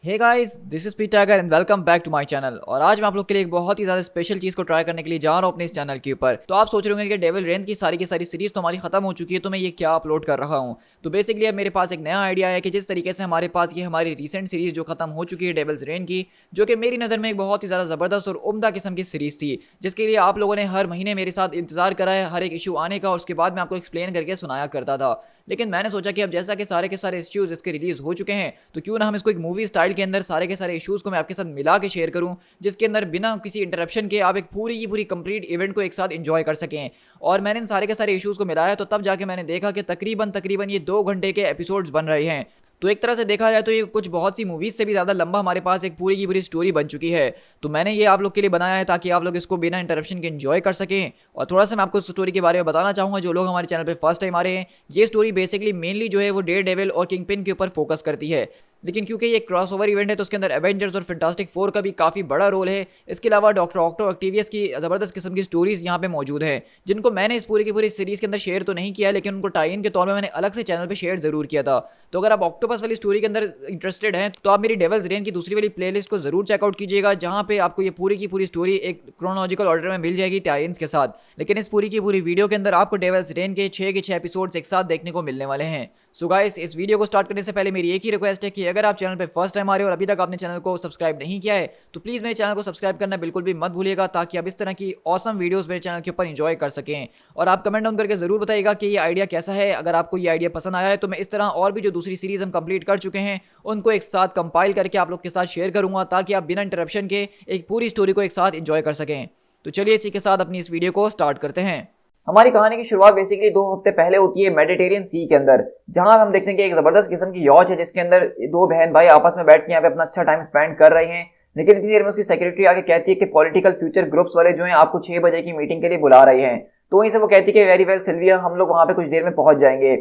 Hey guys, this is P Tiger and welcome back to my channel. और आज मैं आप लोग के लिए एक बहुत ही ज़्यादा स्पेशल चीज़ को ट्राई करने के लिए जा रहा हूँ अपने इस चैनल के ऊपर। तो आप सोच रहे होंगे कि डेविल रेन की सारी सीरीज़ तो हमारी खत्म हो चुकी है, तो मैं ये क्या अपलोड कर रहा हूँ। तो बेसिकली अब मेरे पास एक नया आइडिया है कि जिस तरीके से हमारे पास ये हमारी रिसेंट सीरीज़ जो खत्म हो चुकी है डेविल्स रेन की, जो कि मेरी नज़र में एक बहुत ही ज़्यादा ज़बरदस्त और उम्दा किस्म की सीरीज़ थी, जिसके लिए आप लोगों ने हर महीने मेरे साथ इंतजार करा है हर एक इशू आने का, और उसके बाद मैं आपको एक्सप्लेन करके सुनाया करता था। लेकिन मैंने सोचा कि अब जैसा कि सारे के सारे इश्यूज इसके रिलीज हो चुके हैं, तो क्यों ना हम इसको एक मूवी स्टाइल के अंदर सारे के सारे इश्यूज को मैं आपके साथ मिला के शेयर करूं, जिसके अंदर बिना किसी इंटरप्शन के आप एक पूरी की पूरी कंप्लीट इवेंट को एक साथ एंजॉय कर सकें। और मैंने इन सारे के सारे इश्यूज को मिलाया, तो तब जाके मैंने देखा कि तकरीबन ये 2 घंटे के एपिसोड्स बन रहे हैं। तो एक तरह से देखा जाए तो ये कुछ बहुत सी मूवीज़ से भी ज़्यादा लंबा हमारे पास एक पूरी की पूरी स्टोरी बन चुकी है। तो मैंने ये आप लोग के लिए बनाया है ताकि आप लोग इसको बिना इंटरप्शन के एंजॉय कर सकें। और थोड़ा सा मैं आपको स्टोरी के बारे में बताना चाहूँगा, जो लोग हमारे चैनल पे फर्स्ट टाइम आ रहे हैं। ये स्टोरी बेसिकली मेनली जो है वो डेयरडेविल और किंगपिन के ऊपर फोकस करती है, लेकिन क्योंकि ये क्रॉसओवर इवेंट है तो उसके अंदर एवेंजर्स और फैंटास्टिक फोर का भी काफ़ी बड़ा रोल है। इसके अलावा डॉक्टर ऑक्टोवियस की ज़बरदस्त किस्म की स्टोरीज़ यहाँ पे मौजूद हैं, जिनको मैंने इस पूरी की पूरी सीरीज़ के अंदर शेयर तो नहीं किया, लेकिन उनको टाइन के तौर में मैंने अलग से चैनल पे शेयर ज़रूर किया था। तो अगर आप ऑक्टोपस वाली स्टोरी के अंदर इंटरेस्टेड हैं तो आप मेरी डेविल्स रेन की दूसरी वाली प्लेलिस्ट को ज़रूर चेकआउट कीजिएगा, जहाँ पे आपको ये पूरी की पूरी स्टोरी एक क्रोनोलॉजिकल ऑर्डर में मिल जाएगी टाइन्स के साथ। लेकिन इस पूरी की पूरी वीडियो के अंदर आपको डेविल्स रेन के 6 के 6 एपिसोड्स एक साथ देखने को मिलने वाले हैं। सो गाइस, इस वीडियो को स्टार्ट करने से पहले मेरी एक ही रिक्वेस्ट है कि अगर आप चैनल पे फर्स्ट टाइम आ रहे हो और अभी तक आपने चैनल को सब्सक्राइब नहीं किया है, तो प्लीज़ मेरे चैनल को सब्सक्राइब करना बिल्कुल भी मत भूलिएगा, ताकि आप इस तरह की ऑसम वीडियोस मेरे चैनल के ऊपर एंजॉय कर सकें। और आप कमेंट डाउन करके ज़रूर बताइएगा कि ये आइडिया कैसा है। अगर आपको ये आइडिया पसंद आया है तो मैं इस तरह और भी जो दूसरी सीरीज़ हम कंप्लीट कर चुके हैं उनको एक साथ कंपाइल करके आप लोग के साथ शेयर करूँगा, ताकि आप बिना इंटरप्शन के एक पूरी स्टोरी को एक साथ एंजॉय कर सकें। तो चलिए इसी के साथ अपनी इस वीडियो को स्टार्ट करते हैं। हमारी कहानी की शुरुआत बेसिकली 2 हफ्ते पहले होती है मेडिटेरियन सी के अंदर, जहां हम देखते हैं कि एक जबरदस्त किस्म की यॉच है, जिसके अंदर 2 बहन भाई आपस में बैठ के यहाँ पे अपना अच्छा टाइम स्पेंड कर रहे हैं। लेकिन इतनी देर में उसकी सेक्रेटरी आके कहती है कि पॉलिटिकल फ्यूचर ग्रुप्स वाले जो हैं आपको 6 बजे की मीटिंग के लिए बुला रहे हैं। तो वहीं से वो कहती है कि वेरी वेल सिल्विया, हम लोग वहां पे कुछ देर में पहुंच जाएंगे।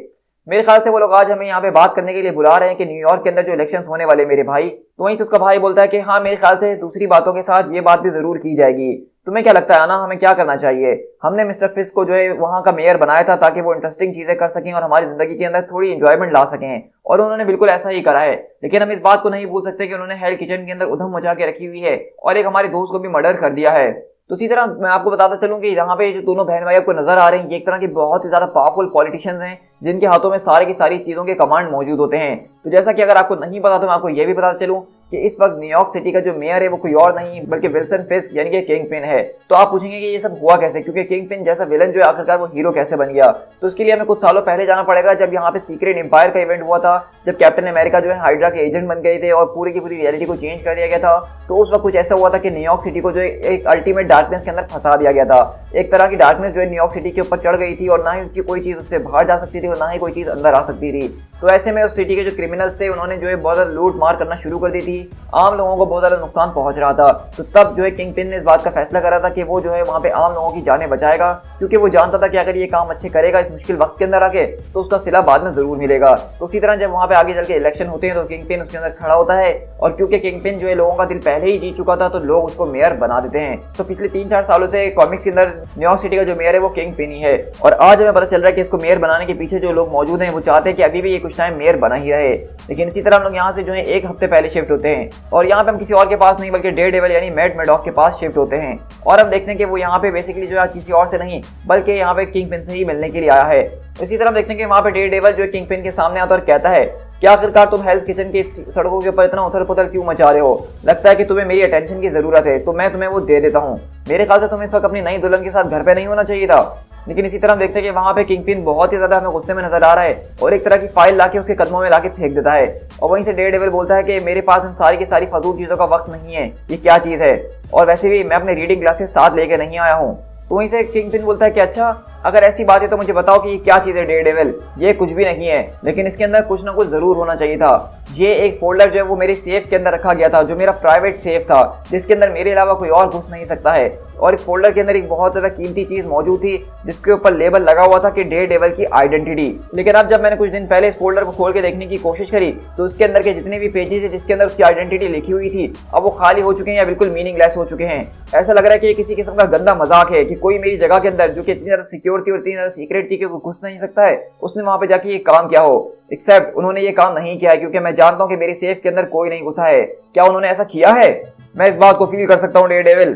मेरे ख्याल से वो लोग आज हमें यहाँ पे बात करने के लिए बुला रहे हैं कि न्यूयॉर्क के अंदर जो इलेक्शंस होने वाले मेरे भाई। तो वहीं से उसका भाई बोलता है कि हाँ, मेरे ख्याल से दूसरी बातों के साथ ये बात भी जरूर की जाएगी। तुम्हें क्या लगता है आना, हमें क्या करना चाहिए? हमने मिस्टर फिश को जो है वहाँ का मेयर बनाया था ताकि वो इंटरेस्टिंग चीजें कर सकें और हमारी जिंदगी के अंदर थोड़ी इंजॉयमेंट ला सकें, और उन्होंने बिल्कुल ऐसा ही करा है। लेकिन हम इस बात को नहीं भूल सकते कि उन्होंने हेल किचन के अंदर उधम मचा के रखी हुई है और एक हमारे दोस्त को भी मर्डर कर दिया है। तो इसी तरह मैं आपको बताता चलूं कि यहाँ पे जो दोनों बहन भाई आपको नजर आ रहे हैं, ये एक तरह के बहुत ही ज्यादा पावरफुल पॉलिटिशियंस हैं, जिनके हाथों में सारी की सारी चीजों के कमांड मौजूद होते हैं। तो जैसा कि अगर आपको नहीं पता तो मैं आपको ये भी बताता चलूं कि इस वक्त न्यूयॉर्क सिटी का जो मेयर है वो कोई और नहीं बल्कि विल्सन फिस्क यानी कि किंगपिन है। तो आप पूछेंगे कि ये सब हुआ कैसे, क्योंकि किंगपिन जैसा विलन जो है आखिरकार वो हीरो कैसे बन गया। तो उसके लिए हमें कुछ सालों पहले जाना पड़ेगा, जब यहाँ पे सीक्रेट एम्पायर का इवेंट हुआ था, जब कैप्टन अमेरिका जो है हाइड्रा के एजेंट बन गए थे और पूरी की पूरी रियलिटी को चेंज कर दिया गया था। तो उस वक्त कुछ ऐसा हुआ था कि न्यूयॉर्क सिटी को जो एक अल्टीमेट डार्कनेस के अंदर फंसा दिया गया था। एक तरह की डार्कनेस जो है न्यूयॉर्क सिटी के ऊपर चढ़ गई थी और ना ही उसकी कोई चीज उससे बाहर जा सकती थी और ना ही कोई चीज अंदर आ सकती थी। तो ऐसे में उस सिटी के जो क्रिमिनल्स थे उन्होंने जो है बहुत ज्यादा लूट मार करना शुरू कर दी थी, आम लोगों को बहुत ज्यादा नुकसान पहुंच रहा था। तो तब जो है किंगपिन ने इस बात का फैसला करा था कि वो जो है वहां पे आम लोगों की जानें बचाएगा, क्योंकि वो जानता था कि अगर ये काम अच्छे करेगा इस मुश्किल वक्त के अंदर आके तो उसका सिला बाद में जरूर मिलेगा। तो उसी तरह जब वहां पे आगे चल के इलेक्शन होते हैं तो किंगपिन उसके अंदर खड़ा होता है, और क्योंकि किंगपिन जो है लोगों का दिल पहले ही जीत चुका था तो लोग उसको मेयर बना देते हैं। तो पिछले 3-4 सालों से कॉमिक्स के अंदर न्यूयॉर्क सिटी का जो मेयर है वो किंगपिन ही है, और आज हमें पता चल रहा है कि इसको मेयर बनाने के पीछे जो लोग मौजूद हैं वो चाहते हैं कि अभी भी ये कुछ टाइम मेयर बना ही रहे। लेकिन इसी तरह हम लोग यहाँ से जो है 1 हफ्ते पहले शिफ्ट होते हैं, और यहाँ पे हम किसी और के पास नहीं बल्कि डेयरडेविल यानी मैट मैडॉक के पास शिफ्ट होते हैं, और हम देखते हैं कि वो यहाँ पे बेसिकली जो है किसी और से नहीं बल्कि यहाँ पे किंगपिन से ही मिलने के लिए आया है। इसी तरह हम देखते हैं कि वहाँ पे डेयरडेविल जो है किंगपिन के सामने आता है और कहता है कि आखिरकार तुम हेल्स किचन की सड़कों के ऊपर इतना उथल पुथल क्यों मचा रहे हो? लगता है कि तुम्हें मेरी अटेंशन की जरूरत है, तो मैं तुम्हें वो दे देता हूँ। मेरे ख्याल से तुम्हें इस वक्त अपनी नई दुल्हन के साथ घर पे नहीं होना चाहिए था। लेकिन इसी तरह हम देखते हैं कि वहां पे किंगपिन बहुत ही ज्यादा हमें गुस्से में नजर आ रहा है और एक तरह की फाइल लाके उसके कदमों में लाके फेंक देता है, और वहीं से डेयरडेविल बोलता है कि मेरे पास इन सारी की सारी फजूल चीजों का वक्त नहीं है, ये क्या चीज है, और वैसे भी मैं अपने रीडिंग क्लासेस साथ लेके नहीं आया हूँ। तो वहीं से किंगपिन बोलता है कि अच्छा, अगर ऐसी बात है तो मुझे बताओ कि ये क्या चीज़ है डेयरडेविल? ये कुछ भी नहीं है, लेकिन इसके अंदर कुछ ना कुछ जरूर होना चाहिए था। ये एक फोल्डर जो है वो मेरे सेफ के अंदर रखा गया था, जो मेरा प्राइवेट सेफ था, जिसके अंदर मेरे अलावा कोई और घुस नहीं सकता है। और इस फोल्डर के अंदर एक बहुत ज़्यादा कीमती चीज़ मौजूद थी, जिसके ऊपर लेबल लगा हुआ था कि डेयरडेविल की आइडेंटिटी। लेकिन अब जब मैंने कुछ दिन पहले इस फोल्डर को खोल के देखने की कोशिश करी तो उसके अंदर के जितने भी पेजेस है जिसके अंदर उसकी आइडेंटिटी लिखी हुई थी, अब वो खाली हो चुके हैं या बिल्कुल मीनिंगलेस हो चुके हैं। ऐसा लग रहा है कि ये किसी किस्म का गंदा मजाक है कि कोई मेरी जगह के अंदर, जो कि इतनी ज़्यादा सिक्योर सिक्योर थी और इतनी ज्यादा सीक्रेट थी कि वो घुस नहीं सकता है, उसने वहां पे जाके ये काम किया हो। एक्सेप्ट उन्होंने ये काम नहीं किया है, क्योंकि मैं जानता हूँ कि मेरी सेफ के अंदर कोई नहीं घुसा है। क्या उन्होंने ऐसा किया है? मैं इस बात को फील कर सकता हूँ डेयरडेविल,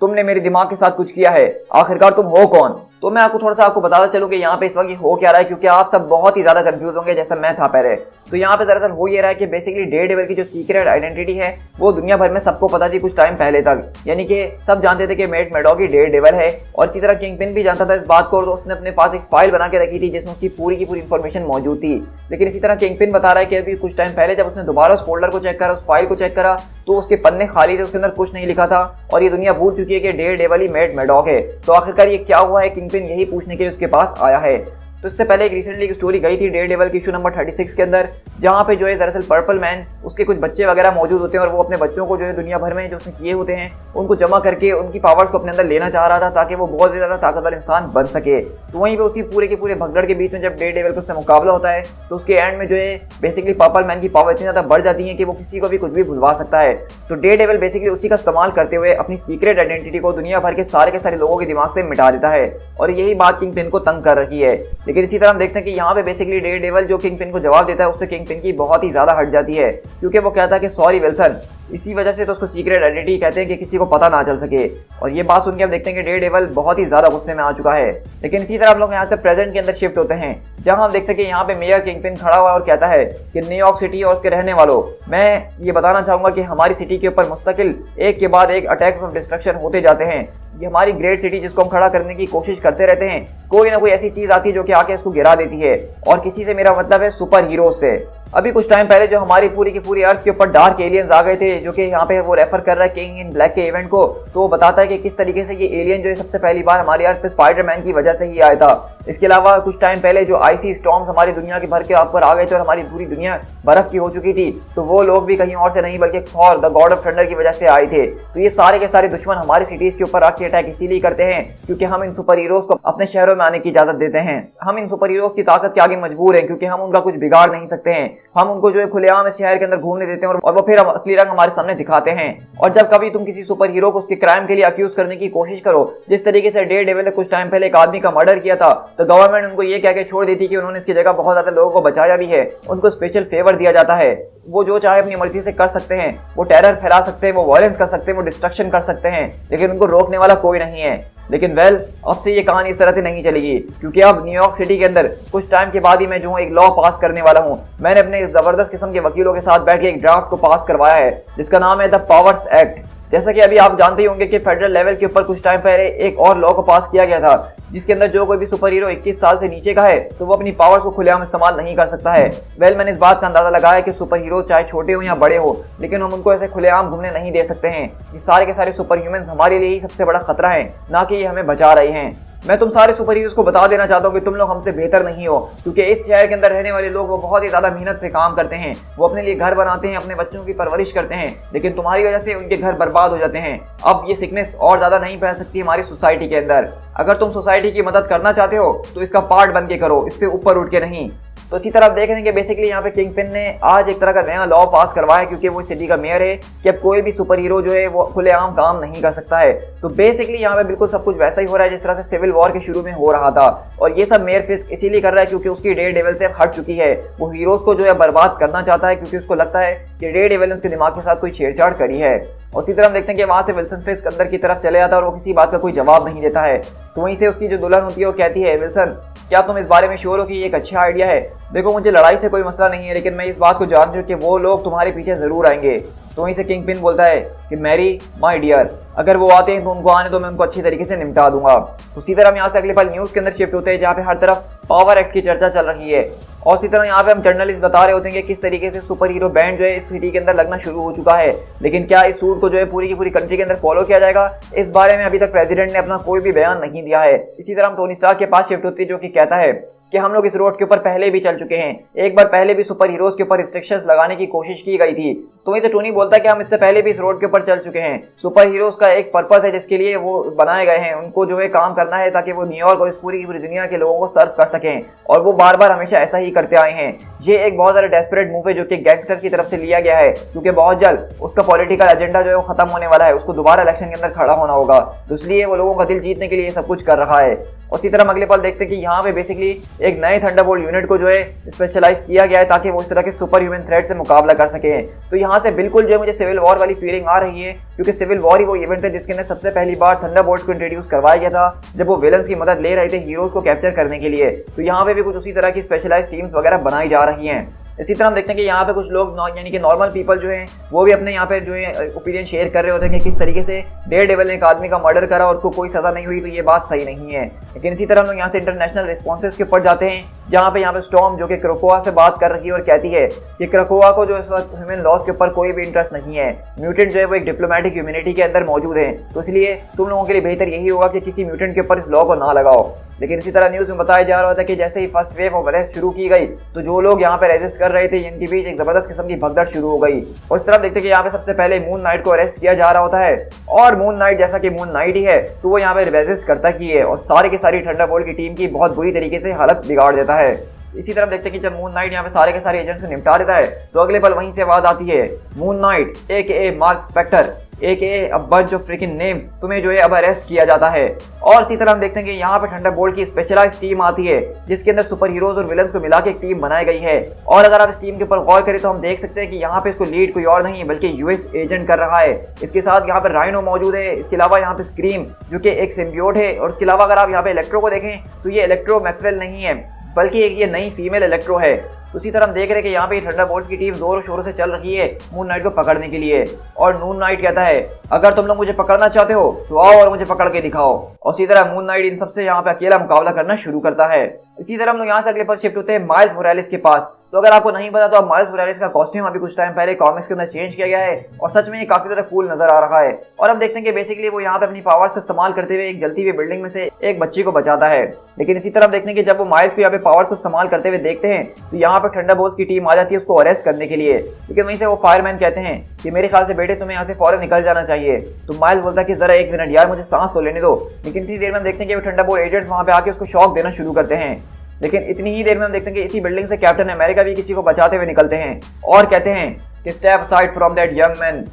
तुमने मेरे दिमाग के साथ कुछ किया है। आखिरकार तुम हो कौन? तो मैं आपको थोड़ा सा बताता चलूं कि यहाँ पे इस वक्त हो क्या रहा है, क्योंकि आप सब बहुत ही ज्यादा कंफ्यूज होंगे जैसा मैं था पहले। तो यहाँ पे दरअसल हो ये रहा है कि बेसिकली डेयरडेविल की जो सीक्रेट आइडेंटिटी है वो दुनिया भर में सबको पता थी कुछ टाइम पहले तक। यानी कि सब जानते थे कि मैट मैडॉक ही डेयरडेविल है, और इसी तरह किंगपिन भी जानता था इस बात को, और तो उसने अपने पास एक फाइल बना के रखी थी जिसमें उसकी पूरी की पूरी इंफॉर्मेशन मौजूद थी। लेकिन इसी तरह किंगपिन बता रहा है कि अभी कुछ टाइम पहले जब उसने दोबारा उस फोल्डर को चेक करा, उस फाइल को चेक करा, तो उसके पन्ने खाली थे, उसके अंदर कुछ नहीं लिखा था, और ये दुनिया भूल चुकी है कि डेयरडेविल ही मैट मैडॉक है। तो आखिरकार ये क्या हुआ है, किंगपिन यही पूछने के लिए उसके पास आया है। तो इससे पहले एक रिसेंटली एक स्टोरी गई थी डेयरडेविल की इशू नंबर 36 के अंदर, जहाँ पे जो है दरअसल पर्पल मैन उसके कुछ बच्चे वगैरह मौजूद होते हैं, और वो अपने बच्चों को जो है दुनिया भर में जो उसने किए होते हैं उनको जमा करके उनकी पावर्स को अपने अंदर लेना चाह रहा था, ताकि वो बहुत ज़्यादा ताकतवर इंसान बन सके। तो वहीं पे उसी पूरे के पूरे भगदड़ के बीच में जब डेयरडेविल का उससे मुकाबला होता है, तो उसके एंड में जो है बेसिकली पर्पल मैन की पावर इतनी ज़्यादा बढ़ जाती है कि वो किसी को भी कुछ भी भुलवा सकता है। तो डेयरडेविल बेसिकली उसी का इस्तेमाल करते हुए अपनी सीक्रेट आइडेंटिटी को दुनिया भर के सारे लोगों के दिमाग से मिटा देता है, और यही बात किंगपिन को तंग कर रही है। लेकिन इसी तरह हम देखते हैं कि यहाँ पे बेसिकली डेयरडेविल जो किंगपिन को जवाब देता है उससे किंगपिन की बहुत ही ज्यादा हट जाती है, क्योंकि वो कहता है कि सॉरी विल्सन। इसी वजह से तो उसको सीक्रेट आइडेंटिटी कहते हैं कि किसी को पता ना चल सके। और ये बात सुन के हम देखते हैं कि डेयरडेविल बहुत ही ज्यादा गुस्से में आ चुका है। लेकिन इसी तरह हम लोग यहाँ से प्रेजेंट के अंदर शिफ्ट होते हैं, जहां हम देखते हैं कि यहाँ पे मेयर किंगपिन खड़ा हुआ और कहता है कि न्यूयॉर्क सिटी और उसके रहने वालों, मैं ये बताना चाहूंगा कि हमारी सिटी के ऊपर मुस्तकिल एक के बाद एक अटैक ऑफ डिस्ट्रक्शन होते जाते हैं। ये हमारी ग्रेट सिटी जिसको हम खड़ा करने की कोशिश करते रहते हैं, कोई ना कोई ऐसी चीज आती है जो कि आके इसको गिरा देती है, और किसी से मेरा मतलब है सुपर हीरो से। अभी कुछ टाइम पहले जो हमारी पूरी की पूरी अर्थ के ऊपर डार्क एलियंस आ गए थे, जो कि यहाँ पे वो रेफर कर रहा है किंग इन ब्लैक के इवेंट को, तो वो बताता है कि किस तरीके से ये एलियन जो है सबसे पहली बार हमारी अर्थ पे स्पाइडरमैन की वजह से ही आया था। इसके अलावा कुछ टाइम पहले जो आईसी स्टॉर्म्स हमारी दुनिया के भर के ऊपर आ गए थे और हमारी पूरी दुनिया बर्फ की हो चुकी थी, तो वो लोग भी कहीं और से नहीं बल्कि Thor the God of thunder की वजह से आए थे। तो ये सारे के सारे दुश्मन हमारी सिटीज के ऊपर आके अटैक इसीलिए करते हैं क्योंकि हम इन सुपर हीरोज को अपने शहरों में आने की इजाजत देते हैं। हम इन सुपर हीरोज की ताकत के आगे मजबूर हैं, क्योंकि हम उनका कुछ बिगाड़ नहीं सकते हैं। हम उनको जो है खुलेआम इस शहर के अंदर घूमने देते हैं और वो फिर असली रंग हमारे सामने दिखाते हैं। और जब कभी तुम किसी सुपर हीरो को उसके क्राइम के लिए अक्यूज करने की कोशिश करो, जिस तरीके से डेयरडेविल ने कुछ टाइम पहले एक आदमी का मर्डर किया था, तो गवर्नमेंट उनको ये कह के छोड़ देती कि उन्होंने इसकी जगह बहुत ज्यादा लोगों को बचाया भी है, उनको स्पेशल फेवर दिया जाता है। वो जो चाहे अपनी मर्जी से कर सकते हैं, वो टेरर फैला सकते हैं, वो वायलेंस कर सकते हैं, वो डिस्ट्रक्शन कर सकते हैं, लेकिन उनको रोकने वाला कोई नहीं है। लेकिन अब से ये कहानी इस तरह से नहीं चलेगी, क्योंकि अब न्यूयॉर्क सिटी के अंदर कुछ टाइम के बाद ही मैं जो हूँ एक लॉ पास करने वाला हूँ। मैंने अपने जबरदस्त किस्म के वकीलों के साथ बैठ के एक ड्राफ्ट को पास करवाया है, जिसका नाम है द पावर्स एक्ट। जैसा कि अभी आप जानते ही होंगे कि फेडरल लेवल के ऊपर कुछ टाइम पहले एक और लॉ को पास किया गया था, जिसके अंदर जो कोई भी सुपर हीरो 21 साल से नीचे का है तो वो अपनी पावर्स को खुलेआम इस्तेमाल नहीं कर सकता है। मैंने इस बात का अंदाजा लगाया कि सुपर हीरो चाहे छोटे हो या बड़े हो, लेकिन हम उनको ऐसे खुलेआम घूमने नहीं दे सकते हैं। ये सारे के सारे सुपर ह्यूमंस हमारे लिए ही सबसे बड़ा खतरा है, ना कि ये हमें बचा रहे हैं। मैं तुम सारे सुपर हीरोज को बता देना चाहता हूँ कि तुम लोग हमसे बेहतर नहीं हो, क्योंकि इस शहर के अंदर रहने वाले लोग वो बहुत ही ज्यादा मेहनत से काम करते हैं, वो अपने लिए घर बनाते हैं, अपने बच्चों की परवरिश करते हैं, लेकिन तुम्हारी वजह से उनके घर बर्बाद हो जाते हैं। अब ये सिकनेस और ज्यादा नहीं फैल सकती हमारी सोसाइटी के अंदर। अगर तुम सोसाइटी की मदद करना चाहते हो तो इसका पार्ट बन के करो, इससे ऊपर उठ के नहीं। तो इसी तरह आप देख रहे हैं कि बेसिकली यहाँ पे किंगपिन ने आज एक तरह का नया लॉ पास करवाया है, क्योंकि वो सिटी का मेयर है कि अब कोई भी सुपर हीरो जो है वो खुलेआम काम नहीं कर सकता है। तो बेसिकली यहाँ पे बिल्कुल सब कुछ वैसा ही हो रहा है जिस तरह से सिविल वॉर के शुरू में हो रहा था, और ये सब मेयर फिस्क इसीलिए कर रहा है क्योंकि उसकी डेयरडेविल से हट चुकी है। वो हीरोज को जो है बर्बाद करना चाहता है, क्योंकि उसको लगता है कि डेयरडेविल ने उसके दिमाग के साथ कोई छेड़छाड़ करी है। उसी तरह हम देखते हैं कि वहां से विल्सन फिस्क अंदर की तरफ चले जाता है और वो किसी बात का कोई जवाब नहीं देता है। तो वहीं से उसकी जो दुल्हन होती है वो कहती है, विल्सन क्या तुम इस बारे में श्योर हो कि ये एक अच्छा आइडिया है? देखो मुझे लड़ाई से कोई मसला नहीं है, लेकिन मैं इस बात को जानती हूँ कि वो लोग तुम्हारे पीछे जरूर आएंगे। तो वहीं से किंगपिन बोलता है कि मैरी माय डियर, अगर वो आते हैं तो उनको आने दो, मैं उनको अच्छी तरीके से निपटा दूंगा। उसी तरह हम यहाँ से अगले पल न्यूज के अंदर शिफ्ट होते हैं, जहाँ पे हर तरफ पावर एक्ट की चर्चा चल रही है। और इसी तरह यहाँ पे हम जर्नलिस्ट बता रहे होते हैं कि किस तरीके से सुपर हीरो बैंड जो है इस सिटी के अंदर लगना शुरू हो चुका है। लेकिन क्या इस सूट को जो है पूरी की पूरी कंट्री के अंदर फॉलो किया जाएगा, इस बारे में अभी तक प्रेसिडेंट ने अपना कोई भी बयान नहीं दिया है। इसी तरह हम टोनी स्टार्क के पास शिफ्ट होती है, जो कि कहता है कि हम लोग इस रोड के ऊपर पहले भी चल चुके हैं, एक बार पहले भी सुपर हीरोज के ऊपर रिस्ट्रिक्शंस लगाने की कोशिश की गई थी। तो वहीं से टोनी बोलता है कि हम इससे पहले भी इस रोड के ऊपर चल चुके हैं। सुपर हीरोज का एक पर्पस है जिसके लिए वो बनाए गए हैं, उनको जो है काम करना है ताकि वो न्यूयॉर्क और इस पूरी की पूरी दुनिया के लोगों को सर्व कर सकें, और वो बार बार हमेशा ऐसा ही करते आए हैं। ये एक बहुत ज्यादा डेस्परेट मूव है जो कि गैंगस्टर की तरफ से लिया गया है, क्योंकि बहुत जल्द उसका पॉलिटिकल एजेंडा जो है वो खत्म होने वाला है, उसको दोबारा इलेक्शन के अंदर खड़ा होना होगा। तो इसलिए वो लोगों का दिल जीतने के लिए सब कुछ कर रहा है। और इसी तरह हम अगले पल देखते हैं कि यहाँ पे बेसिकली एक नए थंडरबोल्ट यूनिट को जो है स्पेशलाइज किया गया है ताकि वो इस तरह के सुपर ह्यूमन थ्रेट से मुकाबला कर सके। तो यहाँ से बिल्कुल जो है मुझे सिविल वॉर वाली फीलिंग आ रही है, क्योंकि सिविल वॉर ही वो इवेंट है जिसके अंदर सबसे पहली बार थंडरबोल्ट्स को इंट्रोड्यूस करवाया गया था जब वो विलन्स की मदद ले रहे थे हीरोज को कैप्चर करने के लिए। तो यहाँ पे भी कुछ उसी तरह की स्पेशलाइज टीम्स वगैरह बनाई जा रही हैं। इसी तरह हम देखते हैं कि यहाँ पे कुछ लोग यानी कि नॉर्मल पीपल जो हैं वो भी अपने यहाँ पे जो है ओपिनियन शेयर कर रहे होते हैं कि किस तरीके से डेयरडेविल ने एक आदमी का मर्डर करा और उसको कोई सजा नहीं हुई, तो ये बात सही नहीं है। लेकिन इसी तरह हम लोग यहाँ से इंटरनेशनल रिस्पॉन्सेज के ऊपर जाते हैं, जहाँ पे स्टॉर्म जो कि क्राकोआ से बात कर रही है और कहती है कि क्राकोआ को जो इस वक्त ह्यूमन लॉस के ऊपर कोई भी इंटरेस्ट नहीं है। म्यूटेंट जो है वो एक डिप्लोमेटिक ह्यूमैनिटी के अंदर मौजूद है, तो इसलिए तुम लोगों के लिए बेहतर यही होगा कि किसी म्यूटेंट के ऊपर इस लॉ को ना लगाओ। लेकिन इसी तरह न्यूज़ में बताया जा रहा था कि जैसे ही फर्स्ट वेव ऑफ अरेस्ट शुरू की गई तो जो लोग यहाँ पे रेजिस्ट कर रहे थे इनके बीच एक जबरदस्त किस्म की भगदड़ शुरू हो गई। और इस तरफ देखते हैं कि यहाँ पे सबसे पहले मून नाइट को अरेस्ट किया जा रहा होता है, और मून नाइट जैसा कि मून नाइट ही है तो वो यहाँ पे रेजिस्ट करता ही है और सारी की सारी थंडरबोल्ट की टीम की बहुत बुरी तरीके से हालत बिगाड़ देता है। इसी तरफ देखते हैं कि जब मून नाइट यहाँ पे सारे के सारे एजेंट्स को निपटा देता है तो अगले पल वहीं से आवाज आती है, Moon Knight AKA Marc Spector AKA a bunch of freaking names, तुम्हें जो है अब अरेस्ट किया जाता है। और इसी तरह हम देखते हैं कि यहाँ पे थंडरबोल्ट की स्पेशलाइज टीम आती है जिसके अंदर सुपर हीरोज और विलन्स को मिला के एक टीम बनाई गई है। और अगर आप इस टीम के ऊपर गौर करें तो हम देख सकते हैं कि यहाँ पे इसको लीड कोई और नहीं बल्कि US एजेंट कर रहा है। इसके साथ यहाँ पे राइनो मौजूद है, इसके अलावा यहाँ पे स्क्रीम जो कि एक सिम्बियोट है, और इसके अलावा अगर आप यहाँ पे इलेक्ट्रो को देखें तो ये इलेक्ट्रो मैक्सवेल नहीं है बल्कि एक ये नई फीमेल इलेक्ट्रो है। उसी तरह हम देख रहे हैं कि यहाँ पे थंडरबोल्ट्स की टीम जोरों शोरों से चल रही है मून नाइट को पकड़ने के लिए। और मून नाइट कहता है अगर तुम लोग मुझे पकड़ना चाहते हो तो आओ और मुझे पकड़ के दिखाओ। और इसी तरह मून नाइट इन सबसे यहाँ पे अकेला मुकाबला करना शुरू करता है। इसी तरह हम लोग यहाँ से अगले पर शिफ्ट होते हैं माइल्स मोरालेस के पास। तो अगर आपको नहीं पता तो अब माइल्स मोरालेस का कॉस्ट्यूम अभी कुछ टाइम पहले कॉमिक्स के अंदर चेंज किया गया है और सच में ये काफी ज्यादा कूल नजर आ रहा है। और अब देखते हैं कि बेसिकली वो यहाँ पे अपनी पावर्स का इस्तेमाल करते हुए एक जलती हुई बिल्डिंग में से एक बच्ची को बचाता है। लेकिन इसी तरह देखते हैं कि जब वो माइल्स को यहाँ पे पावर्स को इस्तेमाल करते हुए देखते हैं तो यहाँ पे थंडरबोल्ट्स की टीम आ जाती है उसको अरेस्ट करने के लिए। लेकिन वहीं से वो फायरमैन कहते हैं कि मेरे ख्याल से बेटे तुम्हें यहाँ से फौरन निकल जाना चाहिए। तो माइल्स बोलता है कि जरा एक मिनट यार मुझे सांस तो लेने दो। लेकिन इतनी देर में हम देखते हैं कि वो थंडरबोल्ट एजेंट्स वहाँ पे आके उसको शॉक देना शुरू करते हैं। लेकिन इतनी ही देर में हम देखते हैं कि इसी बिल्डिंग से कैप्टन अमेरिका भी किसी को बचाते हुए निकलते हैं और कहते हैं कि step aside from that young man,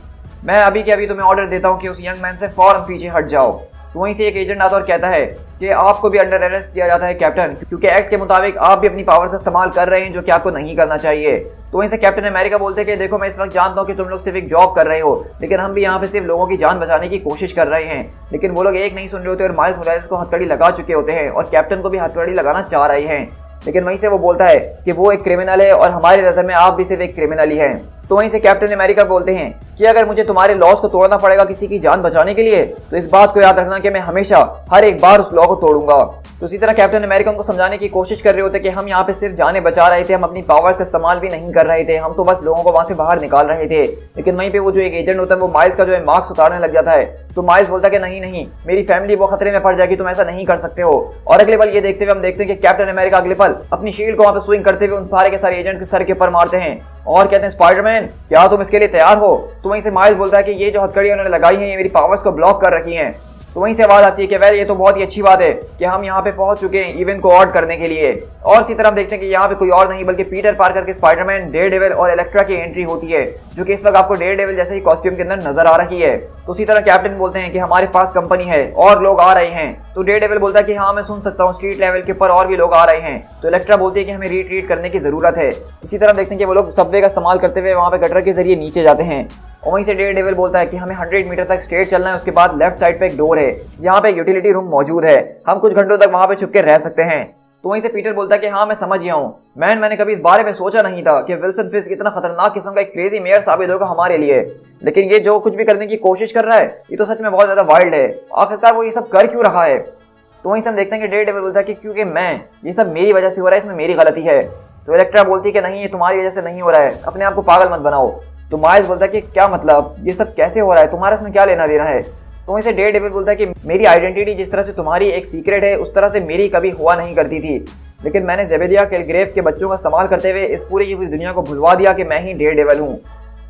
मैं अभी के अभी तुम्हें ऑर्डर देता हूँ कि उस यंग मैन से फौरन पीछे हट जाओ। तो वहीं से एक एजेंट आता और कहता है कि आपको भी अंडर अरेस्ट किया जाता है कैप्टन, क्योंकि एक्ट के मुताबिक आप भी अपनी पावर का इस्तेमाल कर रहे हैं जो कि आपको नहीं करना चाहिए। तो वहीं से कैप्टन अमेरिका बोलते हैं कि देखो मैं इस वक्त जानता हूँ कि तुम लोग सिर्फ एक जॉब कर रहे हो, लेकिन हम भी यहाँ पे सिर्फ लोगों की जान बचाने की कोशिश कर रहे हैं। लेकिन वो लोग एक नहीं सुन रहे होते और माइल्स मोरालेस को हथकड़ी लगा चुके होते हैं और कैप्टन को भी हथकड़ी लगाना चाह रहे हैं। लेकिन वहीं से वो बोलता है कि वो एक क्रिमिनल है और हमारी नजर में आप भी सिर्फ एक क्रिमिनल ही हैं। तो वहीं से कैप्टन अमेरिका बोलते हैं कि अगर मुझे तुम्हारे लॉस को तोड़ना पड़ेगा किसी की जान बचाने के लिए तो इस बात को याद रखना कि मैं हमेशा हर एक बार उस लॉ को तोड़ूंगा। तो इसी तरह कैप्टन अमेरिका उनको समझाने की कोशिश कर रहे होते कि हम यहाँ पे सिर्फ जाने बचा रहे थे, हम अपनी पावर्स का इस्तेमाल भी नहीं कर रहे थे, हम तो बस लोगों को वहां से बाहर निकाल रहे थे। लेकिन वहीं पे वो जो एक एजेंट होता है वो माइल्स का जो है मार्क्स उतारने लग जाता है। तो माइल्स बोलता है कि नहीं नहीं मेरी फैमिली वो खतरे में पड़ जाएगी, तुम ऐसा नहीं कर सकते हो। और अगले पल ये देखते हुए हम देखते हैं कि कैप्टन अमेरिका अगले पल अपनी शील्ड को वहां पे स्विंग करते हुए उन सारे के सारे एजेंट के सर के ऊपर मारते हैं और कहते हैं स्पाइडरमैन क्या तुम इसके लिए तैयार हो। तो वहीं से माइल्स बोलता है कि ये जो हथकड़ी उन्होंने लगाई है ये मेरी पावर्स को ब्लॉक कर रखी हैं। तो वहीं से आवाज आती है कि वेल ये तो बहुत ही अच्छी बात है कि हम यहाँ पे पहुंच चुके हैं इवेंट को ऑर्ड करने के लिए। और इसी तरह हम देखते हैं कि यहाँ पे कोई और नहीं बल्कि पीटर पार्कर के स्पाइडरमैन, डेयरडेविल और इलेक्ट्रा की एंट्री होती है जो कि इस वक्त आपको डेयरडेविल जैसे ही कॉस्ट्यूम के अंदर नजर आ रही है। तो उसी तरह कैप्टन बोलते हैं कि हमारे पास कंपनी है और लोग आ रहे हैं। तो डेयरडेविल बोलता है कि हाँ मैं सुन सकता हूँ, स्ट्रीट लेवल के ऊपर और भी लोग आ रहे हैं। तो इलेक्ट्रा बोलती है कि हमें रिट्रीट करने की जरूरत है। इसी तरह देखते हैं कि वो लोग सबवे का इस्तेमाल करते हुए वहाँ पे गटर के जरिए नीचे जाते हैं। और वहीं से डेयरडेविल बोलता है कि हमें 100 मीटर तक स्ट्रेट चलना है, उसके बाद लेफ्ट साइड पे एक डोर है जहाँ पे यूटिलिटी रूम मौजूद है, हम कुछ घंटों तक वहाँ पे छुप के रह सकते हैं। तो वहीं से पीटर बोलता है कि हाँ मैं समझ गया हूँ मैंने कभी इस बारे में सोचा नहीं था कि विल्सन फिस्क इतना खतरनाक किस्म का एक क्रेजी मेयर साबित होगा हमारे लिए। लेकिन ये जो कुछ भी करने की कोशिश कर रहा है ये तो सच में बहुत ज्यादा वाइल्ड है, आखिरकार वो ये सब कर क्यों रहा है। तो वहीं से हम देखते हैं कि डेयरडेविल बोलता है कि क्योंकि ये सब मेरी वजह से हो रहा है, इसमें मेरी गलती है। तो इलेक्ट्रा बोलती है कि नहीं ये तुम्हारी वजह से नहीं हो रहा है, अपने आप को पागल मत बनाओ। तो माइल्स बोलता है कि क्या मतलब, ये सब कैसे हो रहा है, तुम्हारा इसमें क्या लेना देना है। तो वहीं से डेयरडेविल बोलता है कि मेरी आइडेंटिटी जिस तरह से तुम्हारी एक सीक्रेट है उस तरह से मेरी कभी हुआ नहीं करती थी, लेकिन मैंने जेबेदिया किलग्रेव के बच्चों का इस्तेमाल करते हुए इस पूरी की दुनिया को भुलवा दिया कि मैं ही डेयरडेविल हूँ।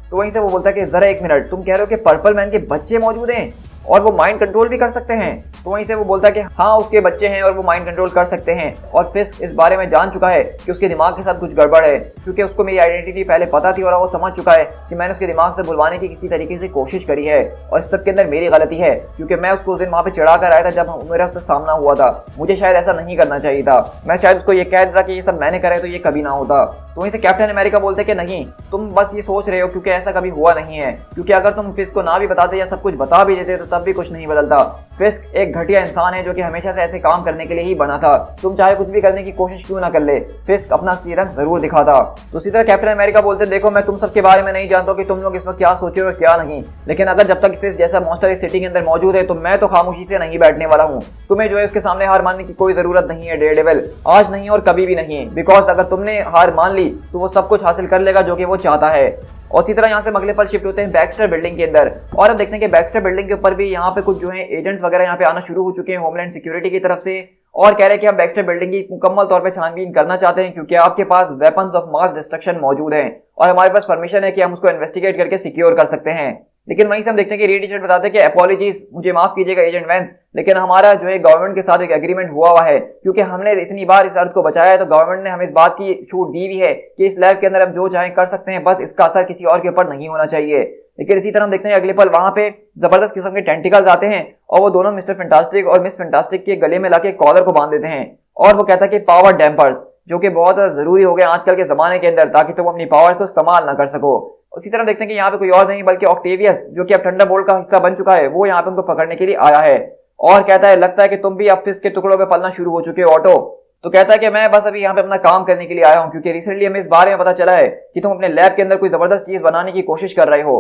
तो वहीं से वो बोलता है कि जरा एक मिनट, तुम कह रहे हो कि पर्पल मैन के बच्चे मौजूद हैं और वो माइंड कंट्रोल भी कर सकते हैं। तो वहीं से वो बोलता है कि हाँ उसके बच्चे हैं और वो माइंड कंट्रोल कर सकते हैं। और फिस्क इस बारे में जान चुका है कि उसके दिमाग के साथ कुछ गड़बड़ है, क्योंकि उसको मेरी आइडेंटिटी पहले पता थी और वो समझ चुका है कि मैंने उसके दिमाग से बुलवाने की किसी तरीके से कोशिश करी है और इस सब के अंदर मेरी गलती है, क्योंकि मैं उसको उस दिन वहाँ पे चढ़ा कर आया था जब मेरा उससे सामना हुआ था। मुझे शायद ऐसा नहीं करना चाहिए था, मैं शायद उसको ये कह देता कि ये सब मैंने करे तो ये कभी ना होता। तो वहीं से कैप्टन अमेरिका बोलते कि नहीं, तुम बस ये सोच रहे हो क्योंकि ऐसा कभी हुआ नहीं है, क्योंकि अगर तुम फिस्क को ना भी बताते या सब कुछ बता भी देते तो तब भी कुछ नहीं बदलता। फिस्क एक घटिया इंसान है जो कि हमेशा से ऐसे काम करने के लिए ही बना था, तुम चाहे कुछ भी करने की कोशिश क्यों ना कर ले, फिस्क अपना असली रंग जरूर दिखाता। तो इसी तरह कैप्टन अमेरिका बोलते देखो मैं तुम सबके बारे में नहीं जानता कि तुम लोग इस वक्त क्या सोचे हो और क्या नहीं, लेकिन अगर जब तक फिस्क जैसा मॉन्स्टर इस सिटी के अंदर मौजूद है तो मैं तो खामोशी से नहीं बैठने वाला हूँ। तुम्हें जो है उसके सामने हार मानने की कोई जरूरत नहीं है डेयरडेविल, आज नहीं और कभी भी नहीं, बिकॉज अगर तुमने हार मान ली तो वो सब कुछ हासिल कर लेगा जो कि वो चाहता है। और इसी तरह यहाँ से अगले पल शिफ्ट होते हैं बैक्स्टर बिल्डिंग के अंदर और अब देखते हैं कि बैक्स्टर बिल्डिंग के ऊपर भी यहाँ पे कुछ जो है एजेंट्स वगैरह यहाँ पे आना शुरू हो चुके हैं होमलैंड सिक्योरिटी की तरफ से, और कह रहे हैं कि हम बैक्स्टर बिल्डिंग की मुकम्मल तौर पे छानबीन करना चाहते हैं क्योंकि आपके पास वेपन्स ऑफ मास डिस्ट्रक्शन मौजूद हैं और हमारे पास परमिशन है कि हम उसको इन्वेस्टिगेट करके सिक्योर कर सकते हैं। लेकिन वहीं से हम देखते हैं कि रीड एजेंट बताते हैं कि अपॉलॉजीज, मुझे माफ कीजिएगा एजेंट वेंस, लेकिन हमारा जो है गवर्नमेंट के साथ एक एग्रीमेंट हुआ है, क्योंकि हमने इतनी बार इस अर्थ को बचाया है तो गवर्नमेंट ने हमें इस बात की छूट दी हुई है कि इस लैब के अंदर हम जो चाहें कर सकते हैं, बस इसका असर किसी और के ऊपर नहीं होना चाहिए। लेकिन इसी तरह हम देखते हैं अगले पल वहां पे जबरदस्त किस्म के टेंटिकल्स आते हैं और वो दोनों मिस्टर फैंटास्टिक और मिस फैंटास्टिक के गले में लाके कॉलर को बांध देते हैं और वो कहता है कि पावर डैम्पर्स, जो कि बहुत जरूरी हो गए आजकल के जमाने के अंदर ताकि तुम अपनी पावर को इस्तेमाल ना कर सको। उसी तरह देखते हैं कि यहाँ पे कोई और नहीं बल्कि ऑक्टेवियस, जो कि अब थंडरबोल्ट का हिस्सा बन चुका है, वो यहाँ पे उनको पकड़ने के लिए आया है और कहता है लगता है कि तुम भी अब फिस्क के टुकड़ों पे पलना शुरू हो चुके हो ऑटो। तो कहता है कि मैं बस अभी यहाँ पे अपना काम करने के लिए आया हूँ क्योंकि रिसेंटली हमें इस बारे में पता चला है कि तुम अपने लैब के अंदर कोई जबरदस्त चीज बनाने की कोशिश कर रहे हो।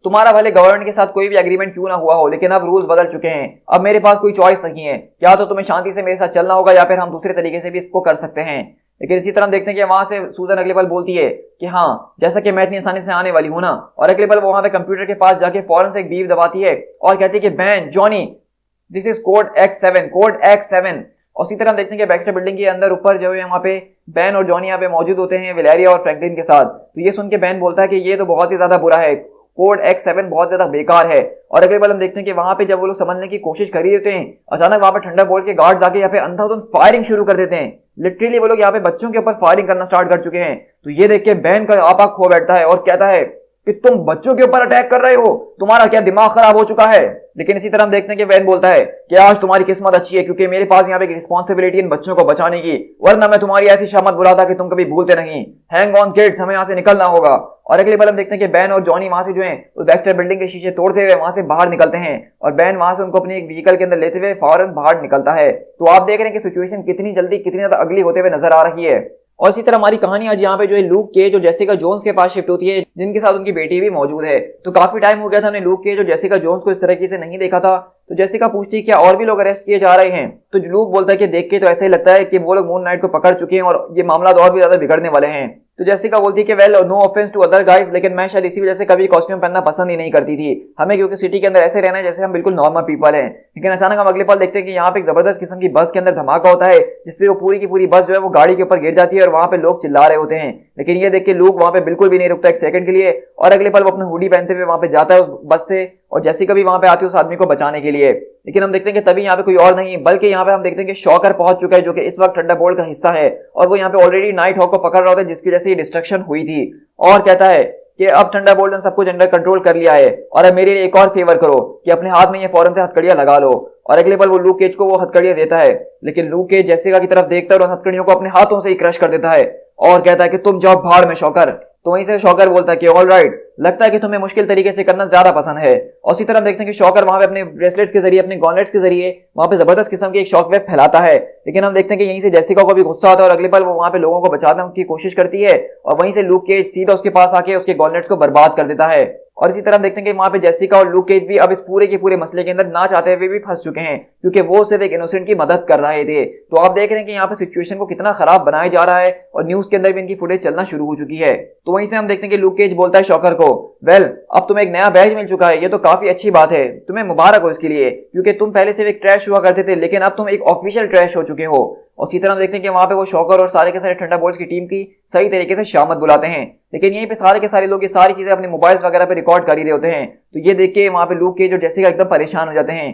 तुम्हारा भले गवर्नमेंट के साथ कोई भी एग्रीमेंट क्यों ना हुआ हो, लेकिन अब रूल्स बदल चुके हैं, अब मेरे पास कोई चॉइस नहीं है, या तो तुम्हें शांति से मेरे साथ चलना होगा या फिर हम दूसरे तरीके से भी इसको कर सकते हैं। लेकिन इसी तरह हम देखते हैं कि वहां से सूजन अगले पल बोलती है कि हाँ जैसा कि मैं इतनी आसानी से आने वाली हूं ना, और अगले पल वो वहां पे कंप्यूटर के पास जाके फौरन से एक बीव दबाती है और कहती है कि ban Johnny this is code X7, code X7। और इसी तरह हम देखते हैं कि बैक्स्टर बिल्डिंग के अंदर ऊपर जो है वहाँ पे बैन और जॉनी यहाँ पे मौजूद होते हैं वैलेरिया और फ्रैंकलिन के साथ। तो ये सुन के बैन बोलता है कि ये तो बहुत ही ज्यादा बुरा है, कोड X7 बहुत ज्यादा बेकार है। और अगले बार हम देखते हैं कि वहां पे जब वो लोग समझने की कोशिश कर ही देते हैं, अचानक वहां पे थंडरबोल्ट के गार्ड्स आके यहाँ पे अंधाधुंध फायरिंग शुरू कर देते हैं। लिटरली वो लोग यहाँ पे बच्चों के ऊपर फायरिंग करना स्टार्ट कर चुके हैं। तो ये देख के बैन का आपा खो बैठता है और कहता है कि तुम बच्चों के ऊपर अटैक कर रहे हो, तुम्हारा क्या दिमाग खराब हो चुका है। लेकिन इसी तरह हम देखते हैं कि वैन बोलता है कि आज तुम्हारी किस्मत अच्छी है क्योंकि मेरे पास यहाँ पे एक रिस्पॉन्सिबिलिटी इन बच्चों को बचाने की, वरना मैं तुम्हारी ऐसी शामत बुलाता कि तुम कभी भूलते नहीं। हैंग ऑन किड्स, हमें यहाँ से निकलना होगा। और अगले बार हम देखते हैं कि बैन और जॉनी वहां से जो है उस बैक्स्टर बिल्डिंग के शीशे तोड़ते हुए वहां से बाहर निकलते हैं और बैन वहां से उनको अपनी एक व्हीकल के अंदर लेते हुए फौरन बाहर निकलता है। तो आप देख रहे हैं कि सिचुएशन कितनी जल्दी कितनी ज्यादा अगली होते हुए नजर आ रही है। और इसी तरह हमारी कहानी आज यहाँ पे जो है लूक केज और जेसिका जोन्स के पास शिफ्ट होती है, जिनके साथ उनकी बेटी भी मौजूद है। तो काफी टाइम हो गया था हमने लूक केज और जेसिका जोन्स को इस तरीके से नहीं देखा था। तो जेसिका पूछती है क्या और भी लोग अरेस्ट किए जा रहे हैं। तो लूक बोलता है कि देख के तो ऐसा ही लगता है कि वो लोग मून नाइट को पकड़ चुके हैं और ये मामला और भी ज्यादा बिगड़ने वाले हैं। तो जेसिका बोलती है कि well no offence to other guys, लेकिन मैं शायद इसी वजह से कभी कॉस्ट्यूम पहनना पसंद ही नहीं करती थी हमें, क्योंकि सिटी के अंदर ऐसे रहना है जैसे हम बिल्कुल नॉर्मल पीपल हैं। लेकिन अचानक हम अगले पल देखते हैं कि यहाँ पे एक जबरदस्त किस्म की बस के अंदर धमाका होता है जिससे वो पूरी की पूरी बस जो है वो गाड़ी के ऊपर गिर जाती है और वहां पे लोग चिल्ला रहे होते हैं। लेकिन ये देख के लूक वहां पे बिल्कुल भी नहीं रुकता एक सेकंड के लिए और अगले पल वो अपने हुडी पहनते हुए वहां पे जाता है उस बस से और जेसिका भी वहां पे आती है उस आदमी को बचाने के लिए। लेकिन हम देखते हैं कि तभी यहाँ पे कोई और नहीं बल्कि यहाँ पे हम देखते हैं कि शॉकर पहुंच चुका है जो कि इस वक्त थंडरबोल्ट का हिस्सा है और वो यहाँ पे ऑलरेडी नाइट हॉक को पकड़ रहा होता है जिसकी वजह से डिस्ट्रक्शन हुई थी और कहता है कि अब थंडरबोल्ट ने सब कुछ अंडर कंट्रोल कर लिया है और अब मेरे लिए एक और फेवर करो कि अपने हाथ में ये फौरन से हथकड़ियां लगा लो। और अगले पल वो लूक केज को वो हथकड़ियां देता है, लेकिन लूक केज जेसिका की तरफ देखता है और उन हथकड़ियों को अपने हाथों से ही क्रश कर देता है और कहता है कि तुम जाओ भाड़ में शॉकर। तो वहीं से शॉकर बोलता है कि ऑल राइट, लगता है कि तुम्हें मुश्किल तरीके से करना ज्यादा पसंद है। और इसी तरह देखते हैं कि शॉकर वहां पे अपने ब्रेसलेट्स के जरिए अपने गॉन्लेट्स के जरिए वहां पे जबरदस्त किस्म की एक शॉक वेव फैलाता है। लेकिन हम देखते हैं कि यहीं से जेसिका को भी गुस्सा आता है और अगले पल वो वहां पे लोगों को बचाने की कोशिश करती है और वहीं से लूक केज सीधा उसके पास आके उसके गॉन्लेट्स को बर्बाद कर देता है। और इसी तरह हम देखते हैं कि वहां पे जेसिका और लूक केज भी अब इस पूरे के पूरे मसले के अंदर ना चाहते हुए भी फंस चुके हैं क्योंकि वो सिर्फ एक इनोसेंट की मदद कर रहे थे। तो आप देख रहे हैं कि यहाँ पे सिचुएशन को कितना खराब बनाया जा रहा है और न्यूज के अंदर भी इनकी फुटेज चलना शुरू हो चुकी है। तो वहीं से हम देखते हैं कि लूक केज बोलता है शॉकर को, वेल अब तुम्हें एक नया बैज मिल चुका है, ये तो काफी अच्छी बात है, तुम्हें मुबारक हो इसके लिए, क्योंकि तुम पहले सिर्फ एक ट्रैश हुआ करते थे लेकिन अब तुम एक ऑफिशियल ट्रैश हो चुके हो। और इसी तरह हम देखते हैं कि वहां पे वो शॉकर और सारे के सारे थंडरबोल्ट्स की टीम की सही तरीके से शामत बुलाते हैं। लेकिन यहीं पे सारे के सारे लोग ये सारी चीजें अपने मोबाइल्स वगैरह पे रिकॉर्ड कर ही रहे होते हैं। तो ये देख के वहां पे लूक केज और जेसिका एकदम परेशान हो जाते हैं।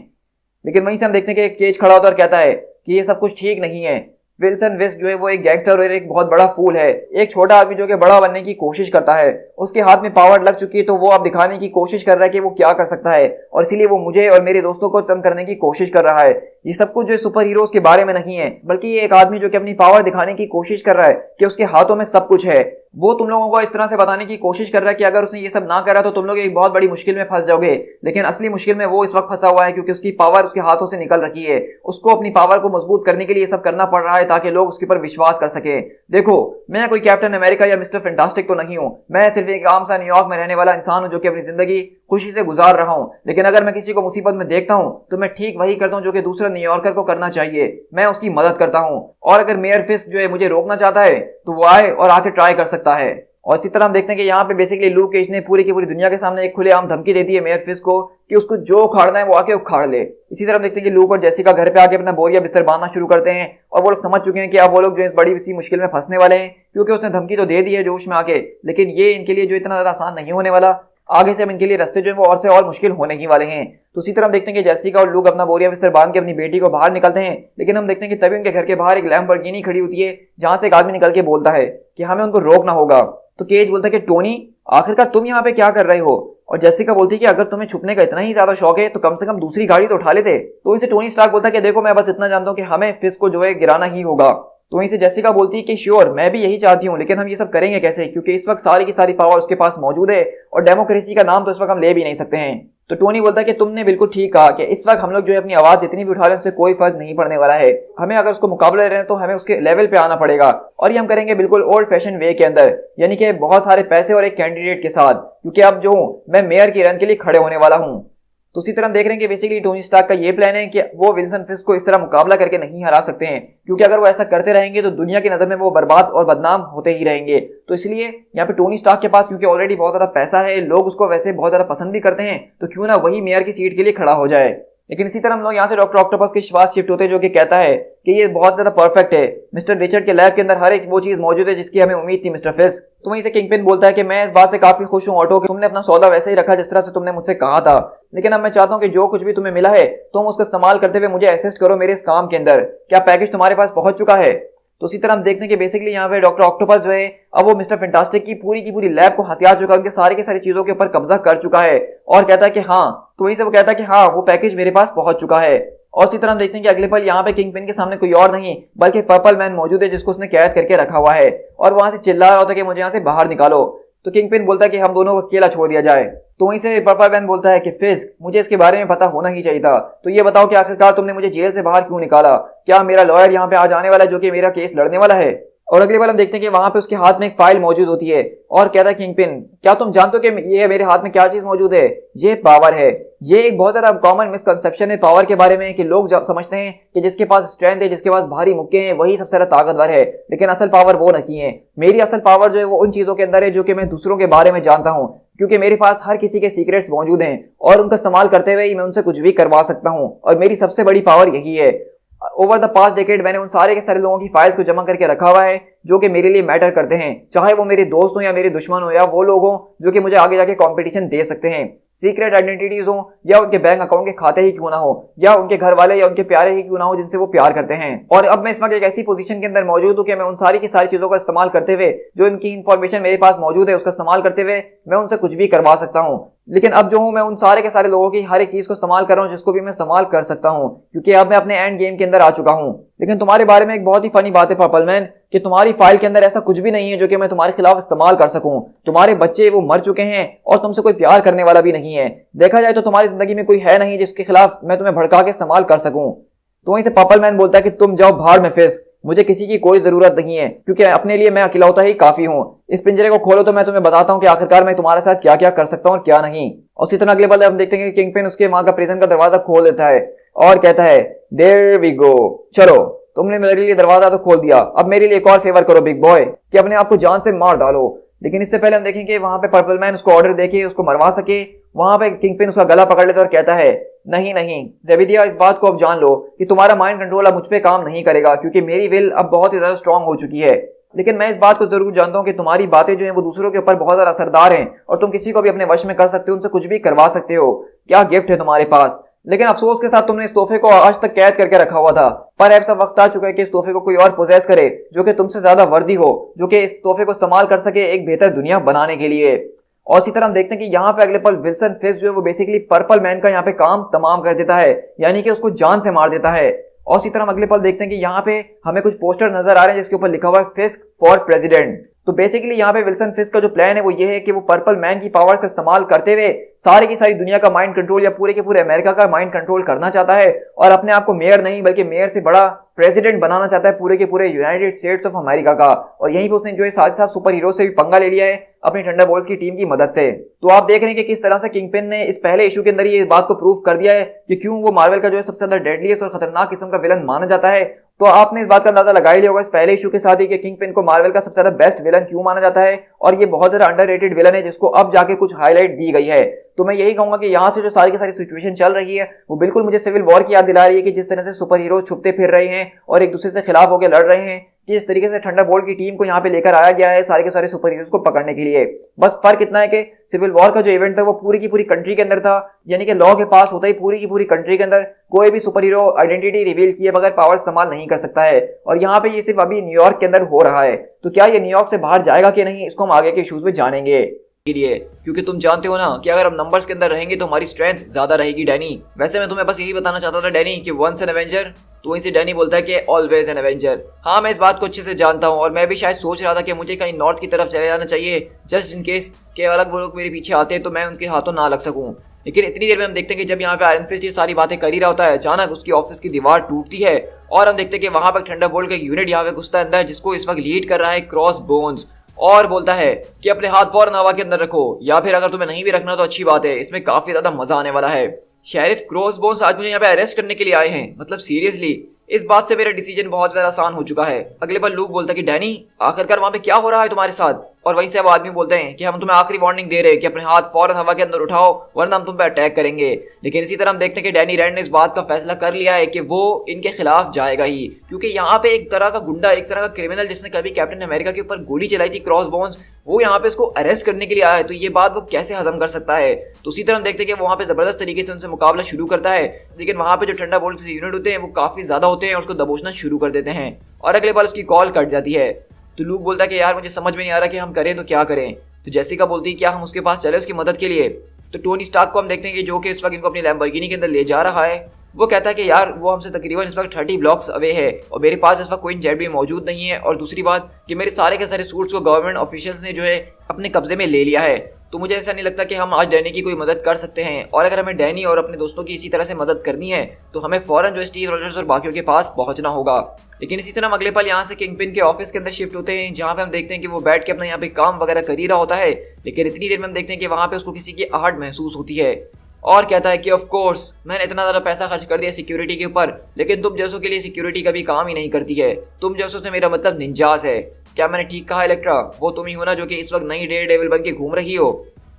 लेकिन वहीं से हम देखते हैं कि केज खड़ा होता है और कहता है कि ये सब कुछ ठीक नहीं है। विल्सन वेस्ट जो है वो एक गैंगस्टर और एक बहुत बड़ा फूल है, एक छोटा आदमी जो कि बड़ा बनने की कोशिश करता है। उसके हाथ में पावर लग चुकी है तो वो अब दिखाने की कोशिश कर रहा है कि वो क्या कर सकता है, और इसीलिए वो मुझे और मेरे दोस्तों को तंग करने की कोशिश कर रहा है। ये सब कुछ जो सुपर हीरोज के बारे में नहीं है, बल्कि ये एक आदमी जो कि अपनी पावर दिखाने की कोशिश कर रहा है कि उसके हाथों में सब कुछ है। वो तुम लोगों को इस तरह से बताने की कोशिश कर रहा है कि अगर उसने ये सब ना करा तो तुम लोग एक बहुत बड़ी मुश्किल में फंस जाओगे। लेकिन असली मुश्किल में वो इस वक्त फंसा हुआ है क्योंकि उसकी पावर उसके हाथों से निकल रखी है। उसको अपनी पावर को मजबूत करने के लिए ये सब करना पड़ रहा है ताकि लोग उसके ऊपर विश्वास कर सके। देखो, मैं कोई कैप्टन अमेरिका या मिस्टर फैंटास्टिक तो नहीं हूं, मैं सिर्फ एक आम सा न्यूयॉर्क में रहने वाला इंसान हूं जो कि अपनी जिंदगी खुशी से गुजार रहा हूं। लेकिन अगर मैं किसी को मुसीबत में देखता हूं तो मैं ठीक वही करता हूं जो कि दूसरे न्यूयॉर्कर को करना चाहिए, मैं उसकी मदद करता हूं। और अगर मेयर फिस्क जो है मुझे रोकना चाहता है तो वो आए और आके ट्राई कर सकता है। और इसी तरह हम देखते हैं कि यहाँ पे बेसिकली लूक केज ने पूरी की पूरी दुनिया के सामने एक खुलेआम धमकी दे दी है मेयर फिस्क को कि उसको जो उखाड़ना है वो आके उखाड़ ले। इसी तरह हम देखते हैं कि लूक और जेसिका घर पे आके अपना बोरिया बिस्तर बांधना शुरू करते हैं और वो लोग समझ चुके हैं कि अब वो लोग जो इस बड़ी सी मुश्किल में फंसने वाले हैं, क्योंकि उसने धमकी तो दे दी है जोश में आके, लेकिन ये इनके लिए जो इतना ज्यादा आसान नहीं होने वाला। आगे से हम इनके लिए रास्ते जो है वो और से और मुश्किल होने ही वाले हैं। तो इसी तरह हम देखते हैं कि जेसिका और लूक अपना बोरिया बिस्तर बांध के अपनी बेटी को बाहर निकलते हैं। लेकिन हम देखते हैं कि तभी उनके घर के बाहर एक लैम्बोर्गिनी खड़ी होती है जहां से एक आदमी निकल के बोलता है कि हमें उनको रोकना होगा। तो केज बोलता है कि टोनी, आखिरकार तुम यहाँ पे क्या कर रहे हो? और जेसिका बोलती है कि अगर तुम्हें छुपने का इतना ही ज्यादा शौक है तो कम से कम दूसरी गाड़ी तो उठा लेते। तो इसे टोनी स्टार्क बोलता है कि देखो, मैं बस इतना जानता हूँ कि हमें फिस्क को जो है गिराना ही होगा। तो वहीं से जेसिका बोलती है कि श्योर, मैं भी यही चाहती हूँ, लेकिन हम ये सब करेंगे कैसे, क्योंकि इस वक्त सारी की सारी पावर उसके पास मौजूद है और डेमोक्रेसी का नाम तो इस वक्त हम ले भी नहीं सकते हैं। तो टोनी बोलता है कि तुमने बिल्कुल ठीक कहा कि इस वक्त हम लोग जो है अपनी आवाज जितनी भी उठा लें उससे कोई फर्क नहीं पड़ने वाला है। हमें अगर उसको मुकाबला ले रहे हैं तो हमें उसके लेवल पे आना पड़ेगा, और ये हम करेंगे बिल्कुल ओल्ड फैशन वे के अंदर, यानी कि बहुत सारे पैसे और एक कैंडिडेट के साथ, क्योंकि अब जो हूँ मैं मेयर की रन के लिए खड़े होने वाला हूँ। तो उसी तरह हम देख रहे हैं कि बेसिकली टोनी स्टार्क का ये प्लान है कि वो विल्सन फिस्क को इस तरह मुकाबला करके नहीं हरा सकते हैं, क्योंकि अगर वो ऐसा करते रहेंगे तो दुनिया की नजर में वो बर्बाद और बदनाम होते ही रहेंगे। तो इसलिए यहाँ पे टोनी स्टार्क के पास क्योंकि ऑलरेडी बहुत ज्यादा पैसा है, लोग उसको वैसे बहुत ज्यादा पसंद भी करते हैं, तो क्यों ना वही मेयर की सीट के लिए खड़ा हो जाए। लेकिन इसी तरह हम लोग यहाँ से डॉक्टर ऑक्टोपस के पास शिफ्ट होते हैं जो कि कहता है कि ये बहुत ज्यादा परफेक्ट है, मिस्टर रिचर्ड के लैब के अंदर हर एक वो चीज मौजूद है जिसकी हमें उम्मीद थी मिस्टर फिस्क। तो वहीं से किंगपिन बोलता है कि मैं इस बात से काफी खुश हूँ ऑटो कि तुमने अपना सौदा वैसे ही रखा जिस तरह से तुमने मुझसे कहा था, लेकिन अब मैं चाहता हूँ कि जो कुछ भी तुम्हें मिला है तुम उसका इस्तेमाल करते हुए मुझे असिस्ट करो मेरे इस काम के अंदर। क्या पैकेज तुम्हारे पास पहुंच चुका है? तो उसी तरह हम देखते हैं कि बेसिकली यहाँ पे डॉक्टर ऑक्टोपस जो है अब वो मिस्टर फैंटास्टिक की पूरी लैब को हथिया चुका है, उनके सारी की सारी चीजों के ऊपर कब्जा कर चुका है और कहता है कि हाँ, तो वहीं से वो कहता है कि हाँ, वो पैकेज मेरे पास पहुंच चुका है। और इसी तरह हम देखते हैं कि अगले पल यहाँ पे किंगपिन के सामने कोई और नहीं बल्कि पर्पल मैन मौजूद है जिसको उसने कैद करके रखा हुआ है, और वहां से चिल्ला रहा होता है कि मुझे यहाँ से बाहर निकालो। तो किंगपिन बोलता है कि हम दोनों को अकेला छोड़ दिया जाए। तो वहीं से पर्पल मैन बोलता है कि फिस्क, मुझे इसके बारे में पता होना ही चाहिए था, तो ये बताओ कि आखिरकार तुमने मुझे जेल से बाहर क्यों निकाला? क्या मेरा लॉयर यहाँ पे आज आने वाला है जो कि मेरा केस लड़ने वाला है? और अगले बार हम देखते हैं कि वहां पे उसके हाथ में एक फाइल मौजूद होती है और कहता है किंगपिन, क्या तुम जानते हो कि ये मेरे हाथ में क्या चीज मौजूद है? ये पावर है। ये एक बहुत ज्यादा कॉमन मिसकंसेप्शन है पावर के बारे में कि लोग समझते हैं कि जिसके पास स्ट्रेंथ है, जिसके पास भारी मुक्के हैं, वही सबसे ज्यादा ताकतवर है, लेकिन असल पावर वो नहीं है। मेरी असल पावर जो है वो उन चीजों के अंदर है जो कि मैं दूसरों के बारे में जानता हूँ, क्योंकि मेरे पास हर किसी के सीक्रेट्स मौजूद हैं और उनका इस्तेमाल करते हुए ही मैं उनसे कुछ भी करवा सकता हूँ, और मेरी सबसे बड़ी पावर यही है। ओवर द पास्ट डेकेड मैंने उन सारे के सारे लोगों की फाइल्स को जमा करके रखा हुआ है जो कि मेरे लिए मैटर करते हैं, चाहे वो मेरे दोस्त हो या मेरे दुश्मन हो या वो लोग हो जो कि मुझे आगे जाके कंपटीशन दे सकते हैं, सीक्रेट आइडेंटिटीज हो या उनके बैंक अकाउंट के खाते ही क्यों ना हो, या उनके घर वाले या उनके प्यारे ही क्यों ना हो जिनसे वो प्यार करते हैं। और अब मैं इस वक्त एक ऐसी पोजीशन के अंदर मौजूद हूँ कि मैं उन सारी की सारी चीजों का इस्तेमाल करते हुए, जो इनकी इन्फॉर्मेशन मेरे पास मौजूद है उसका इस्तेमाल करते हुए मैं उनसे कुछ भी करवा सकता हूँ। लेकिन अब जो हूँ मैं उन सारे के सारे लोगों की हर एक चीज को इस्तेमाल कर रहा हूँ जिसको भी मैं इस्तेमाल कर सकता हूँ, क्योंकि अब मैं अपने एंड गेम के अंदर आ चुका हूँ। लेकिन तुम्हारे बारे में एक बहुत ही फनी बात है पर्पल मैन कि तुम्हारी फाइल के अंदर ऐसा कुछ भी नहीं है जो कि मैं तुम्हारे खिलाफ इस्तेमाल कर सकूं। तुम्हारे बच्चे वो मर चुके हैं और तुमसे कोई प्यार करने वाला भी नहीं है। देखा जाए तो तुम्हारी जिंदगी में कोई है नहीं जिसके खिलाफ मैं तुम्हें भड़का के इस्तेमाल कर सकूं। तो वहीं से पर्पल मैन बोलता है कि तुम जाओ बाहर में फिस्क, मुझे किसी की कोई जरूरत नहीं है, क्योंकि अपने लिए मैं अकेलौता ही काफी हूँ। इस पिंजरे को खोलो तो मैं तुम्हें बताता हूँ कि आखिरकार मैं तुम्हारे साथ क्या क्या कर सकता हूँ और क्या नहीं। और उसी तरह अगले पल हम देखते हैं कि किंगपिन उसके वहां का प्रिजन का दरवाजा खोल देता है और कहता है देयर वी गो, चलो तुमने मेरे लिए दरवाजा तो खोल दिया, अब मेरे लिए एक और फेवर करो बिग बॉय कि अपने आप को जान से मार डालो। लेकिन इससे पहले हम देखेंगे वहां पे पर्पल मैन उसको ऑर्डर देके उसको मरवा सके। वहां पे किंगपिन उसका गला पकड़ लेता है और कहता है नहीं नहीं ज़ेबिदिया, इस बात को अब जान लो कि तुम्हारा माइंड कंट्रोल अब मुझ पे काम नहीं करेगा, क्योंकि मेरी विल अब बहुत ही ज़्यादा स्ट्रांग हो चुकी है। लेकिन मैं इस बात को जरूर जानता हूँ कि तुम्हारी बातें जो हैं वो दूसरों के ऊपर बहुत ज़्यादा असरदार हैं और तुम किसी को भी अपने वश में कर सकते हो, उनसे कुछ भी करवा सकते हो। क्या गिफ्ट है तुम्हारे पास। लेकिन अफसोस के साथ तुमने इस तोहफे को आज तक कैद करके रखा हुआ था, पर अब सब वक्त आ चुका है कि इस तोहफे को कोई और पोजेस करे जो कि तुमसे ज्यादा वर्दी हो, जो कि इस तोहफे को इस्तेमाल कर सके एक बेहतर दुनिया बनाने के लिए। और इसी तरह हम देखते हैं कि यहाँ पे अगले पल विल्सन फिस्क जो है वो बेसिकली पर्पल मैन का यहाँ पे काम तमाम कर देता है, यानी कि उसको जान से मार देता है। और इसी तरह हम अगले पल देखते हैं कि यहाँ पे हमें कुछ पोस्टर नजर आ रहे हैं जिसके ऊपर लिखा हुआ है फिस्क फॉर प्रेसिडेंट। तो बेसिकली यहाँ पे विल्सन फिस्क का जो प्लान है वो ये है कि वो पर्पल मैन की पावर्स का इस्तेमाल करते हुए सारी की सारी दुनिया का माइंड कंट्रोल या पूरे के पूरे अमेरिका का माइंड कंट्रोल करना चाहता है, और अपने आप को मेयर नहीं बल्कि मेयर से बड़ा प्रेसिडेंट बनाना चाहता है पूरे के पूरे यूनाइटेड स्टेट्स ऑफ अमेरिका का। और यहीं पे उसने जो है साथ साथ सुपर हीरो से भी पंगा ले लिया है अपनी थंडरबोल्ट्स की टीम की मदद से। तो आप देख रहे हैं कि किस तरह से किंगपिन ने इस पहले इशू के अंदर ये बात को प्रूव कर दिया है कि क्यों वो मार्वल का जो है सबसे ज्यादा डेडलीस्ट और खतरनाक किस्म का विलन माना जाता है। तो आपने इस बात का अंदाजा लगा ही लिया होगा इस पहले इशू के साथ ही कि किंगपिन को मार्वल का सबसे ज्यादा बेस्ट विलन क्यों माना जाता है, और ये बहुत ज्यादा अंडररेटेड विलन है जिसको अब जाके कुछ हाईलाइट दी गई है। तो मैं यही कहूंगा कि यहाँ से जो सारी की सारी सिचुएशन चल रही है वो बिल्कुल मुझे सिविल वॉर की याद दिला रही है, कि जिस तरह से सुपर हीरो छुपते फिर रहे हैं और एक दूसरे से खिलाफ होकर लड़ रहे हैं, कि इस तरीके से थंडरबोल्ट की टीम को यहाँ पे लेकर आया गया है सारे के सारे सुपर हीरोज को पकड़ने के लिए। बस फर्क इतना है कि सिविल वॉर का जो इवेंट था वो पूरी की पूरी कंट्री के अंदर था, यानी कि लॉ के पास होता ही पूरी की पूरी कंट्री के अंदर कोई भी सुपर हीरो आइडेंटिटी रिवील किए बगैर पावर इस्तेमाल नहीं कर सकता है। और यहाँ पे ये सिर्फ अभी न्यूयॉर्क के अंदर हो रहा है। तो क्या ये न्यूयॉर्क से बाहर जाएगा कि नहीं, इसको हम आगे के इशूज में जानेंगे के लिए, क्योंकि तुम जानते हो ना कि अगर हम नंबर्स के अंदर रहेंगे तो हमारी स्ट्रेंथ ज्यादा रहेगी डैनी। वैसे मैं तुम्हें बस यही बताना चाहता था डैनी कि वंस एन एवेंजर, तो वहीं से डैनी बोलता है कि ऑलवेज एन एवेंजर। हाँ मैं इस बात को अच्छे से जानता हूँ, और मैं भी शायद सोच रहा था कि मुझे कहीं नॉर्थ की तरफ चले जाना चाहिए जस्ट इन केस के अलग लोग मेरे पीछे आते हैं तो मैं उनके हाथों ना लग सकूँ। लेकिन इतनी देर में हम देखते हैं कि जब यहाँ पे आयरन फिस्ट ये सारी बातें कर ही रहा होता है, अचानक उसकी ऑफिस की दीवार टूटती है और हम देखते हैं कि वहां पर थंडरबोल्ट का यूनिट यहाँ पे घुसता है अंदर, जिसको इस वक्त लीड कर रहा है क्रॉस बोन्स, और बोलता है कि अपने हाथ फौरन हवा के अंदर रखो, या फिर अगर तुम्हें नहीं भी रखना तो अच्छी बात है, इसमें काफी ज्यादा मजा आने वाला है। शेरिफ क्रॉस बोन्स आज मुझे यहाँ पे अरेस्ट करने के लिए आए हैं, मतलब सीरियसली इस बात से मेरा डिसीजन बहुत ज्यादा आसान हो चुका है। अगले बार लूक बोलता है कि डैनी आखिरकार वहां पे क्या हो रहा है तुम्हारे साथ, और वहीं से अब आदमी बोलते हैं कि हम तुम्हें आखिरी वार्निंग दे रहे हैं कि अपने हाथ फौरन हवा के अंदर उठाओ वरना हम तुम पे अटैक करेंगे। लेकिन इसी तरह हम देखते हैं कि डैनी रैंड ने इस बात का फैसला कर लिया है कि वो इनके खिलाफ जाएगा ही, क्योंकि यहाँ पे एक तरह का गुंडा, एक तरह का क्रिमिनल जिसने कभी कैप्टन अमेरिका के ऊपर गोली चलाई थी, क्रॉस बोन्स, वो यहाँ पे इसको अरेस्ट करने के लिए आया है। तो ये बात वो कैसे हजम कर सकता है। तो उसी तरह हम देखते हैं कि वहाँ पे जबरदस्त तरीके से उनसे मुकाबला शुरू करता है, लेकिन वहाँ पे जो थंडरबोल्ट से यूनिट होते हैं वो काफी ज्यादा होते हैं और उसको दबोचना शुरू कर देते हैं, और अगले बार उसकी कॉल कट जाती है। तो लूक बोलता है कि यार मुझे समझ में नहीं आ रहा कि हम करें तो क्या करें। तो जेसिका बोलती है क्या हम उसके पास चले उसकी मदद के लिए। तो टोनी स्टार्क को हम देखते हैं कि जो कि इस वक्त इनको अपनी लैम्बोर्गिनी के अंदर ले जा रहा है, वो कहता है कि यार वो हमसे तकरीबन इस वक्त 30 ब्लॉक्स अवे है और मेरे पास इस वक्त कोई जेट भी मौजूद नहीं है, और दूसरी बात कि मेरे सारे के सारे सूट्स को गवर्नमेंट ऑफिशियल्स ने जो है अपने कब्जे में ले लिया है। तो मुझे ऐसा नहीं लगता कि हम आज डैनी की कोई मदद कर सकते हैं, और अगर हमें डैनी और अपने दोस्तों की इसी तरह से मदद करनी है तो हमें फौरन जो स्टीव रॉजर्स और बाकियों के पास पहुंचना होगा। लेकिन इसी तरह हम अगले पल यहाँ से किंगपिन के ऑफिस के अंदर शिफ्ट होते हैं, जहाँ पे हम देखते हैं कि वो बैठ के अपना यहाँ पे काम वगैरह कर ही रहा होता है, लेकिन इतनी देर में हम देखते हैं कि वहाँ पे उसको किसी की आहट महसूस होती है, और कहता है कि ऑफ कोर्स मैंने इतना ज़्यादा पैसा खर्च कर दिया सिक्योरिटी के ऊपर, लेकिन तुम जैसों के लिए सिक्योरिटी कभी काम ही नहीं करती है, तुम जैसों से मेरा मतलब निंजास है। क्या मैंने ठीक कहा इलेक्ट्रा? वो तुम ही हो ना जो कि इस वक्त नई डेयरडेविल बन के घूम रही हो।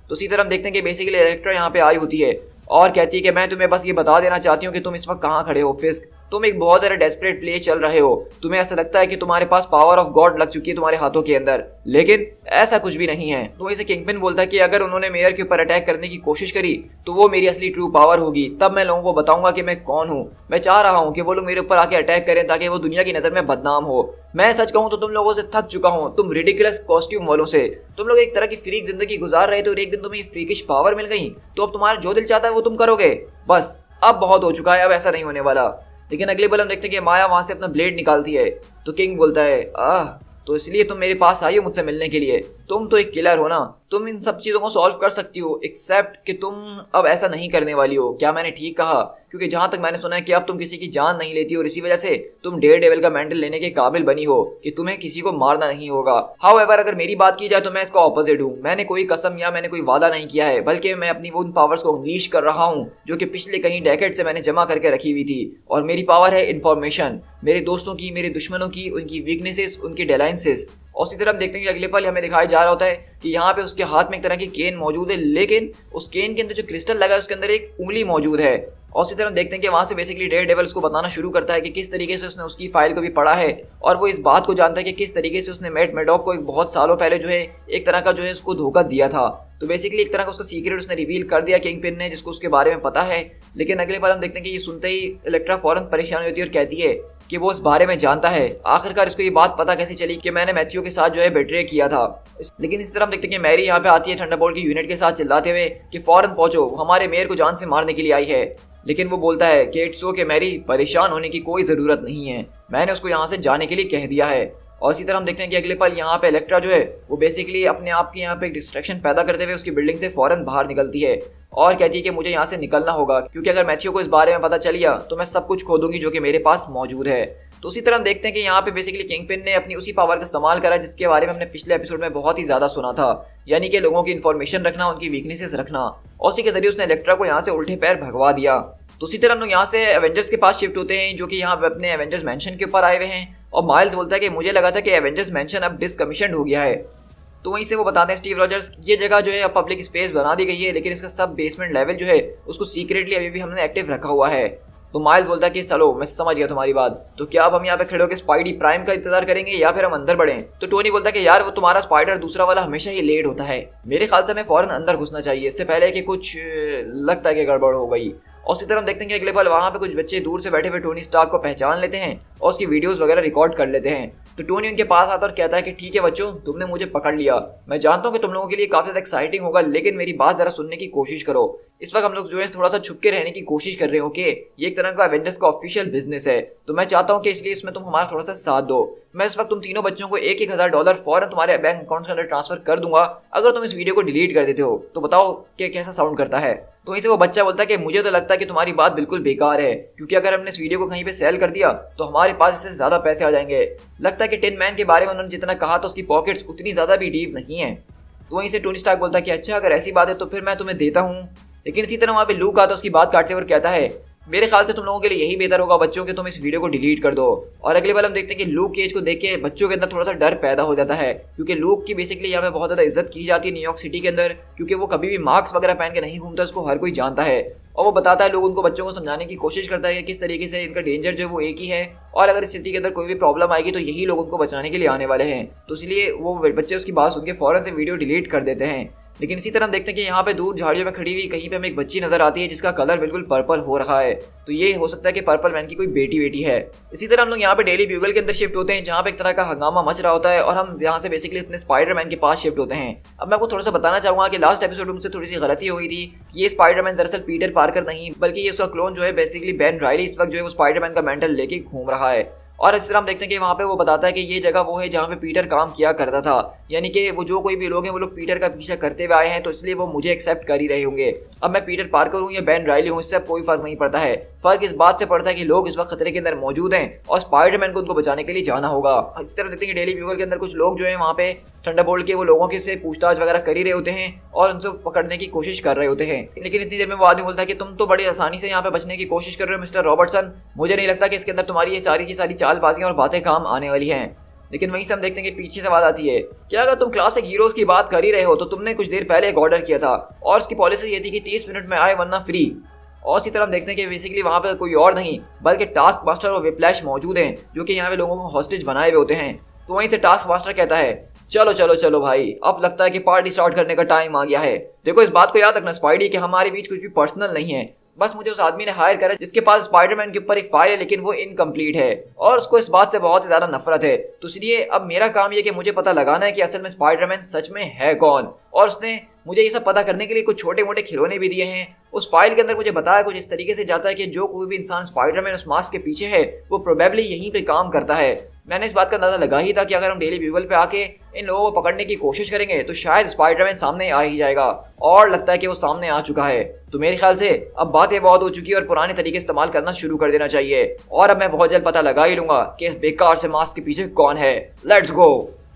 तो इसी तरह हम देखते हैं कि बेसिकली इलेक्ट्रा यहाँ पे आई होती है और कहती है कि मैं तुम्हें बस ये बता देना चाहती हूँ कि तुम इस वक्त कहाँ खड़े हो फिस्क, तुम एक बहुत ज़्यादा डेस्परेट प्ले चल रहे हो, तुम्हें ऐसा लगता है कि तुम्हारे पास पावर ऑफ गॉड लग चुकी है तुम्हारे हाथों के अंदर, लेकिन ऐसा कुछ भी नहीं है। तो इसे किंगपिन बोलता है कि अगर उन्होंने मेयर के ऊपर अटैक करने की कोशिश करी तो वो मेरी असली ट्रू पावर होगी, तब मैं लोगों को बताऊंगा कि मैं कौन हूँ। मैं चाह रहा हूँ कि वो लोग मेरे ऊपर आके अटैक करें ताकि वो दुनिया की नज़र में बदनाम हो। मैं सच कहूँ तो तुम लोगों से थक चुका हूँ, तुम रिडिकुलस कॉस्ट्यूम वालों से। तुम लोग एक तरह की फ्रीक जिंदगी गुजार रहे थे और एक दिन तुम्हें फ्रीकिश पावर मिल गई, तो अब तुम्हारा जो दिल चाहता है वो तुम करोगे। बस अब बहुत हो चुका है, अब ऐसा नहीं होने वाला। लेकिन अगले पल हम देखते हैं कि माया वहां से अपना ब्लेड निकालती है। तो किंग बोलता है तो इसलिए तुम मेरे पास आई हो मुझसे मिलने के लिए, तुम तो एक किलर हो ना, तुम इन सब चीज़ों को सॉल्व कर सकती हो, एक्सेप्ट कि तुम अब ऐसा नहीं करने वाली हो। क्या मैंने ठीक कहा? क्योंकि जहां तक मैंने सुना है कि अब तुम किसी की जान नहीं लेती और इसी वजह से तुम डेयरडेविल का मेंटल लेने के काबिल बनी हो कि तुम्हें किसी को मारना नहीं होगा। हाउएवर अगर मेरी बात की जाए तो मैं इसका ऑपोजिट हूँ। मैंने कोई कसम या मैंने कोई वादा नहीं किया है, बल्कि मैं अपनी उन पावर्स को अनलीश कर रहा हूँ जो कि पिछले कहीं डेकेड से मैंने जमा करके रखी हुई थी। और मेरी पावर है इन्फॉर्मेशन, मेरे दोस्तों की, मेरे दुश्मनों की, उनकी वीकनेसेस, उनकी डेलाइंसेस। और इसी तरह हम देखते हैं कि अगले पल हमें दिखाया जा रहा होता है कि यहाँ पे उसके हाथ में एक तरह की केन मौजूद है, लेकिन उस केन के अंदर जो क्रिस्टल लगा है उसके अंदर एक उंगली मौजूद है। और इसी तरह हम देखते हैं कि वहाँ से बेसिकली डेयर डेविल उसको बताना शुरू करता है कि किस तरीके से उसने उसकी फाइल को भी पढ़ा है और वो इस बात को जानता है कि किस तरीके से उसने मैट मैडॉक को एक बहुत सालों पहले जो है एक तरह का जो है उसको धोखा दिया था। तो बेसिकली एक तरह का उसका सीक्रेट उसने रिवील कर दिया किंगपिन ने, जिसको उसके बारे में पता है। लेकिन अगले बार हम देखते हैं कि ये सुनते ही इलेक्ट्रा फौरन परेशान होती है और कहती है कि वो इस बारे में जानता है। आखिरकार इसको ये बात पता कैसे चली कि मैंने मैथ्यू के साथ जो है बेट्रे किया था। लेकिन इस तरह हम देखते हैं कि मैरी यहाँ पे आती है थंडरबोल्ट की यूनिट के साथ चिल्लाते हुए कि फौरन पहुंचो, हमारे मेयर को जान से मारने के लिए आई है। लेकिन वो बोलता है कि इट्स ओके मैरी, परेशान होने की कोई ज़रूरत नहीं है, मैंने उसको यहाँ से जाने के लिए कह दिया है। और इसी तरह हम देखते हैं कि अगले पल यहाँ पे इलेक्ट्रा जो है वो बेसिकली अपने आप की यहाँ पे एक डिस्ट्रैक्शन पैदा करते हुए उसकी बिल्डिंग से फौरन बाहर निकलती है और कहती है कि मुझे यहाँ से निकलना होगा, क्योंकि अगर मैथ्यू को इस बारे में पता चल गया तो मैं सब कुछ खो दूंगी जो कि मेरे पास मौजूद है। तो उसी तरह हम देखते हैं कि यहाँ पे बेसिकली किंगपिन ने अपनी उसी पावर का इस्तेमाल करा जिसके बारे में हमने पिछले एपिसोड में बहुत ही ज़्यादा सुना था, यानी कि लोगों की इन्फॉर्मेशन रखना, उनकी वीकनेसेस रखना, और उसी के जरिए उसने इलेक्ट्रा को यहाँ से उल्टे पैर भगवा दिया। तो उसी तरह हम लोग यहाँ से एवेंजर्स के पास शिफ्ट होते हैं जो कि यहाँ अपने एवेंजर्स मैंशन के ऊपर आए हुए हैं। और माइल्स बोलता है कि मुझे लगा था कि एवेंजर्स मैंशन अब डिसकमीशन्ड हो गया है। तो वहीं से वो बताते हैं स्टीव रॉजर्स, ये जगह जो है अब पब्लिक स्पेस बना दी गई है, लेकिन इसका सब बेसमेंट लेवल जो है उसको सीक्रेटली अभी भी हमने एक्टिव रखा हुआ है। तो माइल्स बोलता है कि चलो मैं समझ गया तुम्हारी बात, तो क्या अब हम यहाँ पे खड़े होकर स्पाइडी प्राइम का इंतजार करेंगे या फिर हम अंदर बढ़ें? तो टोनी बोलता है कि यार वो तुम्हारा स्पाइडर दूसरा वाला हमेशा ही लेट होता है, मेरे ख्याल से हमें फौरन अंदर घुसना चाहिए इससे पहले कि कुछ लगता है कि गड़बड़ हो गई। और उसी तरह हम देखते हैं कि अगले पल वहाँ पे कुछ बच्चे दूर से बैठे हुए टोनी स्टार्क को पहचान लेते हैं और उसकी वीडियोस वगैरह रिकॉर्ड कर लेते हैं। तो टोनी उनके पास आता और कहता है कि ठीक है बच्चों, तुमने मुझे पकड़ लिया, मैं जानता हूँ कि तुम लोगों के लिए काफी ज़्यादा एक्साइटिंग होगा, लेकिन मेरी बात जरा सुनने की कोशिश करो। इस वक्त हम लोग जो है थोड़ा सा छुप के रहने की कोशिश कर रहे हो कि ये एक तरह का एवेंजर्स का ऑफिशियल बिजनेस है, तो मैं चाहता हूँ कि इसलिए इसमें तुम हमारा थोड़ा सा साथ दो। मैं इस वक्त तुम तीनों बच्चों को $1,000 फौरन तुम्हारे बैंक अकाउंट के अंदर ट्रांसफर कर दूंगा अगर तुम इस वीडियो को डिलीट कर देते हो। तो बताओ कि कैसा साउंड करता है? तो वहीं से वो बच्चा बोलता है कि मुझे तो लगता है कि तुम्हारी बात बिल्कुल बेकार है, क्योंकि अगर हमने इस वीडियो को कहीं पे सेल कर दिया तो हमारे पास इससे ज्यादा पैसे आ जाएंगे। लगता है कि टिन मैन के बारे में उन्होंने जितना कहा तो उसकी पॉकेट्स उतनी ज्यादा भी डीप नहीं है। तो वहीं से टोनी स्टार्क बोलता है कि अच्छा अगर ऐसी बात है तो फिर मैं तुम्हें देता हूँ। लेकिन इसी तरह वहाँ पे लूक आता है उसकी बात काटते हुए और कहता है मेरे ख्याल से तुम लोगों के लिए यही बेहतर होगा बच्चों के तुम इस वीडियो को डिलीट कर दो। और अगले बार हम देखते हैं कि लूक केज को देख के बच्चों के अंदर थोड़ा सा डर पैदा हो जाता है, क्योंकि लूक की बेसिकली यहाँ पे बहुत ज़्यादा इज्जत की जाती है न्यूयॉर्क सिटी के अंदर, क्योंकि वो कभी भी मास्क वगैरह पहन के नहीं घूमता, उसको हर कोई जानता है। और वो बताता है लोग उनको बच्चों को समझाने की कोशिश करता है कि किस तरीके से इनका डेंजर जो है वो एक ही है, और अगर इस सिटी के अंदर कोई भी प्रॉब्लम आएगी तो यही लोग उनको बचाने के लिए आने वाले हैं। तो इसलिए वो बच्चे उसकी बात सुन के फौरन से वीडियो डिलीट कर देते हैं। लेकिन इसी तरह हम देखते हैं कि यहाँ पे दूर झाड़ियों में खड़ी हुई कहीं पे हमें एक बच्ची नजर आती है जिसका कलर बिल्कुल पर्पल हो रहा है। तो ये हो सकता है कि पर्पल मैन की कोई बेटी है। इसी तरह हम लोग यहाँ पे डेली ब्यूगल के अंदर शिफ्ट होते हैं जहाँ पे एक तरह का हंगामा मच रहा होता है और हम यहाँ से बेसिकली अपने स्पाइडरमैन के पास शिफ्ट होते हैं। अब मैं आपको थोड़ा सा बताना चाहूंगा कि लास्ट एपिसोड में मुझसे थोड़ी सी गलती हो गई थी। ये स्पाइडरमैन दरअसल पीटर पार्कर नहीं बल्कि ये उसका क्लोन जो है बेसिकली बेन राइली इस वक्त जो है वो स्पाइडरमैन का मेंटल लेके घूम रहा है। और इस तरह हम देखते हैं कि वहाँ पे वो बताता है कि ये जगह वो है जहाँ पे पीटर काम किया करता था, यानी कि वो जो कोई भी लोग हैं वो लोग पीटर का पीछा करते हुए आए हैं, तो इसलिए वो मुझे एक्सेप्ट कर ही रहे होंगे। अब मैं पीटर पार्कर हूँ या बेन राइली हूँ, इससे कोई फर्क नहीं पड़ता है। फर्क इस बात से पड़ता है कि लोग इस वक्त खतरे के अंदर मौजूद हैं और स्पाइडरमैन को उनको बचाने के लिए जाना होगा। इस तरह देखते हैं कि डेली ब्यूगल के अंदर कुछ लोग जो है वहाँ पे थंडरबोल्ट के वो लोगों के से पूछताछ वगैरह कर ही रहे होते हैं और उनसे पकड़ने की कोशिश कर रहे होते हैं। लेकिन इतनी देर में वो आदमी बोलता है कि तुम तो बड़ी आसानी से यहाँ पे बचने की कोशिश कर रहे हो मिस्टर रॉबर्टसन, मुझे नहीं लगता कि इसके अंदर तुम्हारी ये सारी की सारी चालबाजियां और बातें काम आने वाली हैं। लेकिन वहीं से हम देखते हैं कि पीछे से आवाज आती है कि अगर तुम क्लासिक हीरोज की बात कर ही रहे हो तो तुमने कुछ देर पहले एक ऑर्डर किया था और उसकी पॉलिसी ये थी कि 30 मिनट में आए वरना फ्री। और इसी तरह हम देखते हैं कि बेसिकली वहाँ पे कोई और नहीं बल्कि टास्क मास्टर और विप्लैश मौजूद हैं जो कि यहाँ पे लोगों को हॉस्टेज बनाए हुए होते हैं। तो वहीं से टास्क मास्टर कहता है चलो चलो चलो भाई, अब लगता है कि पार्टी स्टार्ट करने का टाइम आ गया है। देखो इस बात को याद रखना स्पाइडी कि हमारे बीच कुछ भी पर्सनल नहीं है, बस मुझे उस आदमी ने हायर करा जिसके पास स्पाइडरमैन के ऊपर एक फाइल है लेकिन वो इनकम्प्लीट है और उसको इस बात से बहुत ही ज्यादा नफरत है। तो इसलिए अब मेरा काम ये कि मुझे पता लगाना है कि असल में स्पाइडरमैन सच में है कौन, और उसने मुझे ये सब पता करने के लिए कुछ छोटे मोटे खिलौने भी दिए हैं। उस फाइल के अंदर मुझे बताया कुछ इस तरीके से जाता है कि जो कोई भी इंसान स्पाइडरमैन उस मास्क के पीछे है वो प्रोबेबली यहीं पे काम करता है। मैंने इस बात का अंदाजा लगा ही था कि अगर हम डेली ब्यूगल पे आके इन लोगों को पकड़ने की कोशिश करेंगे तो शायद स्पाइडरमैन सामने आ ही जाएगा, और लगता है कि वो सामने आ चुका है। तो मेरे ख्याल से अब बातें बहुत हो चुकी है और पुराने तरीके इस्तेमाल करना शुरू कर देना चाहिए, और अब मैं बहुत जल्द पता लगा ही लूंगा कि इस बेकार से मास्क के पीछे कौन है। Let's go.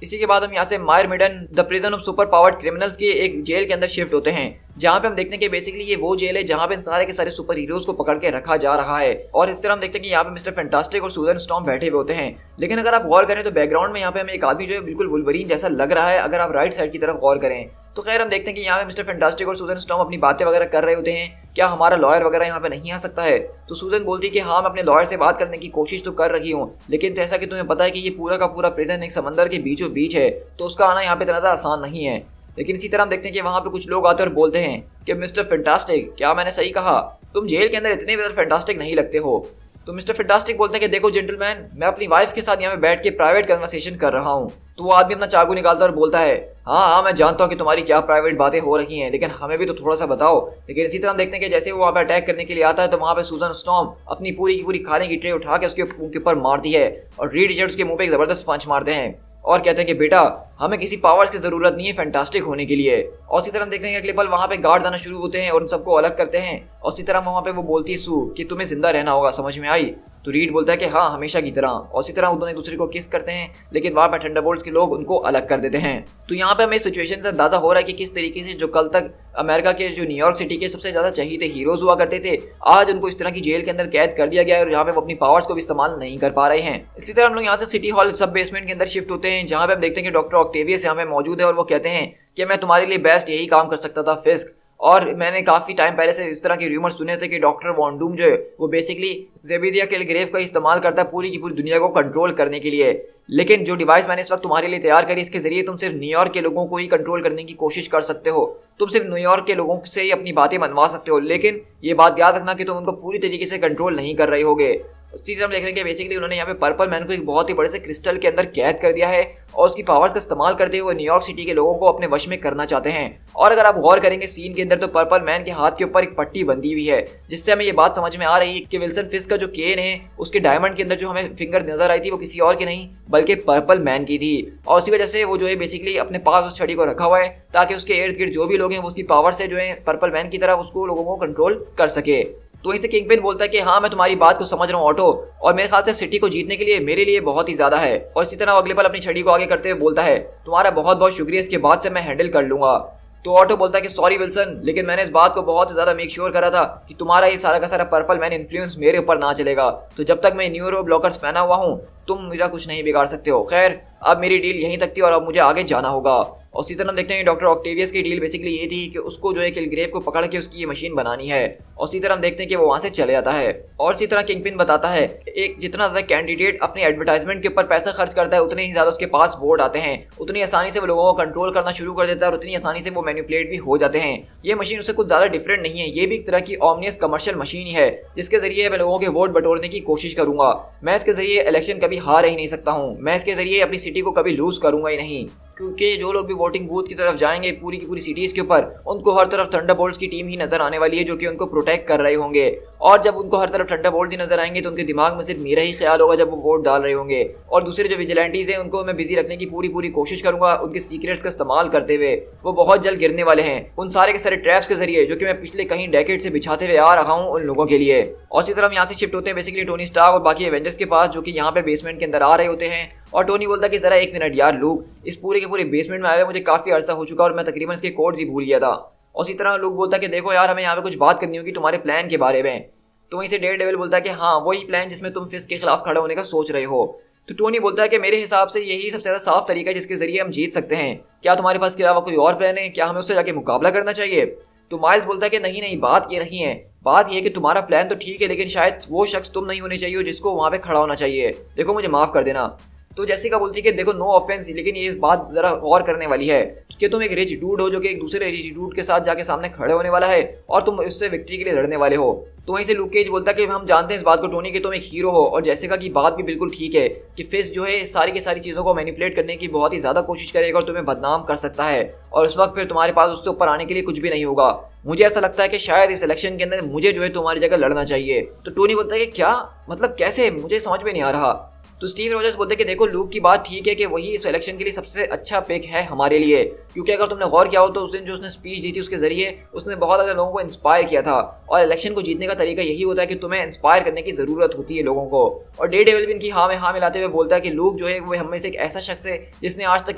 इसी के बाद हम यहाँ से Myrmidon the prison of super powered criminals के एक जेल के अंदर शिफ्ट होते हैं जहाँ पे हम देखते हैं कि बेसिकली ये वो जेल है जहाँ पे इन सारे के सारे सुपर हीरोज को पकड़ के रखा जा रहा है। और इस तरह हम देखते हैं कि यहाँ पे मिस्टर फैंटास्टिक और सूजन स्टॉर्म बैठे हुए होते हैं। लेकिन अगर आप गौर करें तो बैकग्राउंड में यहाँ पे हमें एक आदमी जो है बिल्कुल वुल्वरीन जैसा लग रहा है अगर आप राइट साइड की तरफ गौर करें तो। खैर हम देखते हैं कि यहाँ पे मिस्टर फैंटास्टिक और सूजन स्टॉर्म अपनी बातें वगैरह कर रहे होते हैं क्या हमारा लॉयर वगैरह यहाँ पे नहीं आ सकता है? तो सूजन बोलती कि हाँ, मैं अपने लॉयर से बात करने की कोशिश तो कर रही हूँ, लेकिन जैसा कि तुम्हें पता है कि ये पूरा का पूरा प्रिजन एक समंदर के बीचों बीच है, तो उसका आना यहाँ पे इतना ज़्यादा आसान नहीं है। लेकिन इसी तरह हम देखते हैं कि वहाँ पे कुछ लोग आते हैं और बोलते हैं कि मिस्टर फैंटास्टिक, क्या मैंने सही कहा? तुम जेल के अंदर इतने ज़्यादा फैंटास्टिक नहीं लगते हो। तो मिस्टर फैंटास्टिक बोलते हैं कि देखो जेंटलमैन, मैं अपनी वाइफ के साथ यहाँ पे बैठ के प्राइवेट कन्वर्सेशन कर रहा हूँ। तो वो आदमी अपना चाकू निकालता है और बोलता है हाँ, मैं जानता हूँ कि तुम्हारी क्या प्राइवेट बातें हो रही हैं, लेकिन हमें भी तो थोड़ा सा बताओ। लेकिन इसी तरह हम देखते हैं कि जैसे वो वहाँ पे अटैक करने के लिए आता है तो वहाँ पे सूजन स्टॉर्म अपनी पूरी की पूरी खाने की ट्रे उठा के उसके मुंह के ऊपर मारती है और रीड रिचर्ड्स के मुंह पे एक जबरदस्त पंच मारते हैं और कहते हैं कि बेटा, हमें किसी पावर्स की जरूरत नहीं है फैंटास्टिक होने के लिए। और इसी तरह हम देखते हैं कि अगले पल वहाँ पे गार्ड आना शुरू होते हैं और उन सबको अलग करते हैं। और इसी तरह वहाँ पे वो बोलती है सू कि तुम्हें जिंदा रहना होगा, समझ में आई? तो रीड बोलता है कि हाँ, हमेशा की तरह। और इसी तरह वो दोनों एक दूसरे को किस करते हैं, लेकिन वहाँ पे थंडरबोल्ट्स के लोग उनको अलग कर देते हैं। तो यहाँ पे हमें सिचुएशन से अंदाजा हो रहा है कि किस तरीके से जो कल तक अमेरिका के जो न्यूयॉर्क सिटी के सबसे ज्यादा चहीते हीरोज हुआ करते थे, आज उनको इस तरह की जेल के अंदर कैद कर दिया गया है और यहाँ पे वो अपनी पावर्स को भी इस्तेमाल नहीं कर पा रहे हैं। इसी तरह हम लोग यहाँ से सिटी हॉल सब बेसमेंट के अंदर शिफ्ट होते हैं, जहाँ पे हम देखते हैं कि डॉक्टर ऑक्टेवियस यहाँ पे मौजूद है और वो कहते हैं कि मैं तुम्हारे लिए बेस्ट यही काम कर सकता था फिस्क, और मैंने काफ़ी टाइम पहले से इस तरह के र्यूमर सुने थे कि डॉक्टर वॉन डूम जो है वो बेसिकली ज़ेबिदिया किलग्रेव का इस्तेमाल करता है पूरी की पूरी दुनिया को कंट्रोल करने के लिए। लेकिन जो डिवाइस मैंने इस वक्त तुम्हारे लिए तैयार करी, इसके जरिए तुम सिर्फ न्यूयॉर्क के लोगों को ही कंट्रोल करने की कोशिश कर सकते हो। तुम सिर्फ न्यूयॉर्क के लोगों से ही अपनी बातें मनवा सकते हो, लेकिन ये बात याद रखना कि तुम उनको पूरी तरीके से कंट्रोल नहीं कर रहे होगे। उसी तरह हम देख रहे हैं कि बेसिकली उन्होंने यहाँ पे पर्पल मैन को एक बहुत ही बड़े से क्रिस्टल के अंदर कैद कर दिया है और उसकी पावर्स का इस्तेमाल करते हुए न्यूयॉर्क सिटी के लोगों को अपने वश में करना चाहते हैं। और अगर आप गौर करेंगे सीन के अंदर तो पर्पल मैन के हाथ के ऊपर एक पट्टी बंधी हुई है, जिससे हमें ये बात समझ में आ रही है कि विल्सन फिस्क का जो केन है उसके डायमंड के अंदर जो हमें फिंगर नजर आई थी वो किसी और की नहीं बल्कि पर्पल मैन की थी। और उसी वजह से वो जो है बेसिकली अपने पास उस छड़ी को रखा हुआ है ताकि उसके इर्द गिर्द जो भी लोग हैं वो उसकी पावर से जो है पर्पल मैन की तरह उसको लोगों को कंट्रोल कर सके। तो वहीं से किंगपिन बोलता है कि हाँ, मैं तुम्हारी बात को समझ रहा हूँ ऑटो, और मेरे ख्याल से सिटी को जीतने के लिए मेरे लिए बहुत ही ज्यादा है। और इसी तरह अगले पल अपनी छड़ी को आगे करते हुए बोलता है तुम्हारा बहुत बहुत शुक्रिया, इसके बाद से मैं हैंडल कर लूंगा। तो ऑटो बोलता है कि सॉरी विल्सन, लेकिन मैंने इस बात को बहुत ज्यादा मेक श्योर करा था कि तुम्हारा ये सारा का सारा पर्पल मैन इन्फ्लुएंस मेरे ऊपर ना चलेगा, तो जब तक मैं न्यूरो ब्लॉकर्स पहना हुआ हूँ तुम मेरा कुछ नहीं बिगाड़ सकते हो। खैर, अब मेरी डील यहीं तक थी और अब मुझे आगे जाना होगा। और इसी तरह हम देखते हैं डॉक्टर ऑक्टेवियस की डील बेसिकली ये थी कि उसको जो है किलग्रेव को पकड़ के उसकी ये मशीन बनानी है। और इसी तरह हम देखते हैं कि वो वहाँ से चले जाता है। और इसी तरह किंगपिन बताता है एक जितना ज़्यादा कैंडिडेट अपने एडवर्टाइजमेंट के ऊपर पैसा खर्च करता है उतने ही ज़्यादा उसके पास वोट आते हैं, उतनी आसानी से वो लोगों को कंट्रोल करना शुरू कर देता है और उतनी आसानी से वो मैनिपुलेट भी हो जाते हैं। ये मशीन उससे कुछ ज़्यादा डिफरेंट नहीं है, ये भी एक तरह की ऑमनियस कमर्शियल मशीन ही है जिसके जरिए मैं लोगों के वोट बटोरने की कोशिश करूंगा। मैं इसके जरिए इलेक्शन कभी हार ही नहीं सकता हूँ, मैं इसके जरिए अपनी सिटी को कभी लूज करूंगा ही नहीं, क्योंकि जो लोग भी वोटिंग बूथ की तरफ जाएंगे पूरी की पूरी सिटीज़ के ऊपर उनको हर तरफ थंडरबोल्ट्स की टीम ही नजर आने वाली है जो कि उनको प्रोटेक्ट कर रहे होंगे। और जब उनको हर तरफ थंडरबोल्ट ही नजर आएंगे तो उनके दिमाग में सिर्फ मेरा ही ख्याल होगा जब वो वोट डाल रहे होंगे। और दूसरे जो विजिलेंटीज हैं उनको मैं बिजी रखने की पूरी कोशिश करूंगा, उनके सीक्रेट्स का इस्तेमाल करते हुए। वो बहुत जल्द गिरने वाले हैं उन सारे के सारे ट्रैप्स के जरिए जो कि मैं पिछले कहीं डेकेड से बिछाते हुए आ रहा हूँ उन लोगों के लिए। और इसी तरह हम यहाँ से शिफ्ट होते हैं बेसिकली टोनी स्टार्क और बाकी एवेंजर्स के पास, जो कि यहाँ पे बेसमेंट के अंदर आ रहे होते हैं। और टोनी बोलता है कि जरा एक मिनट यार लूक, इस पूरे के पूरे बेसमेंट में आए हुए मुझे काफी अरसा हो चुका और मैं तकरीबन इसके कोड्स ही भूल गया था। और इसी तरह लूक बोलता है कि देखो यार, हमें यहाँ पे कुछ बात करनी होगी तुम्हारे प्लान के बारे में। तो वहीं से डेयरडेविल बोलता है कि हाँ, वही प्लान जिसमें तुम फिस्क के खिलाफ खड़े होने का सोच रहे हो। तो टोनी बोलता है कि मेरे हिसाब से यही सबसे ज्यादा साफ तरीका है जिसके जरिए हम जीत सकते हैं। क्या तुम्हारे पास के अलावा कोई और प्लान है? क्या हमें उससे जाके मुकाबला करना चाहिए? तो माइल्स बोलता है कि नहीं, बात ये नहीं है, बात यह है कि तुम्हारा प्लान तो ठीक है लेकिन शायद वो शख्स तुम नहीं होने चाहिए जिसको वहाँ पे खड़ा होना चाहिए। देखो, मुझे माफ कर देना। तो जैसिका बोलती है कि देखो, नो ऑफेंस, लेकिन ये बात जरा गौर करने वाली है कि तुम एक रिच डूड हो जो कि एक दूसरे रिच डूड के साथ जाके सामने खड़े होने वाला है और तुम उससे विक्ट्री के लिए लड़ने वाले हो। तो वहीं से लूक केज बोलता है कि हम जानते हैं इस बात को टोनी कि तुम एक हीरो हो, और जैसिका की बात भी बिल्कुल ठीक है कि फिस्ट जो है सारी की सारी चीज़ों को मैनिपुलेट करने की बहुत ही ज़्यादा कोशिश करेगा और तुम्हें बदनाम कर सकता है, और उस वक्त फिर तुम्हारे पास उससे ऊपर आने के लिए कुछ भी नहीं होगा। मुझे ऐसा लगता है कि शायद इस इलेक्शन के अंदर मुझे जो है तुम्हारी जगह लड़ना चाहिए। तो टोनी बोलता है कि क्या मतलब, कैसे, मुझे समझ में नहीं आ रहा। तो स्टीव रॉजर्स बोलते हैं कि देखो, लूक की बात ठीक है कि वही इस इलेक्शन के लिए सबसे अच्छा पिक है हमारे लिए, क्योंकि अगर तुमने गौर किया हो तो उस दिन जो उसने स्पीच दी थी उसके जरिए उसने बहुत ज़्यादा लोगों को इंस्पायर किया था, और इलेक्शन को जीतने का तरीका यही होता है कि तुम्हें इंस्पायर करने की ज़रूरत होती है लोगों को। और डेयरडेविल भी इनकी हाँ में हाँ मिलाते हुए बोलता है कि लूक जो है वो हम में से एक ऐसा शख्स है जिसने आज तक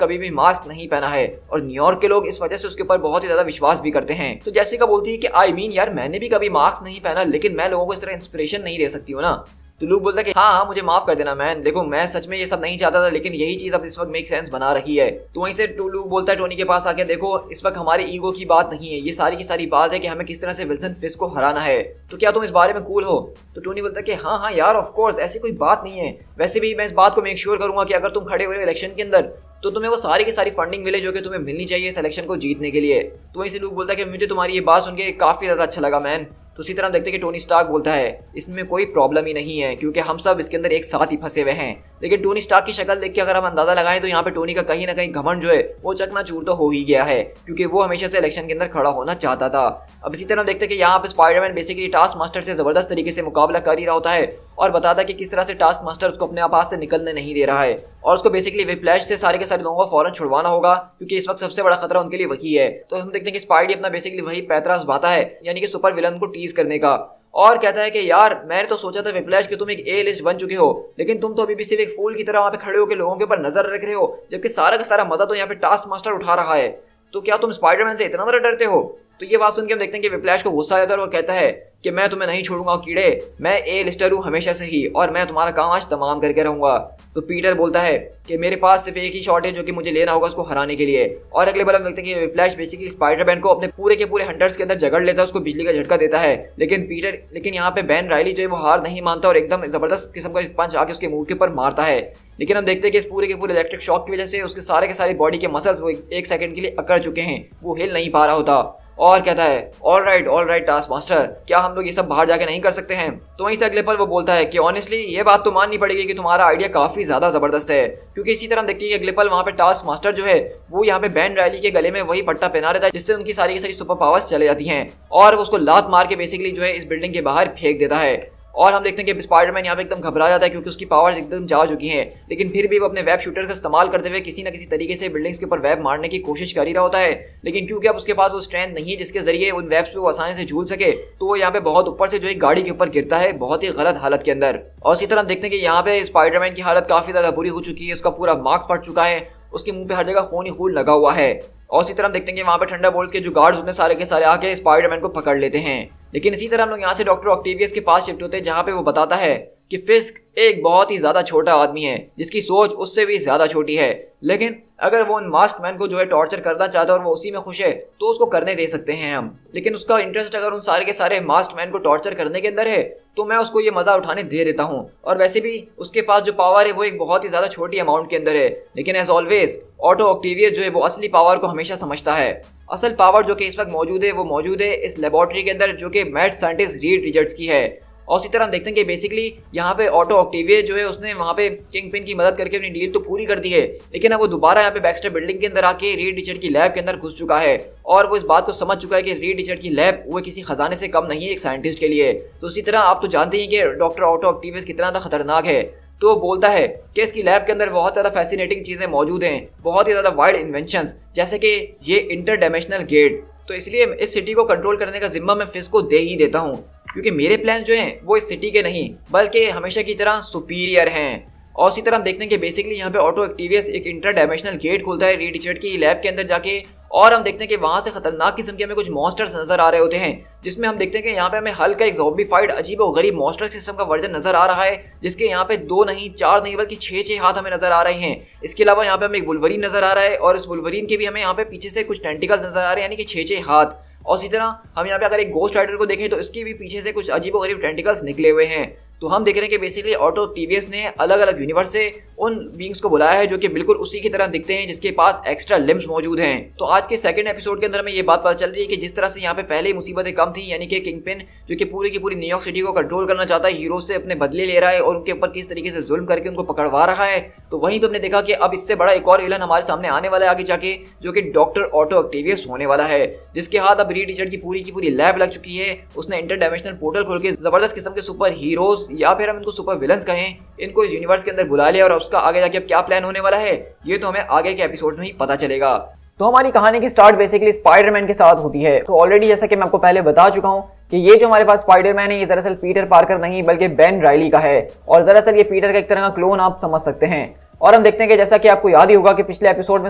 कभी भी मास्क नहीं पहना है, और न्यूयॉर्क के लोग इस वजह से उसके ऊपर बहुत ही ज़्यादा विश्वास भी करते हैं। तो जैसिका बोलती है कि आई मीन यार, मैंने भी कभी मास्क नहीं पहना, लेकिन मैं लोगों को इस तरह इंस्पिरेशन नहीं दे सकती हूँ ना। तो लूक बोलता है कि हाँ हाँ मुझे माफ कर देना मैन, देखो मैं सच में ये सब नहीं चाहता था, लेकिन यही चीज अब इस वक्त मेक सेंस बना रही है। तो वहीं से लूक बोलता है टोनी के पास आके, देखो इस वक्त हमारी ईगो की बात नहीं है, ये सारी की सारी बात है कि हमें किस तरह से विल्सन फिस्क को हराना है, तो क्या तुम इस बारे में कूल हो? तो टोनी बोलता है कि हाँ हाँ यार ऑफ कोर्स, ऐसी कोई बात नहीं है, वैसे भी मैं इस बात को मेक श्योर करूंगा कि अगर तुम खड़े हुए इलेक्शन के अंदर तो तुम्हें वो सारी की सारी फंडिंग मिले जो कि तुम्हें मिलनी चाहिए इस इलेक्शन को जीतने के लिए। तो वहीं से लूक बोलता है कि मुझे तुम्हारी ये बात सुन के काफी ज्यादा अच्छा लगा मैन। तो उसी तरह देखते हैं कि टोनी स्टार्क बोलता है इसमें कोई प्रॉब्लम ही नहीं है क्योंकि हम सब इसके अंदर एक साथ ही फंसे हुए हैं। लेकिन टोनी स्टार्क की शक्ल देख के अगर हम अंदाजा लगाएं तो यहाँ पे टोनी का कहीं ना कहीं घमंड जो है वो चकनाचूर तो हो ही गया है, क्योंकि वो हमेशा से इलेक्शन के अंदर खड़ा होना चाहता था। अब इसी तरह देखते हैं कि यहाँ पे स्पाइडरमैन बेसिकली टास्क मास्टर से जबरदस्त तरीके से मुकाबला कर ही रहा होता है और बताता है कि किस तरह से टास्क मास्टर उसको अपने आप से निकलने नहीं दे रहा है और उसको बेसिकली विप्लैश से सारे के सारे लोगों को फौरन छुड़वाना होगा, क्योंकि इस वक्त सबसे बड़ा खतरा उनके लिए वही है। तो हम देखते हैं कि स्पाइडी अपना बेसिकली वही पैतरा आजमाता है, यानी कि सुपर विलन को टीज करने का, और कहता है कि यार मैंने तो सोचा था विप्लैश कि तुम एक ए लिस्ट बन चुके हो, लेकिन तुम तो अभी भी सिर्फ एक फूल की तरह वहां पे खड़े होकर लोगों के ऊपर नजर रख रहे हो, जबकि सारा का सारा मजा तो यहाँ पे टास्क मास्टर उठा रहा है। तो क्या तुम स्पाइडरमैन से इतना ज्यादा डरते हो? तो ये बात सुन के हम देखते हैं कि विप्लैश को गुस्सा आता है और वो कहता है कि मैं तुम्हें नहीं छोड़ूंगा कीड़े, मैं ए लिस्टर हूँ हमेशा से ही और मैं तुम्हारा काम आज तमाम करके रहूंगा। तो पीटर बोलता है कि मेरे पास सिर्फ एक ही शॉट है जो कि मुझे लेना होगा उसको हराने के लिए। और अगले बार हम देखते हैं कि विप्लैश बेसिकली स्पाइडरमैन को अपने पूरे के पूरे हंटर्स के अंदर जगड़ लेता है, उसको बिजली का झटका देता है। लेकिन यहाँ पे बेन राइली जो है वो हार नहीं मानता और एकदम जबरदस्त किस्म का पंच आके उसके मुंह के ऊपर मारता है। लेकिन हम देखते हैं कि इस पूरे के पूरे इलेक्ट्रिक शॉक की वजह से उसके सारे के सारे बॉडी के मसल्स वो एक सेकंड के लिए अकड़ चुके हैं, वो हिल नहीं पा रहा होता और कहता है ऑल राइट टास्क मास्टर, क्या हम लोग ये सब बाहर जाके नहीं कर सकते हैं? तो वहीं से अगले पल वो बोलता है कि ऑनेस्टली ये बात तो माननी पड़ेगी कि तुम्हारा आइडिया काफी ज्यादा जबरदस्त है, क्योंकि इसी तरह देखिए कि अगले पल वहाँ पे टास्क मास्टर जो है वो यहाँ पे बेन राइली के गले में वही पट्टा पहना रहता है जिससे उनकी सारी की सारी सुपर पावर्स चले जाती हैं और वो उसको लात मार के बेसिकली जो है इस बिल्डिंग के बाहर फेंक देता है। और हम देखते हैं कि स्पाइडरमैन यहाँ पे एकदम घबरा जाता है क्योंकि उसकी पावर्स एकदम जा चुकी हैं, लेकिन फिर भी वो अपने वेब शूटर का इस्तेमाल करते हुए किसी न किसी तरीके से बिल्डिंग्स के ऊपर वेब मारने की कोशिश कर ही रहा होता है। लेकिन क्योंकि अब उसके पास वो स्ट्रेंथ नहीं है जिसके जरिए उन वेब्स पे वो आसानी से झूल सके, तो वो यहाँ पे बहुत ऊपर से जो एक गाड़ी के ऊपर गिरता है बहुत ही गलत हालत के अंदर। और इसी तरह हम देखते हैं कि यहाँ पे स्पाइडरमैन की हालत काफी ज्यादा बुरी हो चुकी है, उसका पूरा मार्क्स पड़ चुका है, उसके मुंह पे हर जगह खून ही खून लगा हुआ है। और इसी तरह हम देखते हैं कि वहाँ पे ठंडा बोल्ट के जो गार्ड्स होते हैं सारे के सारे आके स्पाइडरमैन को पकड़ लेते हैं। लेकिन इसी तरह हम लोग यहाँ से डॉक्टर ऑक्टेवियस के पास शिफ्ट होते हैं जहाँ पे वो बताता है कि फिस्क एक बहुत ही ज्यादा छोटा आदमी है जिसकी सोच उससे भी ज्यादा छोटी है, लेकिन अगर वो उन मास्क मैन को जो है टॉर्चर करना चाहता है और वो उसी में खुश है तो उसको करने दे सकते हैं हम। लेकिन उसका इंटरेस्ट अगर उन सारे के सारे मास्क मैन को टॉर्चर करने के अंदर है तो मैं उसको ये मजा उठाने दे देता हूँ। और वैसे भी उसके पास जो पावर है वो एक बहुत ही ज्यादा छोटी अमाउंट के अंदर है, लेकिन एज ऑलवेज ऑटो ऑक्टेवियस जो है वो असली पावर को हमेशा समझता है। असल पावर जो कि इस वक्त मौजूद है वो मौजूद है इस लेबोरेटरी के अंदर जो कि मैड साइंटिस्ट रीड रिचर्ड्स की है। और इसी तरह हम देखते हैं कि बेसिकली यहाँ पे ऑटो ऑक्टेवियस जो है उसने वहाँ पे किंगपिन की मदद करके अपनी डील तो पूरी कर दी है, लेकिन अब वो दोबारा यहाँ पे बैक्स्टर बिल्डिंग के अंदर आके रीड रिचर्ड की लैब के अंदर घुस चुका है और वो इस बात को समझ चुका है कि रीड रिचर्ड की लैब वो किसी खजाने से कम नहीं है एक साइंटिस्ट के लिए। तो इसी तरह आप तो जानते हैं कि डॉक्टर ऑटो ऑक्टेवियस कितना ज़्यादा खतरनाक है। तो बोलता है कि इसकी लैब के अंदर बहुत ज़्यादा फैसिनेटिंग चीज़ें मौजूद हैं, बहुत ही ज़्यादा वाइल्ड इन्वेंशंस, जैसे कि ये इंटरडायमेंशनल गेट। तो इसलिए इस सिटी को कंट्रोल करने का जिम्मा मैं फिस्क को दे ही देता हूँ, क्योंकि मेरे प्लान जो हैं वो इस सिटी के नहीं बल्कि हमेशा की तरह सुपीरियर हैं। और इसी तरह हम देखते हैं कि बेसिकली यहाँ पे ऑटो ऑक्टेवियस एक इंटर डायमेंशनल गेट खोलता है रीड रिचर्ड की लैब के अंदर जाके, और हम देखते हैं कि वहाँ से खतरनाक किस्म के हमें कुछ मॉन्स्टर्स नजर आ रहे होते हैं, जिसमें हम देखते हैं कि यहाँ पे हमें हल्का एक ज़ॉम्बीफाइड अजीब और गरीब मॉन्स्टर सिस्टम का वर्जन नजर आ रहा है, जिसके यहाँ पे 2 नहीं 4 नहीं बल्कि 6 हाथ हमें नजर आ रहे हैं। इसके अलावा यहाँ पे हमें एक वुल्वरीन नजर आ रहा है और इस वुल्वरीन के भी हमें यहाँ पे पीछे से कुछ टेंटिकल्स नजर आ रहे हैं, यानी कि 6 हाथ। और इसी तरह हम यहाँ पे अगर एक गोस्ट राइडर को देखें तो इसके भी पीछे से कुछ अजीब और गरीब टेंटिकल्स निकले हुए हैं। तो हम देख रहे हैं कि बेसिकली ऑटो ऑक्टेवियस ने अलग अलग यूनिवर्स से उन बींग्स को बुलाया है जो कि बिल्कुल उसी की तरह दिखते हैं जिसके पास एक्स्ट्रा लिम्स मौजूद हैं। तो आज के सेकंड एपिसोड के अंदर हमें ये बात पता चल रही है कि जिस तरह से यहाँ पे पहले ही मुसीबतें कम थी, यानी कि किंगपिन जो कि पूरी की पूरी न्यूयॉर्क सिटी को कंट्रोल करना चाहता है, हीरो से अपने बदले ले रहा है और उनके ऊपर किस तरीके से जुल्म करके उनको पकड़वा रहा है, तो वहीं पर हमने देखा कि अब इससे बड़ा एक और विलन हमारे सामने आने वाला है आगे जाके, जो कि डॉक्टर ऑटो ऑक्टेवियस होने वाला है, जिसके हाथ अब रीड रिचर्ड की पूरी लैब लग चुकी है। उसने इंटर डायमेंशनल पोर्टल खोल के जबरदस्त किस्म के सुपर हीरोज या फिर हम इनको सुपर विलन्स कहें, इनको इस यूनिवर्स के अंदर बुला लिया और उसका आगे जाके अब क्या प्लान होने वाला है ये तो हमें आगे के एपिसोड में ही पता चलेगा। तो हमारी कहानी की स्टार्ट बेसिकली स्पाइडरमैन के साथ होती है। तो ऑलरेडी जैसा कि मैं आपको पहले बता चुका हूं कि ये जो हमारे पास स्पाइडरमैन है ये दरअसल पीटर पार्कर नहीं बल्कि बेन राइली का है, और दरअसल ये पीटर का एक तरह का क्लोन आप समझ सकते हैं। और हम देखते हैं कि जैसा कि आपको याद ही होगा कि पिछले एपिसोड में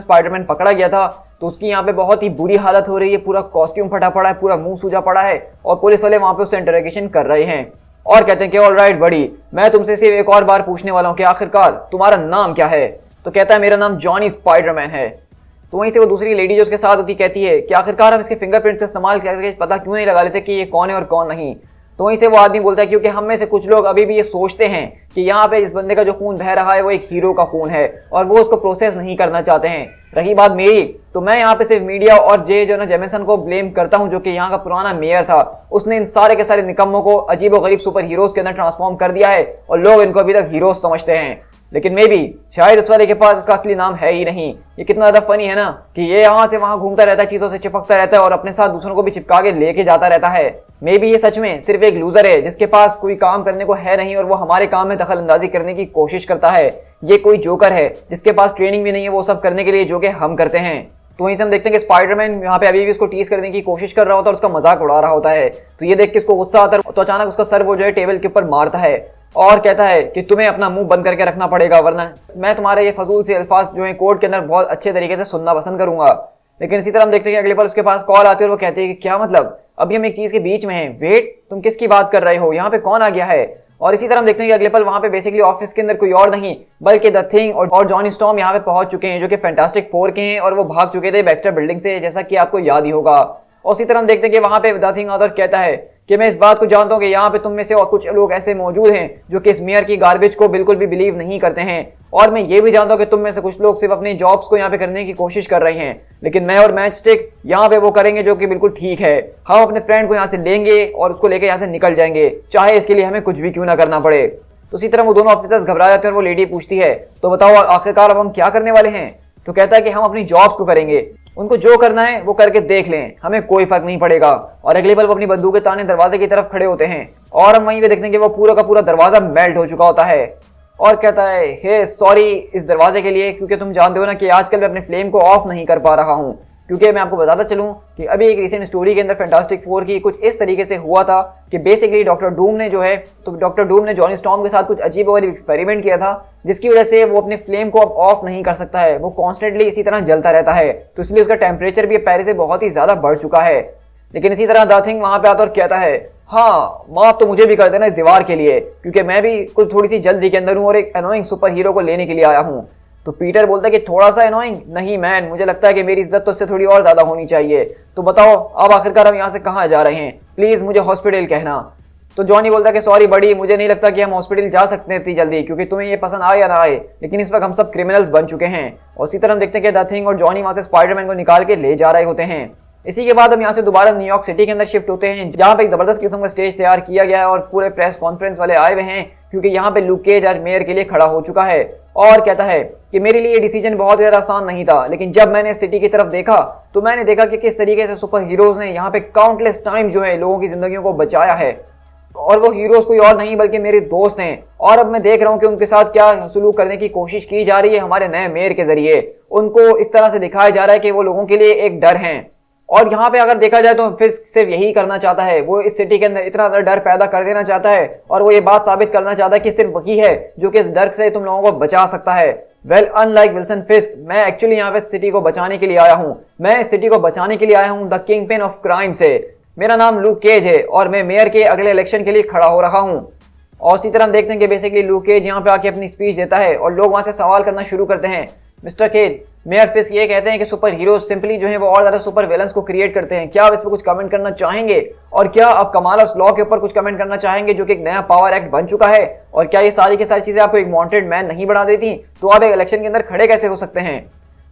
स्पाइडरमैन पकड़ा गया था तो उसकी यहाँ पे बहुत ही बुरी हालत हो रही है, पूरा कॉस्ट्यूम फटा पड़ा है, पूरा मुंह सूजा पड़ा है और पुलिस वाले वहां पे उससे इंटरोगेशन कर रहे हैं। और कहते हैं कि ऑलराइट बड़ी, मैं तुमसे सिर्फ एक और बार पूछने वाला हूँ कि आखिरकार तुम्हारा नाम क्या है। तो कहता है मेरा नाम जॉनी स्पाइडरमैन है। तो वहीं से वो दूसरी लेडी जो उसके साथ होती कहती है कि आखिरकार हम इसके फिंगरप्रिंट्स का इस्तेमाल करके पता क्यों नहीं लगा लेते कि ये कौन है और कौन नहीं। तो वहीं से वो आदमी बोलता है क्योंकि हम में से कुछ लोग अभी भी ये सोचते हैं कि यहाँ पे इस बंदे का जो खून बह रहा है वो एक हीरो का खून है और वो उसको प्रोसेस नहीं करना चाहते हैं। रही बात मेरी, तो मैं यहाँ पे सिर्फ मीडिया और जेमिसन को ब्लेम करता हूँ, जो कि यहाँ का पुराना मेयर था। उसने इन सारे के सारे निकम्मों को अजीब और गरीब सुपर हीरोज के अंदर ट्रांसफॉर्म कर दिया है और लोग इनको अभी तक हीरोज समझते हैं। लेकिन मे भी शायद उस वाले के पास इसका असली नाम है ही नहीं। ये कितना ज्यादा फनी है ना कि ये यहाँ से वहां घूमता रहता है, चीजों से चिपकता रहता है और अपने साथ दूसरों को भी चिपका के लेके जाता रहता है। मे भी ये सच में सिर्फ एक लूजर है जिसके पास कोई काम करने को है नहीं और वो हमारे काम में दखल अंदाजी करने की कोशिश करता है। ये कोई जोकर है जिसके पास ट्रेनिंग भी नहीं है वो सब करने के लिए जो कि हम करते हैं। तो वहीं से हम देखते हैं कि स्पाइडरमैन यहाँ पे अभी भी उसको टीज करने की कोशिश कर रहा होता है और उसका मजाक उड़ा रहा होता है। तो ये देख के उसको गुस्सा आता है तो अचानक उसका सर वो जो है टेबल के ऊपर मारता है और कहता है कि तुम्हें अपना मुंह बंद करके रखना पड़ेगा वरना मैं तुम्हारे ये फजूल से अल्फाज जो है कोर्ट के अंदर बहुत अच्छे तरीके से सुनना पसंद करूंगा। लेकिन इसी तरह हम देखते हैं कि अगले पल उसके पास कॉल आती है और वो कहती है कि क्या मतलब, अभी हम एक चीज के बीच में हैं, वेट तुम किसकी बात कर रहे हो, यहाँ पे कौन आ गया है। और इसी तरह हम देखते हैं कि अगले पल वहां पे बेसिकली ऑफिस के अंदर कोई और नहीं बल्कि द थिंग और जॉनी स्टॉर्म यहाँ पे पहुंच चुके हैं जो कि फैंटास्टिक फोर के हैं और वो भाग चुके थे बैक्स्टर बिल्डिंग से, जैसा कि आपको याद ही होगा। और इसी तरह हम देखते हैं कि वहां पे द थिंग आता और कहता है कि मैं इस बात को जानता हूँ कि यहाँ पे तुम में से और कुछ लोग ऐसे मौजूद हैं जो कि इस मेयर की गार्बेज को बिल्कुल भी बिलीव नहीं करते हैं और मैं ये भी जानता हूँ कि तुम में से कुछ लोग सिर्फ अपनी जॉब्स को यहाँ पे करने की कोशिश कर रहे हैं, लेकिन मैं और मैचस्टिक यहाँ पे वो करेंगे जो कि बिल्कुल ठीक है। हम अपने फ्रेंड को यहाँ से लेंगे और उसको लेकर यहाँ से निकल जाएंगे, चाहे इसके लिए हमें कुछ भी क्यों ना करना पड़े। तो इसी तरह वो दोनों ऑफिसर्स घबरा जाते हैं और वो लेडी पूछती है तो बताओ आखिरकार अब हम क्या करने वाले हैं। तो कहता है कि हम अपनी जॉब्स को करेंगे, उनको जो करना है वो करके देख लें, हमें कोई फर्क नहीं पड़ेगा। और अगले पल वो अपनी बंदूक के ताने दरवाजे की तरफ खड़े होते हैं और हम वहीं पे देखते हैं कि वो पूरा का पूरा दरवाजा मेल्ट हो चुका होता है और कहता है हे सॉरी इस दरवाजे के लिए, क्योंकि तुम जानते हो ना कि आजकल मैं अपने फ्लेम को ऑफ नहीं कर पा रहा हूँ। क्योंकि मैं आपको बताता चलूं कि अभी एक रिसेंट स्टोरी के अंदर फैंटास्टिक फोर की कुछ इस तरीके से हुआ था कि बेसिकली डॉक्टर डूम ने जॉनी स्टॉर्म के साथ कुछ अजीब और एक्सपेरिमेंट किया था जिसकी वजह से वो अपने फ्लेम को अब ऑफ नहीं कर सकता है, वो कॉन्स्टेंटली इसी तरह जलता रहता है। तो इसलिए उसका टेम्परेचर भी पहले से बहुत ही ज्यादा बढ़ चुका है। लेकिन इसी तरह द थिंग वहां पे आता और कहता है हाँ माफ तो मुझे भी कर देना इस दीवार के लिए, क्योंकि मैं भी कुछ थोड़ी सी जल्दी के अंदर हूँ और एक एनोइंग सुपर हीरो को लेने के लिए आया हूँ। तो पीटर बोलता है कि थोड़ा सा एनोइंग नहीं मैन, मुझे लगता है कि मेरी इज्जत तो इससे थोड़ी और ज्यादा होनी चाहिए। तो बताओ अब आखिरकार हम यहाँ से कहाँ जा रहे हैं, प्लीज मुझे हॉस्पिटल कहना। तो जॉनी बोलता है कि सॉरी बड़ी, मुझे नहीं लगता कि हम हॉस्पिटल जा सकते हैं इतनी जल्दी, क्योंकि तुम्हें ये पसंद आए या ना आए, लेकिन इस वक्त हम सब क्रिमिनल्स बन चुके हैं। और इसी तरह हम देखते हैं कि द थिंग और जॉनी वहां से स्पाइडरमैन को निकाल के ले जा रहे होते हैं। इसी के बाद हम यहाँ से दोबारा न्यूयॉर्क सिटी के अंदर शिफ्ट होते हैं जहाँ पे एक जबरदस्त किस्म का स्टेज तैयार किया गया है और पूरे प्रेस कॉन्फ्रेंस वाले आए हुए हैं, क्योंकि यहाँ पे लूक केज आज मेयर के लिए खड़ा हो चुका है और कहता है कि मेरे लिए ये डिसीजन बहुत ज़्यादा आसान नहीं था, लेकिन जब मैंने सिटी की तरफ देखा तो मैंने देखा कि किस तरीके से सुपर हीरोज ने यहाँ पे काउंटलेस टाइम जो है लोगों की जिंदगियों को बचाया है और वो हीरोज कोई और नहीं बल्कि मेरे दोस्त हैं। और अब मैं देख रहा हूँ कि उनके साथ क्या सलूक करने की कोशिश की जा रही है हमारे नए मेयर के जरिए। उनको इस तरह से दिखाया जा रहा है कि वो लोगों के लिए एक डर है और यहाँ पे अगर देखा जाए तो फिस्क सिर्फ यही करना चाहता है, वो इस सिटी के अंदर इतना डर पैदा कर देना चाहता है और वो ये बात साबित करना चाहता है कि सिर्फ वही है जो कि इस डर से तुम लोगों को बचा सकता है। वेल अनलाइक विल्सन फिस्क, मैं एक्चुअली यहाँ पे सिटी को बचाने के लिए आया हूँ, मैं इस सिटी को बचाने के लिए आया हूँ the king pin of crime से। मेरा नाम लूक केज है और मैं मेयर के अगले इलेक्शन के लिए खड़ा हो रहा हूँ। और इसी तरह हम देखते हैं कि बेसिकली लूक केज यहाँ पे आके अपनी स्पीच देता है और लोग वहां से सवाल करना शुरू करते हैं। मिस्टर केज, मेयर फिस्क ये कहते हैं कि सुपर हीरोज सिंपली जो है वो और ज्यादा सुपर विलन्स को क्रिएट करते हैं, क्या आप इस पर कुछ कमेंट करना चाहेंगे? और क्या आप कमालस लॉ के ऊपर कुछ कमेंट करना चाहेंगे जो कि एक नया पावर एक्ट बन चुका है? और क्या ये सारी की सारी चीजें आपको एक वांटेड मैन नहीं बना देती? तो आप एक इलेक्शन के अंदर खड़े कैसे हो सकते हैं?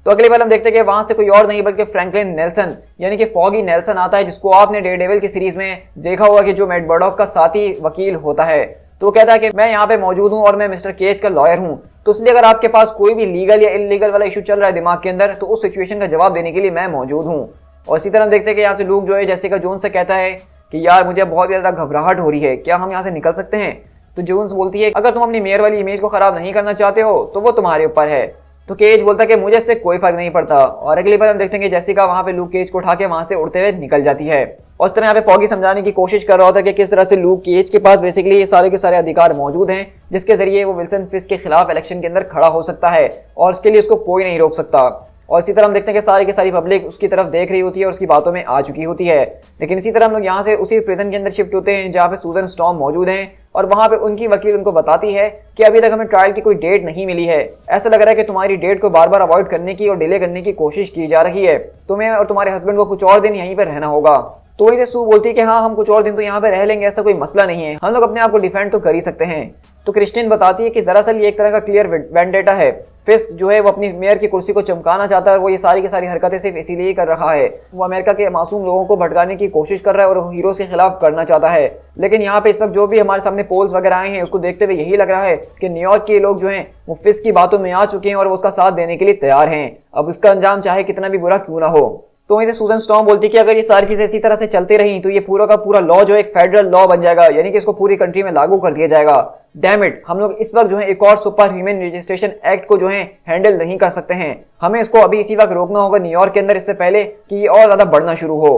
तो अगली बार हम देखते हैं कि वहां से कोई और नहीं बल्कि फ्रैंकलिन नेल्सन यानी कि फॉगी नेल्सन आता है, जिसको आपने डेयरडेविल की सीरीज में देखा होगा कि जो मैट मर्डॉक का साथी वकील होता है। तो वो कहता है कि मैं यहाँ पे मौजूद हूँ और मैं मिस्टर केज का लॉयर हूँ, तो इसलिए अगर आपके पास कोई भी लीगल या इलीगल वाला इशू चल रहा है दिमाग के अंदर तो उस सिचुएशन का जवाब देने के लिए मैं मौजूद हूँ। और इसी तरह देखते हैं कि यहाँ से लूक जो है जेसिका जोन्स से कहता है कि यार मुझे बहुत ज़्यादा घबराहट हो रही है, क्या हम यहाँ से निकल सकते हैं? तो जोन्स बोलती है अगर तुम अपनी मेयर वाली इमेज को खराब नहीं करना चाहते हो तो वो तुम्हारे ऊपर है। तो केज बोलता है कि मुझे इससे कोई फर्क नहीं पड़ता। और अगली बार हम देखते हैं कि जेसिका वहां पे लूक केज को उठा के वहां से उड़ते हुए निकल जाती है। और इस तरह यहाँ पे फॉगी समझाने की कोशिश कर रहा होता है कि किस तरह से लूक केज के पास बेसिकली ये सारे के सारे अधिकार मौजूद हैं जिसके जरिए वो विल्सन फिस्क के खिलाफ इलेक्शन के अंदर खड़ा हो सकता है और उसके लिए उसको कोई नहीं रोक सकता। और इसी तरह हम देखते हैं कि सारी की सारी पब्लिक उसकी तरफ देख रही होती है और उसकी बातों में आ चुकी होती है। लेकिन इसी तरह हम लोग यहाँ से उसी प्रिजन के अंदर शिफ्ट होते हैं जहाँ पे सूजन स्टॉर्म मौजूद हैं और वहां पे उनकी वकील उनको बताती है कि अभी तक हमें ट्रायल की कोई डेट नहीं मिली है, ऐसा लग रहा है कि तुम्हारी डेट को बार बार अवॉइड करने की और डिले करने की कोशिश की जा रही है, तुम्हें और तुम्हारे हस्बैंड को कुछ और दिन यहीं पर रहना होगा। तो वहीं से सू बोलती है कि हाँ हम कुछ और दिन तो यहाँ पे रह लेंगे, ऐसा कोई मसला नहीं है, हम लोग अपने आप को डिफेंड तो कर ही सकते हैं। तो क्रिस्टिन बताती है कि दरअसल ये एक तरह का क्लियर वेंडेटा है, फिस्क जो है वो अपनी मेयर की कुर्सी को चमकाना चाहता है और वो ये सारी की सारी हरकतें सिर्फ इसीलिए ही कर रहा है, वो अमेरिका के मासूम लोगों को भटकाने की कोशिश कर रहा है और वो हीरोज के खिलाफ करना चाहता है। लेकिन यहाँ पे इस वक्त जो भी हमारे सामने पोल्स वगैरह आए हैं उसको देखते हुए यही लग रहा है कि न्यूयॉर्क के लोग जो हैं वो फिस्क की बातों में आ चुके हैं और वो उसका साथ देने के लिए तैयार हैं, अब उसका अंजाम चाहे कितना भी बुरा क्यों ना हो। तो वहीं से सूजन स्टॉर्म बोलती है कि अगर ये सारी चीजें इसी तरह से चलती रही तो ये पूरा का पूरा लॉ जो एक फेडरल लॉ बन जाएगा, यानी कि इसको पूरी कंट्री में लागू कर दिया जाएगा। डैम इट, हम लोग इस वक्त जो है एक और सुपर ह्यूमन रजिस्ट्रेशन एक्ट को जो है हैंडल नहीं कर सकते हैं, हमें इसको अभी इसी वक्त रोकना होगा न्यूयॉर्क के अंदर, इससे पहले कि ये और ज्यादा बढ़ना शुरू हो।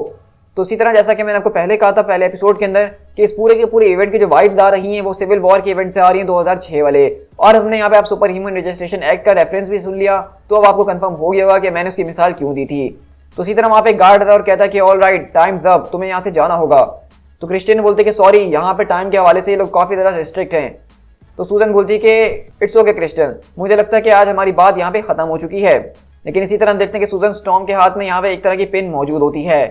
तो इसी तरह जैसा कि मैंने आपको पहले कहा था पहले एपिसोड के अंदर कि इस पूरे के पूरे इवेंट की जो वाइब्स आ रही हैं वो सिविल वॉर के इवेंट से आ रही हैं 2006 वाले, और हमने यहाँ पे आप सुपर ह्यूमन रजिस्ट्रेशन एक्ट का रेफरेंस भी सुन लिया, तो अब आपको कंफर्म हो गया होगा कि मैंने उसकी मिसाल क्यों दी थी। तो इसी तरह वहाँ पे गार्ड था और कहता है कि ऑल राइट टाइम्स अप, तुम्हें यहाँ से जाना होगा। तो क्रिस्टियन बोलते कि सॉरी यहाँ पे टाइम के हवाले से ये लोग काफ़ी ज़्यादा स्ट्रिक्ट हैं। तो सूजन बोलती है कि इट्स ओके क्रिस्टियन, मुझे लगता है कि आज हमारी बात यहाँ पे ख़त्म हो चुकी है। लेकिन इसी तरह हम देखते हैं कि सूजन स्टॉर्म के हाथ में यहाँ पे एक तरह की पिन मौजूद होती है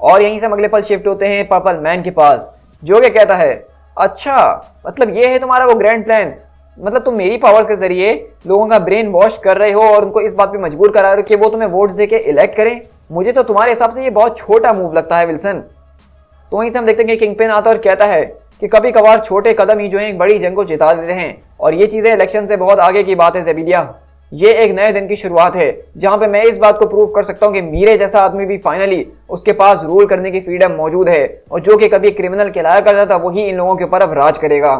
और यहीं से हम अगले पल शिफ्ट होते हैं पर्पल मैन के पास, जो कि कहता है अच्छा मतलब ये है तुम्हारा वो ग्रैंड प्लान, मतलब तुम मेरी पावर्स के जरिए लोगों का ब्रेन वॉश कर रहे हो और उनको इस बात पे मजबूर करा रहे हो कि वो तुम्हें वोट्स देके इलेक्ट करें। मुझे तो तुम्हारे हिसाब से ये बहुत छोटा मूव लगता है विल्सन। तो वहीं से हम देखते हैं कि किंगपिन आता है और कहता है कि कभी कभार छोटे कदम ही जो है एक बड़ी जंग को जिता देते हैं और ये चीजें इलेक्शन से बहुत आगे की बात है ज़ेबिडिया। ये एक नए दिन की शुरुआत है जहां पे मैं इस बात को प्रूव कर सकता हूं कि मीरे जैसा आदमी भी फाइनली उसके पास रूल करने की फ्रीडम मौजूद है और जो कि कभी क्रिमिनल कहलाया करता था वही इन लोगों के ऊपर अब राज करेगा।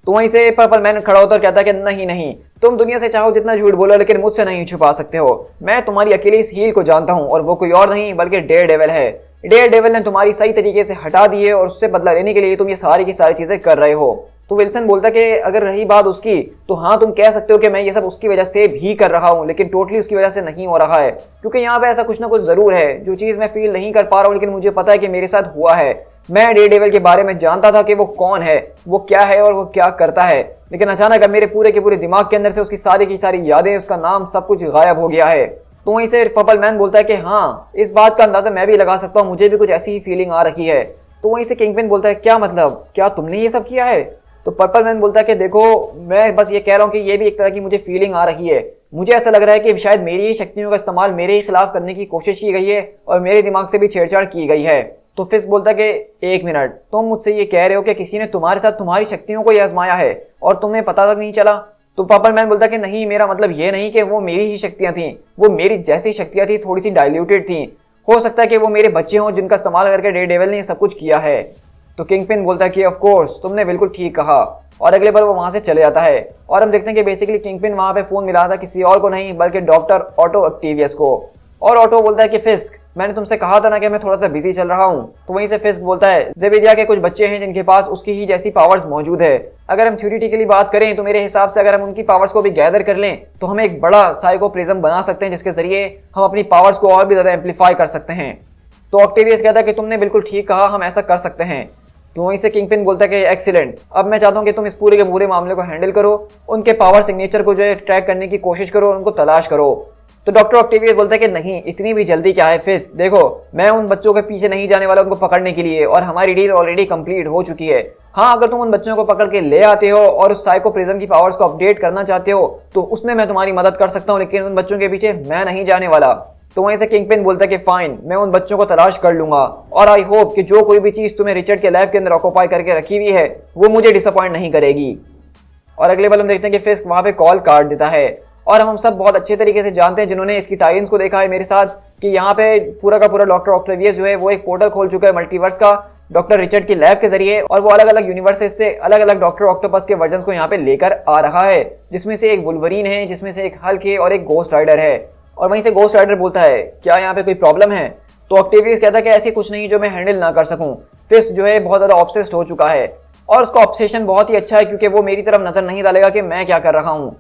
तो वहीं से पर्पल मैन खड़ा होता और कहता है कि नहीं नहीं, तुम दुनिया से चाहो जितना झूठ बोलो लेकिन मुझसे नहीं छुपा सकते हो, मैं तुम्हारी अकेली इस हील को जानता हूं और वो कोई और नहीं बल्कि डेयर डेविल है। डेयर डेविल ने तुम्हारी सही तरीके से हटा दी है और उससे बदला लेने के लिए तुम ये सारी की सारी चीजें कर रहे हो। तो विल्सन बोलता है कि अगर रही बात उसकी तो हाँ तुम कह सकते हो कि मैं ये सब उसकी वजह से भी कर रहा हूँ, लेकिन टोटली उसकी वजह से नहीं हो रहा है, क्योंकि यहाँ पे ऐसा कुछ ना कुछ जरूर है जो चीज मैं फील नहीं कर पा रहा हूँ लेकिन मुझे पता है कि मेरे साथ हुआ है। मैं डेयर डेविल के बारे में जानता था कि वो कौन है, वो क्या है और वो क्या करता है, लेकिन अचानक अब मेरे पूरे के पूरे दिमाग के अंदर से उसकी सारी की सारी यादें, उसका नाम, सब कुछ गायब हो गया है। तो वहीं से पर्पल मैन बोलता है कि हाँ इस बात का अंदाजा मैं भी लगा सकता हूँ, मुझे भी कुछ ऐसी ही फीलिंग आ रही है। तो वहीं से किंगपिन बोलता है क्या मतलब, क्या तुमने ये सब किया है? तो पर्पल मैन बोलता है कि देखो मैं बस ये कह रहा हूँ कि ये भी एक तरह की मुझे फीलिंग आ रही है, मुझे ऐसा लग रहा है कि शायद मेरी ही शक्तियों का इस्तेमाल मेरे ही खिलाफ करने की कोशिश की गई है और मेरे दिमाग से भी छेड़छाड़ की गई है। तो फिस्क बोलता है कि एक मिनट, तुम मुझसे ये कह रहे हो कि किसी ने तुम्हारे साथ तुम्हारी शक्तियों को ये आजमाया है और तुम्हें पता तक नहीं चला? तो पर्पल मैन बोलता है कि नहीं, मेरा मतलब ये नहीं कि वो मेरी ही शक्तियां थी, वो मेरी जैसी शक्तियां थी, थोड़ी सी डाइल्यूटेड थी, हो सकता है कि वो मेरे बच्चे हों जिनका इस्तेमाल करके डेयर डेविल ने सब कुछ किया है। तो किंगपिन बोलता है कि ऑफ कोर्स तुमने बिल्कुल ठीक कहा और अगले बार वो वहां से चले जाता है और हम देखते हैं कि बेसिकली किंगपिन वहां पे फोन मिला था किसी और को नहीं बल्कि डॉक्टर ऑटो ऑक्टेवियस को, और ऑटो बोलता है कि फिस्क मैंने तुमसे कहा था ना कि मैं थोड़ा सा बिजी चल रहा हूँ। तो वहीं से फिस्क बोलता है ज़ेबिडिया के कुछ बच्चे हैं जिनके पास उसकी ही जैसी पावर्स मौजूद है, अगर हम थ्योरेटिकली बात करें तो मेरे हिसाब से अगर हम उनकी पावर्स को भी गैदर कर लें तो हम एक बड़ा साइकोप्रिज्म बना सकते हैं जिसके जरिए हम अपनी पावर्स को और भी ज्यादा एम्पलीफाई कर सकते हैं। तो ऑक्टेवियस कहता है कि तुमने बिल्कुल ठीक कहा, हम ऐसा कर सकते हैं। तो वहीं से किंगपिन बोलता है कि एक्सीलेंट, अब मैं चाहता हूँ कि तुम इस पूरे के पूरे मामले को हैंडल करो, उनके पावर सिग्नेचर को जो है ट्रैक करने की कोशिश करो, उनको तलाश करो। तो डॉक्टर ऑक्टेवियस बोलता है कि नहीं, इतनी भी जल्दी क्या है फिस्क, देखो मैं उन बच्चों के पीछे नहीं जाने वाला उनको पकड़ने के लिए, और हमारी डील ऑलरेडी कंप्लीट हो चुकी है। हाँ अगर तुम उन बच्चों को पकड़ के ले आते हो और उस साइकोप्रिज्म की पावर्स को अपडेट करना चाहते हो तो उसमें मैं तुम्हारी मदद कर सकता हूँ, लेकिन उन बच्चों के पीछे मैं नहीं जाने वाला। तो वहीं से किंगपिन बोलता है कि फाइन, मैं उन बच्चों को तलाश कर लूंगा और आई होप कि जो कोई भी चीज तुम्हें रिचर्ड के लैब के अंदर ऑक्यूपाई करके रखी हुई है वो मुझे डिसअपॉइंट नहीं करेगी। और अगले पल हम देखते हैं कि फिस्क वहां पे कॉल काट देता है और हम सब बहुत अच्छे तरीके से जानते हैं जिन्होंने इसकी टाइम्स को देखा है मेरे साथ कि यहाँ पे पूरा का पूरा डॉक्टर ऑक्टेवियस जो है वो एक पोर्टल खोल चुका है मल्टीवर्स का डॉक्टर रिचर्ड की लैब के जरिए, और वो अलग अलग यूनिवर्सेस से अलग अलग डॉक्टर ऑक्टोपस के वर्जन को यहाँ पे लेकर आ रहा है, जिसमें से एक वुल्वरीन है, जिसमें से एक हल्क है और एक गोस्ट राइडर है। और वहीं से गोस्ट राइडर बोलता है क्या यहाँ पे कोई प्रॉब्लम है? तो ऑक्टेवियस कहता है कि ऐसी कुछ नहीं जो मैं हैंडल ना कर सकूं। फिस्क जो है बहुत ज्यादा ऑब्सेस्ड हो चुका है और उसका ऑब्सेशन बहुत ही अच्छा है क्योंकि वो मेरी तरफ नजर नहीं डालेगा कि मैं क्या कर रहा हूँ।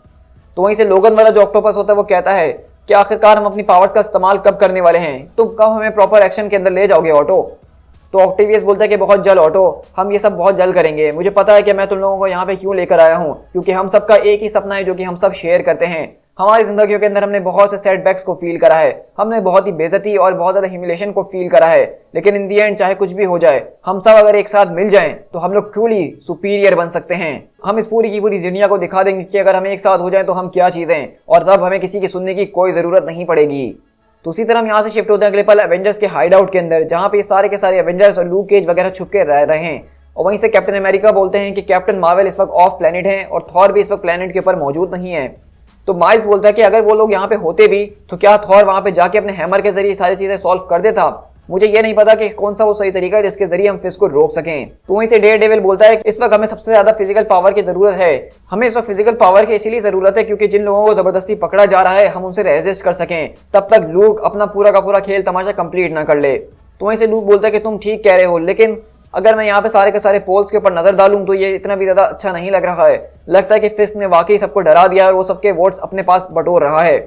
तो वहीं से लोगन वाला जो ऑक्टोपस होता है वो कहता है कि आखिरकार हम अपनी पावर्स का इस्तेमाल कब करने वाले हैं, तुम कब हमें प्रॉपर एक्शन के अंदर ले जाओगे ऑटो? तो ऑक्टेवियस बोलता है कि बहुत जल्द ऑटो, हम ये सब बहुत जल्द करेंगे। मुझे पता है कि मैं तुम लोगों को यहाँ पे क्यों लेकर आया हूँ, क्योंकि हम सबका एक ही सपना है जो कि हम सब शेयर करते हैं। हमारी जिंदगियों के अंदर हमने बहुत से सेटबैक्स को फील करा है, हमने बहुत ही बेइज्जती और बहुत ज्यादा ह्यूमिलेशन को फील करा है, लेकिन इन दी एंड चाहे कुछ भी हो जाए, हम सब अगर एक साथ मिल जाएं तो हम लोग ट्रूली सुपीरियर बन सकते हैं। हम इस पूरी की पूरी दुनिया को दिखा देंगे कि अगर हम एक साथ हो जाएं तो हम क्या चीजें, और तब हमें किसी की सुनने की कोई जरूरत नहीं पड़ेगी। तो उसी तरह हम यहाँ से शिफ्ट होते हैं अगले पल एवेंजर्स के हाइड आउट के अंदर, जहाँ पे सारे के सारे एवेंजर्स और लूक केज वगैरह छुप के रह रहे हैं। और वहीं से कैप्टन अमेरिका बोलते हैं कि कैप्टन मार्वल इस वक्त ऑफ प्लेनेट है और थॉर भी इस वक्त प्लेनेट के ऊपर मौजूद नहीं है। तो माइल्स बोलता है कि अगर वो लोग यहाँ पे होते भी तो क्या थॉर वहाँ पे जाके अपने हैमर के जरिए सारी चीजें सॉल्व कर देता। मुझे ये नहीं पता कि कौन सा वो सही तरीका है जिसके जरिए हम फिस्ट को रोक सकें। तो वहीं से डेयरडेविल बोलता है कि इस वक्त हमें सबसे ज्यादा फिजिकल पावर की जरूरत है। हमें इस वक्त फिजिकल पावर की इसीलिए जरूरत है क्योंकि जिन लोगों को जबरदस्ती पकड़ा जा रहा है हम उनसे रेजिस्ट कर सकें, तब तक लूक अपना पूरा का पूरा खेल तमाशा कंप्लीट ना कर ले। तो वहीं से लूक बोलता है कि तुम ठीक कह रहे हो, लेकिन अगर मैं यहाँ पे सारे के सारे पोल्स के ऊपर नजर डालूं तो ये इतना भी ज्यादा अच्छा नहीं लग रहा है। लगता है कि फिस्ट ने वाकई सबको डरा दिया और वो सबके वोट्स अपने पास बटोर रहा है।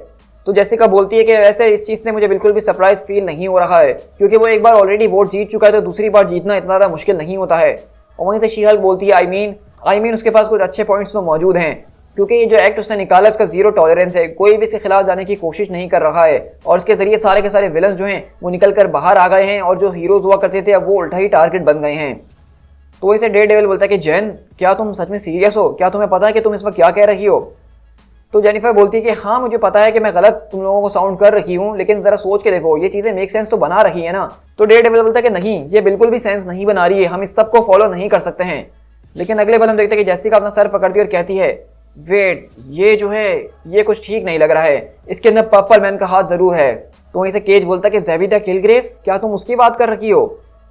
तो जेसिका बोलती है कि वैसे इस चीज से मुझे बिल्कुल भी सरप्राइज फील नहीं हो रहा है, क्योंकि वो एक बार ऑलरेडी वोट जीत चुका है तो दूसरी बार जीतना इतना ज्यादा मुश्किल नहीं होता है। और वहीं से शी हल्क बोलती है आई मीन उसके पास कुछ अच्छे पॉइंट्स तो मौजूद हैं, क्योंकि ये जो एक्ट उसने निकाला उसका जीरो टॉलरेंस है, कोई भी इसके खिलाफ जाने की कोशिश नहीं कर रहा है और उसके जरिए सारे के सारे विलन्स जो हैं वो निकल कर बाहर आ गए हैं और जो हीरोज हुआ करते थे अब वो उल्टा ही टारगेट बन गए हैं। तो इसे डेयरडेविल बोलता है कि जेन, क्या तुम सच में सीरियस हो? क्या तुम्हें पता है कि तुम इस वक्त क्या कह रही हो? तो जेनिफर बोलती है कि हाँ मुझे पता है कि मैं गलत तुम लोगों को साउंड कर रही हूँ, लेकिन जरा सोच के देखो ये चीजें मेक सेंस तो बना रही है ना। तो डेयरडेविल बोलता है कि नहीं, ये बिल्कुल भी सेंस नहीं बना रही है, हम इस सब को फॉलो नहीं कर सकते हैं। लेकिन अगले पल हम देखते हैं कि जेसिका अपना सर पकड़ती है और कहती है वेट, ये जो है ये कुछ ठीक नहीं लग रहा है, इसके अंदर पर्पल मैन का हाथ जरूर है। तो वहीं से केज बोलता है कि ज़ेबिदा किलग्रेव, क्या तुम उसकी बात कर रही हो?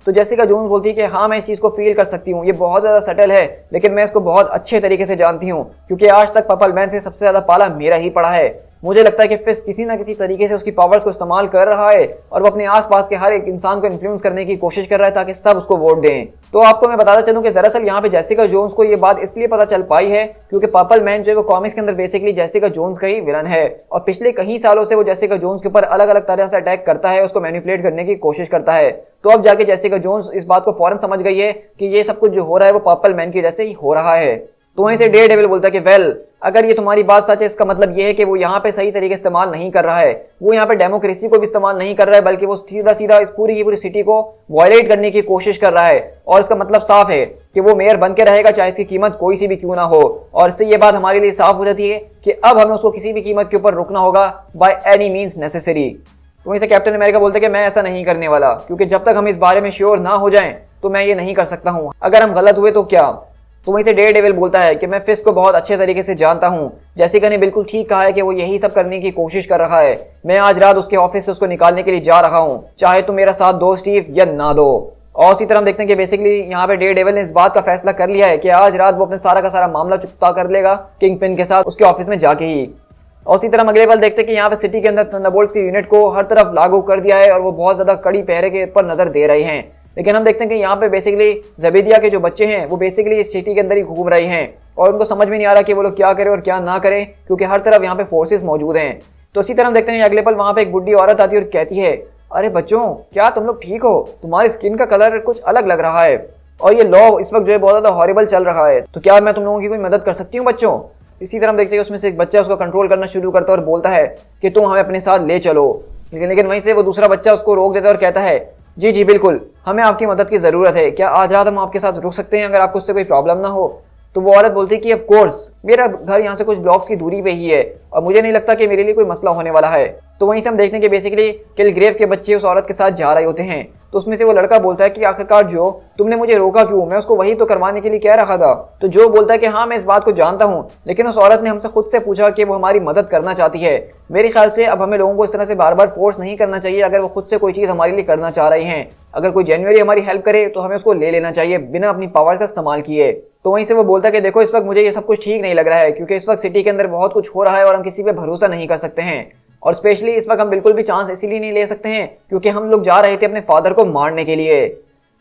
तो जेसिका जोन्स बोलती है कि हाँ मैं इस चीज़ को फील कर सकती हूँ, ये बहुत ज़्यादा सटल है लेकिन मैं इसको बहुत अच्छे तरीके से जानती हूँ, क्योंकि आज तक पर्पल मैन से सबसे ज़्यादा पाला मेरा ही पड़ा है। मुझे लगता है कि फिस्ट किसी ना किसी तरीके से उसकी पावर्स को इस्तेमाल कर रहा है और वो अपने आसपास के हर एक इंसान को इन्फ्लुएंस करने की कोशिश कर रहा है ताकि सब उसको वोट दें। तो आपको मैं बताता चलूं कि दरअसल यहाँ पे जेसिका जोन्स को ये बात इसलिए पता चल पाई है क्योंकि पर्पल मैन जो है वो कॉमिक्स के अंदर बेसिकली जेसिका जोन्स का ही विलन है और पिछले कई सालों से वो जेसिका जोन्स के ऊपर अलग अलग तरह से अटैक करता है, उसको मैनिपुलेट करने की कोशिश करता है। तो अब जाके जेसिका जोन्स इस बात को फौरन समझ गई है कि ये सब कुछ जो हो रहा है वो पर्पल मैन की वजह से ही हो रहा है। तो वहीं से डेयरडेविल बोलता है कि वेल, अगर ये तुम्हारी बात सच है इसका मतलब ये है कि वो यहाँ पे सही तरीके इस्तेमाल नहीं कर रहा है, वो यहाँ पे डेमोक्रेसी को भी इस्तेमाल नहीं कर रहा है, बल्कि वो सीधा सीधा इस पूरी की पूरी सिटी को वायलेट करने की कोशिश कर रहा है। और इसका मतलब साफ है कि वो मेयर बन के रहेगा चाहे इसकी कीमत कोई सी भी क्यों ना हो। और इससे ये बात हमारे लिए साफ हो जाती है कि अब हमें उसको किसी भी कीमत के ऊपर रोकना होगा बाय एनी मीन्स नेसेसरी। तो वहीं से कैप्टन अमेरिका बोलते हैं कि मैं ऐसा नहीं करने वाला, क्योंकि जब तक हम इस बारे में श्योर ना हो जाएं तो मैं ये नहीं कर सकता हूँ, अगर हम गलत हुए तो क्या। तो वहीं से डेयरडेविल बोलता है कि मैं फिस्ट को बहुत अच्छे तरीके से जानता हूँ, जेसिका ने बिल्कुल ठीक कहा है कि वो यही सब करने की कोशिश कर रहा है। मैं आज रात उसके ऑफिस से उसको निकालने के लिए जा रहा हूँ, चाहे तुम मेरा साथ दो स्टीव या ना दो। और इसी तरह हम देखते हैं कि बेसिकली यहाँ पे डेयरडेविल ने इस बात का फैसला कर लिया है कि आज रात वो अपने सारा का सारा मामला चुकता कर लेगा किंगपिन के साथ उसके ऑफिस में जाके ही। और इसी तरह हम अगले पल देखते हैं कि यहाँ पे सिटी के अंदर थंडरबोल्ट्स की यूनिट को हर तरफ लागू कर दिया है और वो बहुत ज्यादा कड़ी पहरे के ऊपर नजर दे रहे हैं। लेकिन हम देखते हैं कि यहाँ पे बेसिकली ज़ेबिदिया के जो बच्चे हैं वो बेसिकली इस सिटी के अंदर ही घूम रहे हैं और उनको समझ में नहीं आ रहा कि वो लोग क्या करें और क्या ना करें, क्योंकि हर तरफ यहाँ पे फोर्सेस मौजूद हैं। तो इसी तरह हम देखते हैं अगले पल वहाँ पे एक बुढ़ी औरत आती है और कहती है अरे बच्चों, क्या तुम लोग ठीक हो? तुम्हारी स्किन का कलर कुछ अलग लग रहा है और ये लॉ इस वक्त जो है बहुत ज़्यादा हॉरिबल चल रहा है, तो क्या मैं तुम लोगों की कोई मदद कर सकती हूँ बच्चों? इसी तरह हम देखते हैं उसमें से एक बच्चा उसको कंट्रोल करना शुरू करता है और बोलता है कि तुम हमें अपने साथ ले चलो। लेकिन वहीं से वो दूसरा बच्चा उसको रोक देता है और कहता है जी जी बिल्कुल, हमें आपकी मदद की ज़रूरत है, क्या आज रात हम आपके साथ रुक सकते हैं अगर आपको उससे कोई प्रॉब्लम ना हो? तो वो औरत बोलती है कि ऑफ कोर्स, मेरा घर यहाँ से कुछ ब्लॉक्स की दूरी पे ही है और मुझे नहीं लगता कि मेरे लिए कोई मसला होने वाला है। तो वहीं से हम देखते हैं कि बेसिकली किलग्रेव के बच्चे उस औरत के साथ जा रहे होते हैं। तो उसमें से वो लड़का बोलता है कि आखिरकार जो तुमने मुझे रोका क्यों, मैं उसको वही तो करवाने के लिए कह रहा था। तो जो बोलता है कि हाँ मैं इस बात को जानता हूँ, लेकिन उस औरत ने हमसे खुद से पूछा कि वो हमारी मदद करना चाहती है। मेरे ख्याल से अब हमें लोगों को इस तरह से बार बार फोर्स नहीं करना चाहिए। अगर वो खुद से कोई चीज़ हमारे लिए करना चाह रहे हैं, अगर कोई जेन्युइनली हमारी हेल्प करे तो हमें उसको ले लेना चाहिए बिना अपनी पावर का इस्तेमाल किए। तो वहीं से वो बोलता है कि देखो इस वक्त मुझे ये सब कुछ ठीक नहीं लग रहा है, क्योंकि इस वक्त सिटी के अंदर बहुत कुछ हो रहा है और हम किसी पे भरोसा नहीं कर सकते हैं। और स्पेशली इस वक्त हम बिल्कुल भी चांस इसीलिए नहीं ले सकते हैं क्योंकि हम लोग जा रहे थे अपने फादर को मारने के लिए।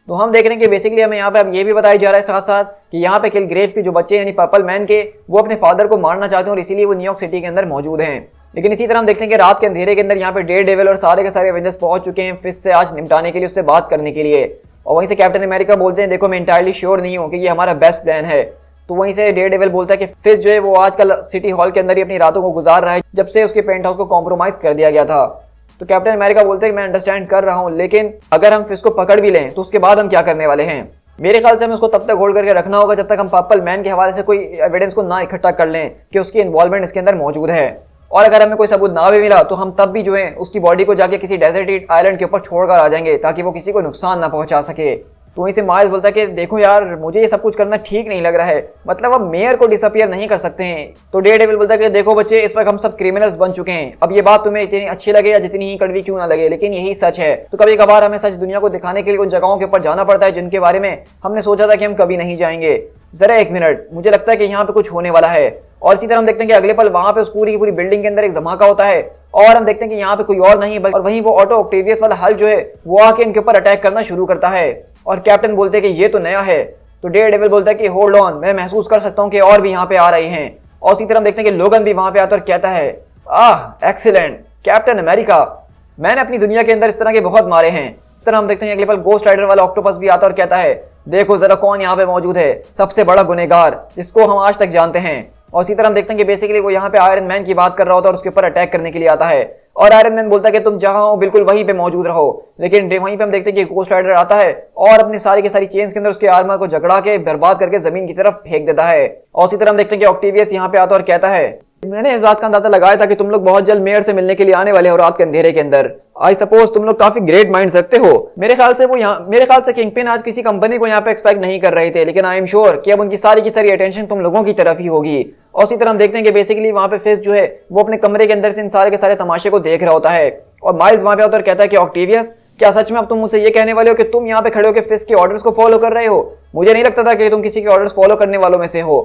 तो हम देख रहे हैं कि बेसिकली हमें यहाँ पे अब ये भी बताया जा रहा है साथ साथ कि यहाँ पे किलग्रेव के जो बच्चे यानी पर्पल मैन के, वो अपने फादर को मारना चाहते हैं और इसीलिए वो न्यूयॉर्क सिटी के अंदर मौजूद हैं। लेकिन इसी तरह हम देखते हैं कि रात के अंधेरे के अंदर यहाँ पे डेयरडेविल और सारे के सारे एवेंजर्स पहुंच चुके हैं फिस्ट से आज निपटाने के लिए, उससे बात करने के लिए। और वहीं से कैप्टन अमेरिका बोलते हैं देखो मैं इंटायरली श्योर नहीं हूँ कि ये हमारा बेस्ट प्लान है। तो वहीं से डेयरडेविल बोलता है कि फिश जो है वो आजकल सिटी हॉल के अंदर ही अपनी रातों को गुजार रहा है जब से उसके पेंट हाउस को कॉम्प्रोमाइज कर दिया गया था। तो कैप्टन अमेरिका बोलते हैं कि मैं अंडरस्टैंड कर रहा हूँ, लेकिन अगर हम फिश को पकड़ भी लें तो उसके बाद हम क्या करने वाले हैं। मेरे ख्याल से हमें उसको तब तक होल्ड करके रखना होगा जब तक हम पर्पल मैन के हवाले से कोई एविडेंस को ना इकट्ठा कर लें कि उसकी इन्वॉल्वमेंट इसके अंदर मौजूद है। और अगर हमें कोई सबूत ना भी मिला तो हम तब भी जो है उसकी बॉडी को जाके किसी डेजर्टेड आइलैंड के ऊपर छोड़कर आ जाएंगे ताकि वो किसी को नुकसान ना पहुंचा सके। तो वहीं से माइल्स बोलता है कि देखो यार मुझे ये सब कुछ करना ठीक नहीं लग रहा है, मतलब अब मेयर को डिसअपियर नहीं कर सकते हैं। तो डेयरडेविल बोलता है कि देखो बच्चे, इस वक्त हम सब क्रिमिनल्स बन चुके हैं। अब ये बात तुम्हें इतनी अच्छी लगे या जितनी ही कड़वी क्यों ना लगे, लेकिन यही सच है। तो कभी कभार हमें सच दुनिया को दिखाने के लिए उन जगहों के ऊपर जाना पड़ता है जिनके बारे में हमने सोचा था कि हम कभी नहीं जाएंगे। जरा एक मिनट, मुझे लगता है कि यहाँ पे कुछ होने वाला है। और इसी तरह हम देखते हैं कि अगले पल वहां पे उस पूरी की पूरी बिल्डिंग के अंदर एक धमाका होता है और हम देखते हैं कि यहाँ पे कोई और नहीं बल्कि और वहीं वो ऑटो ऑक्टेवियस वाला हल जो है वो आके इनके ऊपर अटैक करना शुरू करता है। और कैप्टन बोलते हैं कि ये तो नया है। तो डेयरडेविल बोलता है कि होल्ड ऑन, मैं महसूस कर सकता हूँ कि और भी यहाँ पे आ रहे हैं। और इसी तरह हम देखते हैं कि लोगन भी वहां पे आता है और कहता है आह एक्सीलेंट कैप्टन अमेरिका, मैंने अपनी दुनिया के अंदर इस तरह के बहुत मारे हैं। इस तरह हम देखते हैं अगले पल गोस्ट राइडर वाला ऑक्टोपस भी आता है और कहता है देखो जरा कौन यहाँ पे मौजूद है, सबसे बड़ा गुनहगार जिसको हम आज तक जानते हैं। और इसी तरह हम देखते हैं कि बेसिकली वो यहाँ पे आयरन मैन की बात कर रहा होता है और उसके ऊपर अटैक करने के लिए आता है। और आयरन मैन बोलता है कि तुम जहां हो बिल्कुल वहीं पे मौजूद रहो, लेकिन वहीं पे हम देखते हैं कि गोस्ट राइडर आता है और अपनी सारी की सारी चेन्स के अंदर उसके आर्मर को जकड़ा के बर्बाद करके जमीन की तरफ फेंक देता है। और इसी तरह हम देखते हैं कि ऑक्टेवियस यहाँ पे आता है और कहता है मैंने इस बात का अंदाजा लगाया था कि तुम लोग बहुत जल्द मेयर से मिलने के लिए आने वाले हो रात के अंधेरे के अंदर। आई सपोज तुम लोग काफी ग्रेट माइंड्स रखते हो। मेरे ख्याल से किंगपिन आज किसी कंपनी को यहाँ पे एक्सपेक्ट नहीं कर रहे थे, लेकिन आई एम श्योर कि अब उनकी सारी की सारी अटेंशन तुम लोगों की तरफ ही होगी। और इसी तरह हम देखते हैं कि बेसिकली वहां पे फिश जो है वो अपने कमरे के अंदर से इन सारे के सारे तमाशे को देख रहा होता है। और माइल्स वहां पे आता है और कहता है कि ऑक्टेवियस, क्या सच में अब तुम मुझसे ये कहने वाले हो कि तुम यहाँ पे खड़े होकर फिश के ऑर्डर्स को फॉलो कर रहे हो? मुझे नहीं लगता था कि तुम किसी के ऑर्डर्स फॉलो करने वालों में से हो।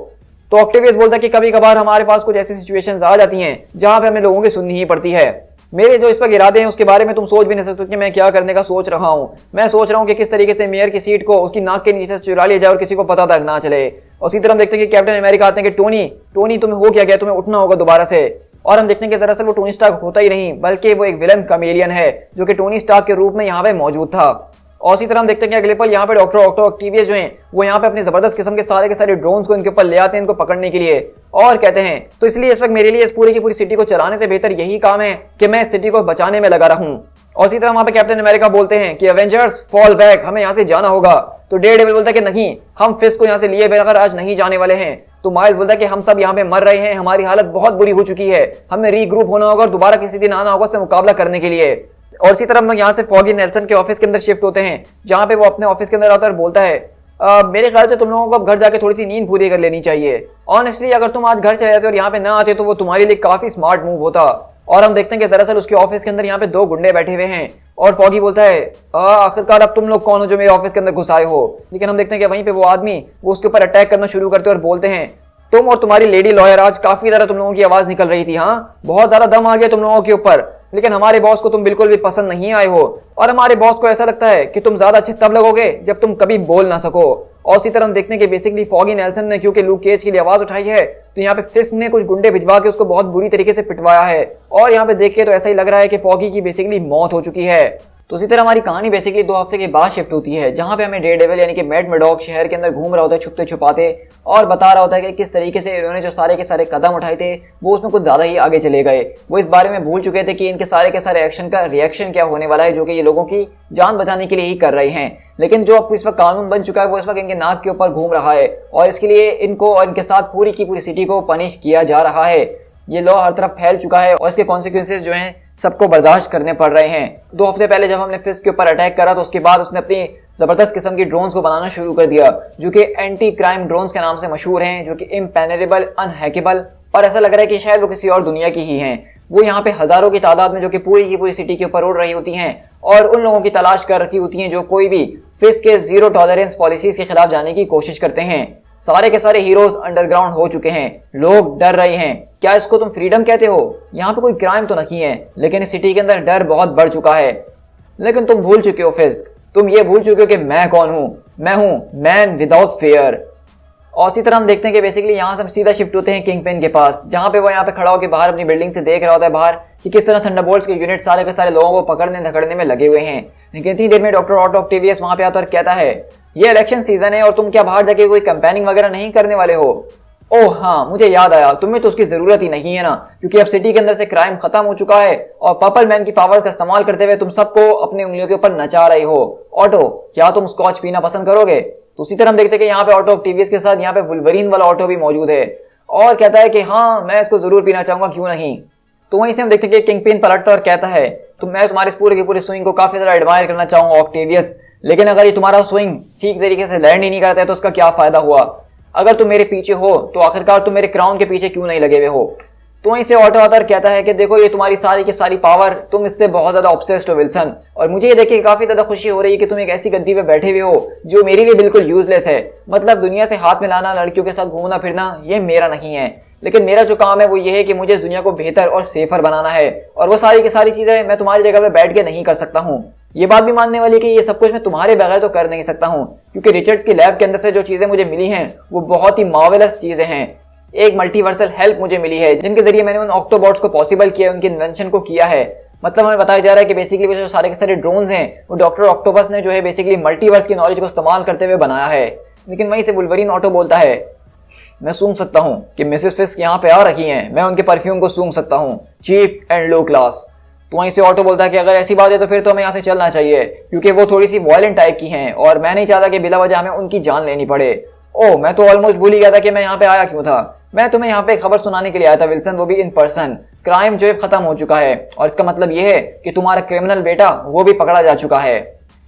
तो ऑक्टेवियस बोलता है कि कभी कभार हमारे पास कुछ ऐसी सिचुएशंस आ जाती हैं जहां पे हमें लोगों की सुननी ही पड़ती है। मेरे जो इस वक्त इरादे हैं उसके बारे में तुम सोच भी नहीं सकते कि मैं क्या करने का सोच रहा हूँ। मैं सोच रहा हूँ कि किस तरीके से मेयर की सीट को उसकी नाक के नीचे से चुरा लिया जाए और किसी को पता तक ना चले। और इसी तरह हम देखते हैं कि कैप्टन अमेरिका आते हैं कि टोनी तुम्हें हो क्या गया, तुम्हें उठना होगा दोबारा से। और हम देखते हैं कि दरअसल वो टोनी स्टार्क होता ही नहीं बल्कि वो एक विलन कमेलियन है जो कि टोनी स्टार्क के रूप में यहाँ पे मौजूद था। और इसी तरह हम देखते हैं कि अगले पल यहाँ पे डॉक्टर ऑक्टेवियस जो हैं वो यहाँ पे अपने जबरदस्त किस्म के सारे ड्रोन्स को इनके ऊपर ले आते हैं इनको पकड़ने के लिए और कहते हैं तो इसलिए इस वक्त मेरे लिए इस पूरी की पूरी सिटी को चलाने से बेहतर यही काम है कि मैं इस सिटी को बचाने में लगा रहूं। और इसी तरह वहां पे कैप्टन अमेरिका बोलते हैं कि एवेंजर्स फॉल बैक, हमें यहाँ से जाना होगा। तो डेयरडेविल बोलता है कि नहीं, हम फिश को यहाँ से लिए बगैर आज नहीं जाने वाले हैं। तो माइल्स बोलता है कि हम सब यहाँ पे मर रहे हैं, हमारी हालत बहुत बुरी हो चुकी है, हमें रीग्रुप होना होगा और दोबारा किसी दिन आना होगा उससे मुकाबला करने के लिए। और इसी तरह हम लोग यहाँ से फॉगी नेल्सन के ऑफिस के अंदर शिफ्ट होते हैं जहाँ पे वो अपने ऑफिस के अंदर आता है और बोलता है मेरे ख्याल से तुम लोगों को अब घर जाके थोड़ी सी नींद पूरी कर लेनी चाहिए। ऑनेस्टली अगर तुम आज घर चले जाते और यहाँ पे ना आते तो वो तुम्हारे लिए काफी स्मार्ट मूव होता। और हम देखते हैं कि दरअसल उसके ऑफिस के अंदर यहाँ पे दो गुंडे बैठे हुए हैं और फॉगी बोलता है आखिरकार अब तुम लोग कौन हो जो मेरे ऑफिस के अंदर घुस आए हो। लेकिन हम देखते हैं कि वहीं पे वो आदमी वो उसके ऊपर अटैक करना शुरू करते हैं और बोलते हैं तुम और तुम्हारी लेडी लॉयर आज काफी ज्यादा तुम लोगों की आवाज निकल रही थी, हाँ बहुत ज्यादा दम आ गया तुम लोगों के ऊपर, लेकिन हमारे बॉस को तुम बिल्कुल भी पसंद नहीं आए हो और हमारे बॉस को ऐसा लगता है कि तुम ज्यादा अच्छे तब लगोगे जब तुम कभी बोल ना सको। और इसी तरह हम देखते हैं कि बेसिकली फॉगी नेल्सन ने क्योंकि लूक केज के लिए आवाज उठाई है तो यहाँ पे फिश ने कुछ गुंडे भिजवा के उसको बहुत बुरी तरीके से पिटवाया है और यहाँ पे देख के तो ऐसा ही लग रहा है कि फॉगी की बेसिकली मौत हो चुकी है। तो इसी तरह हमारी कहानी बेसिकली 2 हफ्ते के बाद शिफ्ट होती है जहां पे हमें डेयरडेविल यानी कि मैड मर्डॉक शहर के अंदर घूम रहा होता है छुपते छुपाते और बता रहा होता है कि किस तरीके से इन्होंने जो सारे के सारे कदम उठाए थे वो उसमें कुछ ज्यादा ही आगे चले गए। वो इस बारे में भूल चुके थे कि इनके सारे के सारे एक्शन का रिएक्शन क्या होने वाला है जो कि ये लोगों की जान बचाने के लिए ही कर रहे हैं। लेकिन जो अब इस वक्त कानून बन चुका है वो इस वक्त इनके नाक के ऊपर घूम रहा है और इसके लिए इनको और इनके साथ पूरी की पूरी सिटी को पनिश किया जा रहा है। ये लॉ हर तरफ फैल चुका है और इसके कॉन्सिक्वेंसेज जो हैं सबको बर्दाश्त करने पड़ रहे हैं। 2 हफ्ते पहले जब हमने फिश के ऊपर अटैक करा तो उसके बाद उसने अपनी जबरदस्त किस्म की ड्रोन्स को बनाना शुरू कर दिया जो कि एंटी क्राइम ड्रोन्स के नाम से मशहूर हैं, जो कि इम्पेनेरेबल, अनहैकेबल और ऐसा लग रहा है कि शायद वो किसी और दुनिया की ही हैं। वो यहाँ पे हजारों की तादाद में जो कि पूरी की पूरी सिटी के ऊपर उड़ रही होती हैं और उन लोगों की तलाश कर रखी होती हैं जो कोई भी फिश के जीरो टॉलरेंस पॉलिसीज के खिलाफ जाने की कोशिश करते हैं। सारे के सारे हीरोज अंडरग्राउंड हो चुके हैं, लोग डर रहे हैं। क्या इसको तुम फ्रीडम कहते हो? यहाँ पे कोई क्राइम तो नहीं है लेकिन इस सिटी के अंदर डर बहुत बढ़ चुका है। लेकिन तुम भूल चुके हो फिस्क, तुम ये भूल चुके हो कि मैं कौन हूँ। मैं हूँ मैन विदाउट फेयर। और इसी तरह हम देखते हैं कि बेसिकली यहाँ से हम सीधा शिफ्ट होते हैं किंगपिन के पास जहाँ पे वो यहाँ पे खड़ा होकर बाहर अपनी बिल्डिंग से देख रहा होता है बाहर कि किस तरह थंडरबोल्ट्स के यूनिट सारे के सारे लोगों को पकड़ने धकड़ने में लगे हुए हैं। लेकिन इतनी देर में डॉक्टर ऑटो ऑक्टेवियस वहां पे आता और कहता है ये इलेक्शन सीजन है और तुम क्या बाहर जाके कोई कैंपेनिंग वगैरह नहीं करने वाले हो? ओह हाँ, मुझे याद आया, तुम्हें तो उसकी जरूरत ही नहीं है ना, क्योंकि अब सिटी के अंदर से क्राइम खत्म हो चुका है और पर्पल मैन की पावर्स का इस्तेमाल करते हुए तुम सबको अपनी उंगलियों के ऊपर नचा रही हो। ऑटो, क्या तुम स्कॉच पीना पसंद करोगे? तो उसी तरह हम देखते हैं कि यहाँ पे ऑटो ऑक्टेवियस के साथ यहाँ पे वुल्वरीन वाला ऑटो भी मौजूद है और कहता है कि हाँ मैं इसको जरूर पीना चाहूंगा, क्यों नहीं। तो वहीं से हम देखते हैं कि किंगपिन पलटता और कहता है तो मैं तुम्हारे पूरे के पूरे स्विंग को काफी ज्यादा एडमायर करना चाहूंगा ऑक्टेवियस, लेकिन अगर ये तुम्हारा स्विंग ठीक तरीके से लैंड ही नहीं करता है तो उसका क्या फायदा हुआ? अगर तुम मेरे पीछे हो तो आखिरकार तुम मेरे क्राउन के पीछे क्यों नहीं लगे हुए हो? तो वहीं से ऑटो आता कहता है कि देखो ये तुम्हारी सारी की सारी पावर, तुम इससे बहुत ज्यादा ऑब्सेस्ड हो विल्सन, और मुझे ये देख के काफी ज्यादा खुशी हो रही है कि तुम एक ऐसी गद्दी पे बैठे हुए हो जो मेरे लिए बिल्कुल यूजलेस है। मतलब दुनिया से हाथ मिलाना, लड़कियों के साथ घूमना फिरना, ये मेरा नहीं है, लेकिन मेरा जो काम है वो ये है कि मुझे इस दुनिया को बेहतर और सेफर बनाना है, और वो सारी की सारी चीजें मैं तुम्हारी जगह पे बैठ के नहीं कर सकता हूँ। ये बात भी मानने वाली कि ये सब कुछ मैं तुम्हारे बगैर तो कर नहीं सकता हूँ, क्योंकि रिचर्ड्स की लैब के अंदर से जो चीजें मुझे मिली हैं वो बहुत ही मार्वेलस चीजें हैं। एक मल्टीवर्सल हेल्प मुझे मिली है जिनके जरिए मैंने उन ऑक्टोबॉट्स को पॉसिबल किया, उनके इन्वेंशन को किया है। मतलब हमें बताया जा रहा है कि बेसिकली वो जो सारे के सारे ड्रोन्स हैं वो डॉक्टर ऑक्टोपस ने जो है बेसिकली मल्टीवर्स की नॉलेज को इस्तेमाल करते हुए बनाया है। लेकिन वहीं से वुल्वरीन ऑटो बोलता है मैं सूंघ सकता हूँ कि मिसेस फिस्क यहाँ पे आ रखी हैं, मैं उनके परफ्यूम को सूंघ सकता हूँ, चीप एंड लो क्लास। तो वहीं से ऑटो बोलता है कि अगर ऐसी बात है तो फिर तो हमें यहाँ से चलना चाहिए, क्योंकि वो थोड़ी सी वायलेंट टाइप की हैं और मैं नहीं चाहता कि बिला वजह हमें उनकी जान लेनी पड़े। ओह, मैं तो ऑलमोस्ट भूल ही गया था कि मैं यहाँ पे आया क्यों था। मैं तुम्हें यहाँ पे खबर सुनाने के लिए आया था विल्सन, वो भी इन पर्सन। क्राइम जो है खत्म हो चुका है और इसका मतलब ये है कि तुम्हारा क्रिमिनल बेटा वो भी पकड़ा जा चुका है।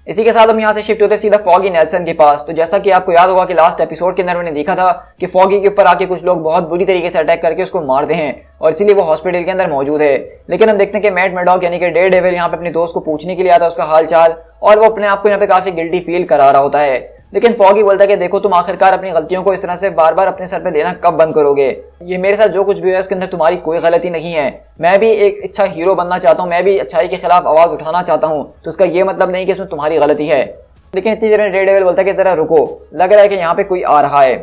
इसी के साथ हम यहाँ से शिफ्ट होते सीधा फॉगी नेल्सन के पास। तो जैसा कि आपको याद होगा कि लास्ट एपिसोड के अंदर मैंने देखा था कि फॉगी के ऊपर आके कुछ लोग बहुत बुरी तरीके से अटैक करके उसको मारते हैं और इसीलिए वो हॉस्पिटल के अंदर मौजूद है। लेकिन हम देखते हैं कि मैट मैडॉक यानी कि डेयरडेविल यहाँ पे अपने दोस्त को पूछने के लिए आता है उसका हाल चाल, और वो अपने आप को यहाँ पे काफी गिल्टी फील करा रहा होता है। लेकिन फॉगी बोलता है कि देखो तुम आखिरकार अपनी गलतियों को इस तरह से बार बार अपने सर पे लेना कब बंद करोगे? ये मेरे साथ जो कुछ भी है उसके अंदर तुम्हारी कोई गलती नहीं है। मैं भी एक अच्छा हीरो बनना चाहता हूँ, मैं भी अच्छाई के खिलाफ आवाज उठाना चाहता हूँ, तो इसका ये मतलब नहीं कि इसमें तुम्हारी गलती है। लेकिन इतनी देर में डेयरडेविल बोलता है कि जरा रुको, लग रहा है कि यहाँ पे कोई आ रहा है।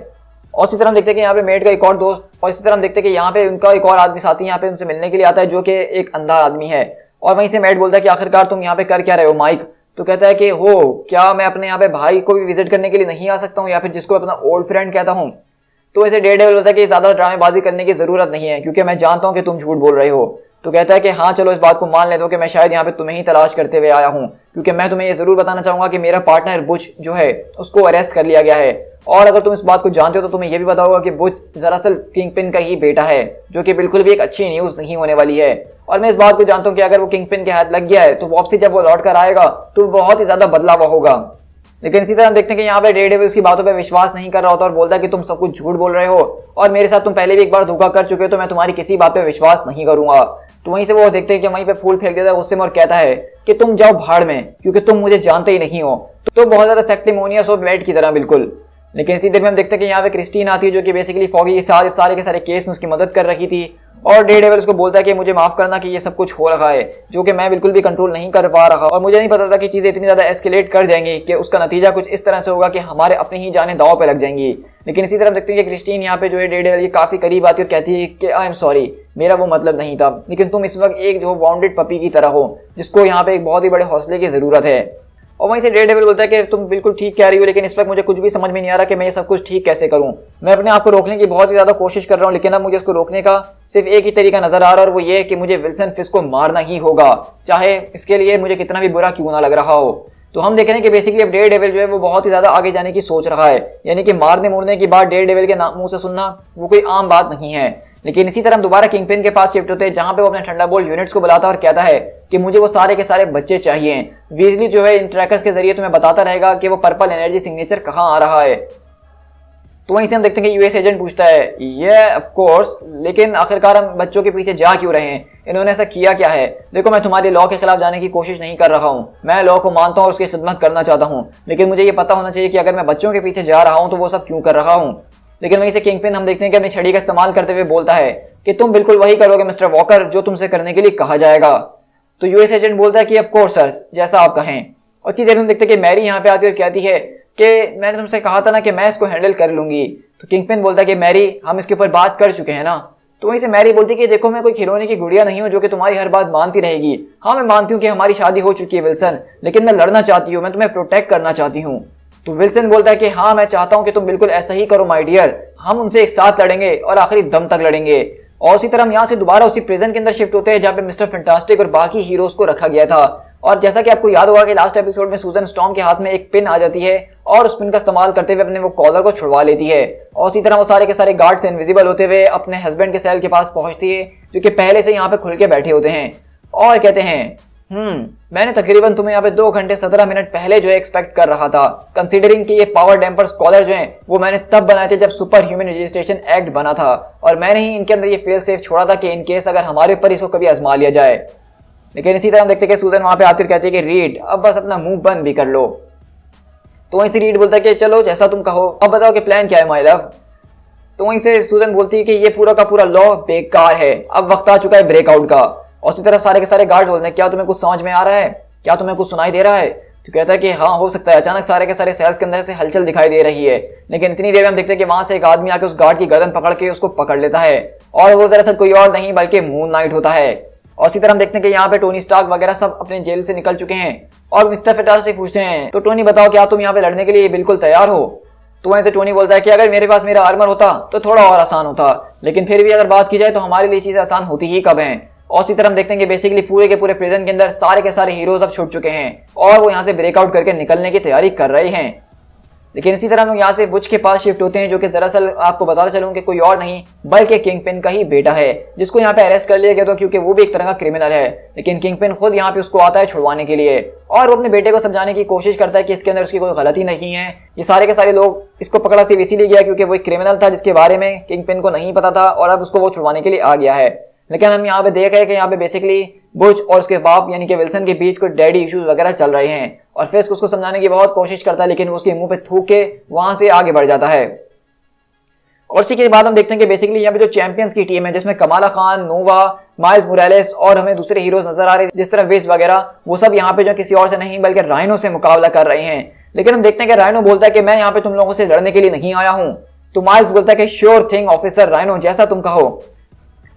और इसी तरह हम देखते हैं कि यहाँ पे मेड का एक और दोस्त, और इसी तरह हम देखते हैं कि यहाँ पे उनका एक और आदमी साथी यहाँ पे उनसे मिलने के लिए आता है जो कि एक अंधा आदमी है। और वहीं से मेड बोलता है कि आखिरकार तुम यहाँ पे कर क्या रहे हो माइक? तो कहता है कि हो क्या मैं अपने यहाँ पे भाई को भी विजिट करने के लिए नहीं आ सकता हूँ, या फिर जिसको अपना ओल्ड फ्रेंड कहता हूँ। तो ऐसे डेयरडेविल बोलता है कि ज्यादा ड्रामेबाजी करने की जरूरत नहीं है, क्योंकि मैं जानता हूँ कि तुम झूठ बोल रहे हो। तो कहता है कि हाँ चलो इस बात को मान लेता हूँ कि मैं शायद यहाँ पे तुम्हें ही तलाश करते हुए आया हूँ, क्योंकि मैं तुम्हें ये जरूर बताना चाहूंगा कि मेरा पार्टनर बुच जो है उसको अरेस्ट कर लिया गया है। और अगर तुम इस बात को जानते हो तो तुम्हें यह भी पता होगा कि बुच दरअसल किंगपिन का ही बेटा है, जो कि बिल्कुल भी एक अच्छी न्यूज नहीं होने वाली है। और मैं इस बात को जानता हूँ कि अगर वो किंगपिन के हाथ लग गया है तो वापसी जब वो लौट कर आएगा तो बहुत ही ज्यादा बदला हुआ होगा। लेकिन इसी तरह हम देखते हैं कि यहाँ पे डेयरडेविल उसकी बातों पे विश्वास नहीं कर रहा होता और बोलता है कि तुम सब कुछ झूठ बोल रहे हो और मेरे साथ तुम पहले भी एक बार धोखा कर चुके हो, तो मैं तुम्हारी किसी बात पे विश्वास नहीं करूंगा। तो वहीं से वो देखते हैं कि वहीं पे फूल फेंक देता है गुस्से में और कहता है कि तुम जाओ भाड़ में, क्योंकि तुम मुझे जानते ही नहीं हो। तो बहुत ज्यादा सेक्टिमोनियस और बैड की तरह बिल्कुल। लेकिन इतनी देर में हम देखते हैं कि यहाँ पे क्रिस्टीन आती है जो कि बेसिकली फॉगी के साथ सारे के सारे केस में उसकी मदद कर रही थी, और डेयरडेविल उसको बोलता है कि मुझे माफ करना कि ये सब कुछ हो रहा है जो कि मैं बिल्कुल भी कंट्रोल नहीं कर पा रहा, और मुझे नहीं पता था कि चीजें इतनी ज्यादा एस्केलेट कर जाएंगी कि उसका नतीजा कुछ इस तरह से होगा कि हमारे अपनी ही जानें दांव पे लग जाएंगी। लेकिन इसी तरह देखते हैं कि क्रिस्टीन यहाँ पे जो है डेयरडेविल के काफी करीब आती है और कहती है कि आई एम सॉरी, मेरा वो मतलब नहीं था, लेकिन तुम इस वक्त एक जो वाउंडेड पपी की तरह हो जिसको यहाँ पे एक बहुत ही बड़े हौसले की जरूरत है। और वहीं से डेयरडेविल बोलता है कि तुम बिल्कुल ठीक कह रही हो, लेकिन इस वक्त मुझे कुछ भी समझ में नहीं आ रहा कि मैं ये सब कुछ ठीक कैसे करूं। मैं अपने आप को रोकने की बहुत ही ज्यादा कोशिश कर रहा हूं, लेकिन अब मुझे इसको रोकने का सिर्फ एक ही तरीका नजर आ रहा है, और वो ये है कि मुझे विल्सन फिस्क को मारना ही होगा, चाहे इसके लिए मुझे कितना भी बुरा क्यों ना लग रहा हो। तो हम देख रहे हैं कि बेसिकली अब डेयरडेविल जो है वो बहुत ही ज्यादा आगे जाने की सोच रहा है, यानी कि मारने मुड़ने की बात डेयरडेविल के मुंह से सुनना वो कोई आम बात नहीं है। लेकिन इसी तरह हम दोबारा किंगपिन के पास शिफ्ट होते हैं, जहां पे वो अपने थंडरबोल्ट यूनिट्स को बुलाता है और कहता है कि मुझे वो सारे के सारे बच्चे चाहिए। वीजली जो है इन ट्रैकर्स के जरिए तुम्हें बताता रहेगा कि वो पर्पल एनर्जी सिग्नेचर कहाँ आ रहा है। तो वहीं से हम देखते हैं कि यूएस एजेंट पूछता है ये ऑफ कोर्स, लेकिन आखिरकार हम बच्चों के पीछे जा क्यों रहे हैं, इन्होंने ऐसा किया क्या है? देखो मैं तुम्हारे लॉ के खिलाफ जाने की कोशिश नहीं कर रहा हूँ, मैं लॉ को मानता हूँ और उसकी खिदमत करना चाहता हूँ, लेकिन मुझे ये पता होना चाहिए कि अगर मैं बच्चों के पीछे जा रहा हूँ तो वो सब क्यों कर रहा हूँ। लेकिन वहीं से किंगपिन हम देखते हैं कि अपनी छड़ी का इस्तेमाल करते हुए बोलता है कि तुम बिल्कुल वही करोगे मिस्टर वॉकर जो तुमसे करने के लिए कहा जाएगा। तो यूएस एजेंट बोलता है कि ऑफ कोर्स सर, जैसा आप कहें। और इतनी देर में हम देखते हैं कि मैरी यहाँ पे आती है और कहती है कि मैंने तुमसे कहा था ना कि मैं इसको हैंडल कर लूंगी। तो किंगपिन बोलता है कि मैरी हम इसके ऊपर बात कर चुके हैं ना, तो वहीं से मैरी बोलती कि देखो मैं कोई खिलौने की गुड़िया नहीं हूँ जो कि तुम्हारी हर बात मानती रहेगी। हाँ मैं मानती हूँ कि हमारी शादी हो चुकी है विल्सन, लेकिन मैं लड़ना चाहती हूँ, मैं तुम्हें प्रोटेक्ट करना चाहती हूँ। तो विल्सन बोलता है कि हाँ मैं चाहता हूँ कि तुम बिल्कुल ऐसा ही करो माय डियर, हम उनसे एक साथ लड़ेंगे और आखिरी दम तक लड़ेंगे। और उसी तरह हम यहाँ से दोबारा उसी प्रिजन के अंदर शिफ्ट होते हैं जहाँ पे मिस्टर फैंटास्टिक और बाकी हीरोज को रखा गया था। और जैसा कि आपको याद होगा कि लास्ट एपिसोड में सूजन स्टॉर्म के हाथ में एक पिन आ जाती है और उस पिन का इस्तेमाल करते हुए अपने वो कॉलर को छुड़वा लेती है। और इसी तरह वो सारे के सारे गार्ड से इनविजिबल होते हुए अपने हस्बैंड के सेल के पास पहुंचती है जो कि पहले से यहाँ पे खुल के बैठे होते हैं और कहते हैं मैंने तकरीबन तुम्हें यहाँ पे 2 घंटे 17 मिनट पहले जो है एक्सपेक्ट कर रहा था, कंसीडरिंग कि ये पावर डैम्पर कॉलर जो हैं वो मैंने तब बनाए थे जब सुपर ह्यूमन रजिस्ट्रेशन एक्ट बना था, और मैंने ही इनके अंदर ये फेल सेफ छोड़ा था कि इन केस अगर हमारे ऊपर इसको कभी आजमा लिया जाए। लेकिन इसी तरह हम देखते हैं कि सूजन वहां पे आकर कहती है कि रीड अब बस अपना मुंह बंद भी कर लो। तो वहीं से रीड बोलता है कि चलो जैसा तुम कहो, अब बताओ कि प्लान क्या है माय लव। तो वहीं से सूजन बोलती है कि ये पूरा का पूरा लॉ बेकार है, अब वक्त आ चुका है ब्रेकआउट का। और उसी तरह सारे के सारे गार्ड बोलते हैं क्या तुम्हें कुछ समझ में आ रहा है, क्या तुम्हें कुछ सुनाई दे रहा है। तो कहता है कि हाँ हो सकता है। अचानक सारे के सारे सेल्स के अंदर से हलचल दिखाई दे रही है, लेकिन इतनी देर में हम देखते हैं कि वहां से एक आदमी आके उस गार्ड की गर्दन पकड़ के उसको पकड़ लेता है, और वो दरअसल कोई और नहीं बल्कि मून नाइट होता है। और इसी तरह हम देखते हैं कि यहाँ पे टोनी स्टार्क वगैरह सब अपने जेल से निकल चुके हैं और मिस्टर फैंटास्टिक पूछते हैं तो टोनी बताओ क्या तुम यहाँ पे लड़ने के लिए बिल्कुल तैयार हो। तो वहीं से टोनी बोलता है कि अगर मेरे पास मेरा आर्मर होता तो थोड़ा और आसान होता, लेकिन फिर भी अगर बात की जाए तो हमारे लिए चीजें आसान होती ही कब हैं। और इसी तरह हम देखते हैं कि बेसिकली पूरे के पूरे प्रिजन के अंदर सारे के सारे हीरोज अब छूट चुके हैं और वो यहाँ से ब्रेकआउट करके निकलने की तैयारी कर रहे हैं। लेकिन इसी तरह हम लोग यहाँ से बुच के पास शिफ्ट होते हैं जो कि दरअसल आपको बताता चलूं कि कोई और नहीं बल्कि किंगपिन का ही बेटा है, जिसको यहाँ पे अरेस्ट कर लिया गया था क्योंकि वो भी एक तरह का क्रिमिनल है। लेकिन किंगपिन खुद यहाँ पे उसको आता है छुड़वाने के लिए, और वो अपने बेटे को समझाने की कोशिश करता है कि इसके अंदर उसकी कोई गलती नहीं है। ये सारे के सारे लोग इसको पकड़ा सिर्फ इसीलिए गया क्योंकि वो एक क्रिमिनल था जिसके बारे में किंगपिन को नहीं पता था, और अब उसको वो छुड़वाने के लिए आ गया है। लेकिन हम यहाँ पे देख रहे हैं कि यहाँ पे बेसिकली बुच और उसके बाप यानी कि विल्सन के बीच कुछ डैडी इश्यूज वगैरह चल रहे हैं, और फिस्क उसको समझाने की बहुत कोशिश करता है लेकिन वो उसके मुंह पे थूक के वहां से आगे बढ़ जाता है। और इसी के बाद हम देखते हैं कि बेसिकली यहाँ पे जो चैंपियंस की टीम है जिसमें कमाला खान, नोवा, माइल्स मोरालेस और हमें दूसरे हीरोज नजर आ रहे हैं जिस तरह विज वगैरह, वो सब यहाँ पे जो किसी और से नहीं बल्कि राइनो से मुकाबला कर रहे हैं। लेकिन हम देखते हैं कि राइनो बोलता है कि मैं यहाँ पे तुम लोगों से लड़ने के लिए नहीं आया हूँ। तो माइल्स बोलता है कि श्योर थिंग ऑफिसर राइनो, जैसा तुम कहो।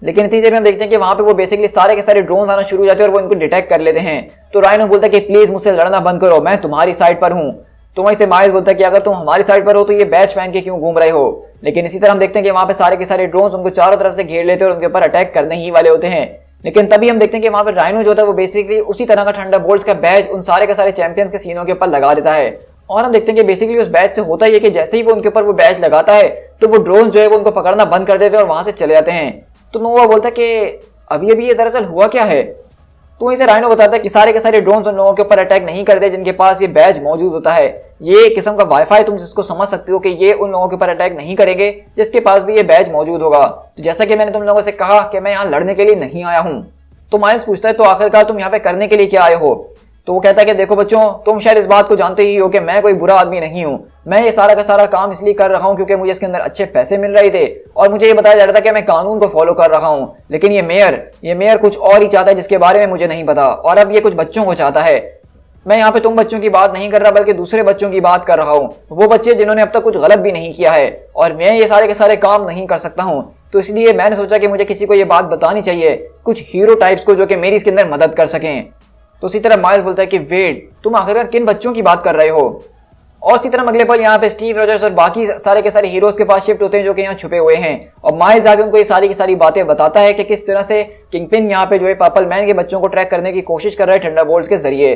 लेकिन इतनी देर में हम देखते हैं कि वहां पे वो बेसिकली सारे के सारे ड्रोन्स आना शुरू हो जाते हैं और वो इनको डिटेक्ट कर लेते हैं। तो राइनो बोलता है कि प्लीज मुझसे लड़ना बंद करो, मैं तुम्हारी साइड पर हूँ। तो वहीं से माइल्स बोलता है कि अगर तुम हमारी साइड पर हो तो ये बैच पहन के क्यों घूम रहे हो। लेकिन इसी तरह हम देखते हैं कि वहां पे सारे के सारे ड्रोन्स उनको चारों तरफ से घेर लेते हैं और उनके ऊपर अटैक करने ही वाले होते हैं। लेकिन तभी हम देखते हैं कि वहां पे राइनो जो होता है वो बेसिकली उसी तरह का थंडरबोल्ट्स का बैच उन सारे के सारे चैंपियंस के सीनों के ऊपर लगा देता है। और हम देखते हैं कि बेसिकली उस बैच से होता ही है कि जैसे ही वो उनके ऊपर वो बैच लगाता है तो वो ड्रोन जो है वो उनको पकड़ना बंद कर देते हैं और वहां से चले जाते हैं। तो नोवा बोलता है कि अभी अभी ये दरअसल हुआ क्या है। तो इसे राइनो बताता है कि सारे के सारे ड्रोन्स उन लोगों के ऊपर अटैक नहीं करते जिनके पास ये बैच मौजूद होता है, ये एक किस्म का वाईफाई, तुम इसको समझ सकते हो कि ये उन लोगों के ऊपर अटैक नहीं करेंगे जिसके पास भी ये बैच मौजूद होगा। तो जैसा कि मैंने तुम लोगों से कहा कि मैं यहाँ लड़ने के लिए नहीं आया हूँ। तो माइल्स पूछता है तो आखिरकार तुम यहाँ पे करने के लिए क्या आए हो। तो वो कहता है कि देखो बच्चों, तुम शायद इस बात को जानते ही हो कि मैं कोई बुरा आदमी नहीं हूँ, मैं ये सारा का सारा काम इसलिए कर रहा हूँ क्योंकि मुझे इसके अंदर अच्छे पैसे मिल रहे थे और मुझे ये बताया जा रहा था कि मैं कानून को फॉलो कर रहा हूँ। लेकिन ये मेयर कुछ और ही चाहता है जिसके बारे में मुझे नहीं पता, और अब ये कुछ बच्चों को चाहता है। मैं यहाँ पे तुम बच्चों की बात नहीं कर रहा बल्कि दूसरे बच्चों की बात कर रहा हूँ, वो बच्चे जिन्होंने अब तक कुछ गलत भी नहीं किया है, और मैं ये सारे के सारे काम नहीं कर सकता हूँ। तो इसलिए मैंने सोचा कि मुझे किसी को ये बात बतानी चाहिए, कुछ हीरो टाइप्स को जो कि मेरी इसके अंदर मदद कर सकें। तो इसी तरह माइल्स बोलता है कि वेट, तुम आखिरकार किन बच्चों की बात कर रहे हो। और इसी तरह अगले पल यहाँ पे स्टीव रॉजर्स और बाकी सारे के सारे हीरोज के पास शिफ्ट होते हैं जो कि यहाँ छुपे हुए हैं, और माइल्स आगे उनको ये सारी की सारी बातें बताता है कि किस तरह से किंगपिन यहाँ पे जो है पर्पल मैन के बच्चों को ट्रैक करने की कोशिश कर रहा है थंडरबोल्ट्स के जरिए।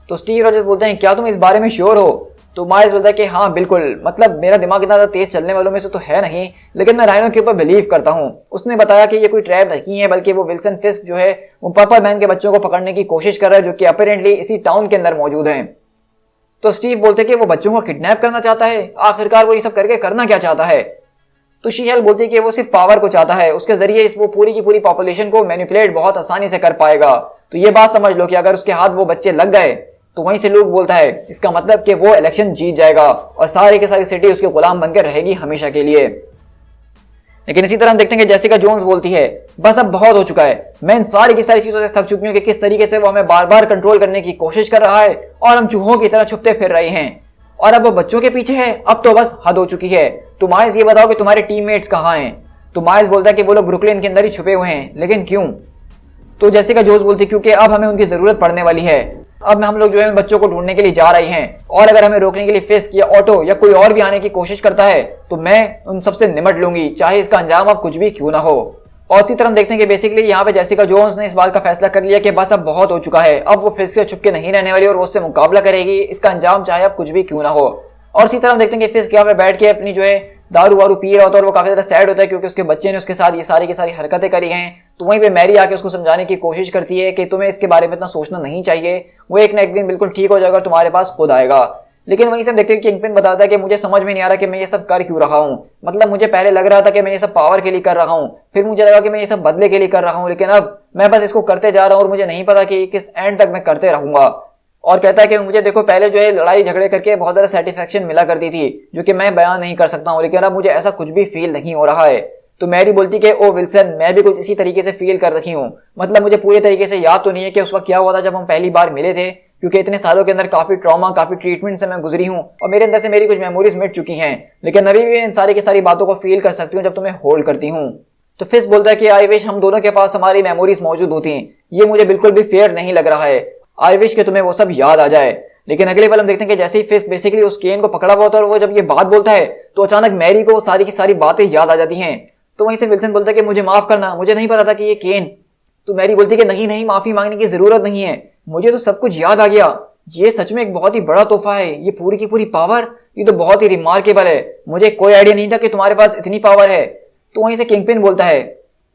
तो स्टीव रॉजर्स बोलते हैं क्या तुम इस बारे में श्योर हो। तो माइल्स बोलता है कि हाँ बिल्कुल, मतलब मेरा दिमाग इतना तेज चलने वालों में से तो है नहीं, लेकिन मैं राइनो के ऊपर बिलीव करता हूँ। उसने बताया कि ये कोई ट्रैप नहीं है बल्कि वो विल्सन फिस्क जो है वो पर्पल मैन के बच्चों को पकड़ने की कोशिश कर रहा है जो कि अपेरेंटली इसी टाउन के अंदर मौजूद हैं। तो स्टीव बोलते हैं कि वो बच्चों को किडनैप करना चाहता है, आखिरकार वो ये सब करके करना क्या चाहता है। तो शीहेल बोलती है कि वो सिर्फ पावर को चाहता है, उसके जरिए वो पूरी की पूरी पॉपुलेशन को मैनिपुलेट बहुत आसानी से कर पाएगा। तो ये बात समझ लो कि अगर उसके हाथ वो बच्चे लग गए तो वहीं से लूक बोलता है इसका मतलब कि वो इलेक्शन जीत जाएगा और सारी की सारी सिटी उसके गुलाम बनकर रहेगी हमेशा के लिए। लेकिन इसी तरह हम देखते हैं कि जेसिका जोन्स बोलती है बस अब बहुत हो चुका है, मैं इन सारी की सारी चीजों से थक चुकी हूँ कि किस तरीके से वो हमें बार बार कंट्रोल करने की कोशिश कर रहा है और हम चूहों की तरह छुपते फिर रहे हैं, और अब वो बच्चों के पीछे है, अब तो बस हद हो चुकी है। तुम आइस ये बताओ कि तुम्हारे टीममेट्स कहाँ हैं। तो माइल्स बोलता है कि वो लोग ब्रुकलिन के अंदर ही छुपे हुए हैं, लेकिन क्यों? तो जेसिका जोन्स बोलती है क्योंकि अब हमें उनकी जरूरत पड़ने वाली है। अब हम लोग जो है बच्चों को ढूंढने के लिए जा रहे हैं, और अगर हमें रोकने के लिए फिस्क या ऑटो या कोई और भी आने की कोशिश करता है तो मैं उन सबसे निमट लूंगी, चाहे इसका अंजाम अब कुछ भी क्यों ना हो। और इसी तरह हम देखते हैं कि बेसिकली यहाँ पे जेसिका जोन्स ने इस बात का फैसला कर लिया कि बस अब बहुत हो चुका है, अब वो फिस्क से छुप के नहीं रहने वाली और वो उससे मुकाबला करेगी, इसका अंजाम चाहे अब कुछ भी क्यों ना हो। और इसी तरह हम देखते हैं कि फिस्क यहाँ पे बैठ के अपनी जो है दारू वारू पी रहा होता है और वो काफी ज्यादा सैड होता है क्योंकि उसके बच्चे ने उसके साथ ये सारी की सारी हरकतें करी हैं। तो वहीं पे मैरी आके उसको समझाने की कोशिश करती है कि तुम्हें इसके बारे में इतना सोचना नहीं चाहिए, वो एक ना एक दिन बिल्कुल ठीक हो जाएगा और तुम्हारे पास खुद आएगा। लेकिन वहीं से हम देखते हैं कि किंगपिन बताता है कि मुझे समझ में नहीं आ रहा कि मैं ये सब कर क्यों रहा हूँ। मतलब मुझे पहले लग रहा था कि मैं ये सब पावर के लिए कर रहा हूँ, फिर मुझे लगा कि मैं ये सब बदले के लिए कर रहा हूँ, लेकिन अब मैं बस इसको करते जा रहा हूँ और मुझे नहीं पता कि किस एंड तक मैं करते रहूंगा। और कहता है कि मुझे देखो पहले जो है लड़ाई झगड़े करके बहुत ज्यादा सेटिस्फेक्शन मिला करती थी जो कि मैं बयान नहीं कर सकता हूँ, लेकिन अब मुझे ऐसा कुछ भी फील नहीं हो रहा है। तो मैरी बोलती कि ओ विल्सन, मैं भी कुछ इसी तरीके से फील कर रही हूँ। मतलब मुझे पूरी तरीके से याद तो नहीं है कि उस वक्त क्या हुआ था जब हम पहली बार मिले थे, क्योंकि इतने सालों के अंदर काफी ट्रॉमा काफी ट्रीटमेंट से मैं गुजरी हूँ और मेरे अंदर से मेरी कुछ मेमोरीज मिट चुकी हैं, लेकिन अभी भी इन सारी की सारी बातों को फील कर सकती हूँ जब तुम्हें होल्ड करती हूँ। तो फिस्क बोलता है कि आई विश हम दोनों के पास हमारी मेमोरीज मौजूद होती, ये मुझे बिल्कुल भी फेयर नहीं लग रहा है, आई विश कि तुम्हें वो सब याद आ जाए। लेकिन अगले पल हम देखते हैं कि जैसे ही फिस्क बेसिकली उस केन को पकड़ा हुआ होता है और वो जब ये बात बोलता है तो अचानक मैरी को सारी की सारी बातें याद आ जाती हैं। तो वहीं से विल्सन बोलता है कि मुझे माफ करना, मुझे नहीं पता था कि ये केन। तो मैरी बोलती है कि नहीं नहीं, माफी मांगने की जरूरत नहीं है, मुझे तो सब कुछ याद आ गया, ये सच में एक बहुत ही बड़ा तोहफा है, ये पूरी की पूरी पावर, ये तो बहुत ही रिमार्केबल है, मुझे कोई आइडिया नहीं था कि तुम्हारे पास इतनी पावर है। तो वहीं से किंगपिन बोलता है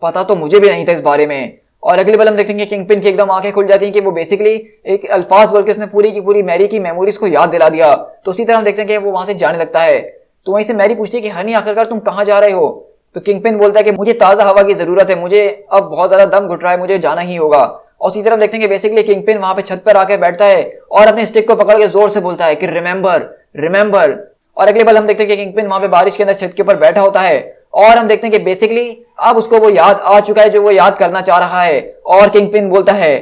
पता तो मुझे भी नहीं था इस बारे में। और अगले पल हम देखते हैं कि किंगपिन की एकदम आंखें खुल जाती हैं कि वो बेसिकली एक अल्फाज बोल के उसने पूरी की पूरी मैरी की मेमोरीज को याद दिला दिया। तो उसी तरह हम देखते हैं कि वो वहां से जाने लगता है। तो वहीं से मैरी पूछती है कि हनी आखिरकार तुम कहाँ जा रहे हो? तो किंगपिन बोलता है कि मुझे ताजा हवा की जरूरत है, मुझे अब बहुत ज्यादा दम घुट रहा है, मुझे जाना ही होगा। और उसी तरह देखते हैं कि बेसिकली किंगपिन वहां पे छत पर आके बैठता है और अपने स्टिक को पकड़ के जोर से बोलता है कि रिमेंबर रिमेंबर। और अगले पल हम देखते हैं कि किंगपिन वहां पे बारिश के अंदर छत के ऊपर बैठा होता है और हम देखते हैं कि बेसिकली अब उसको वो याद आ चुका है जो वो याद करना चाह रहा है। और किंगपिन बोलता है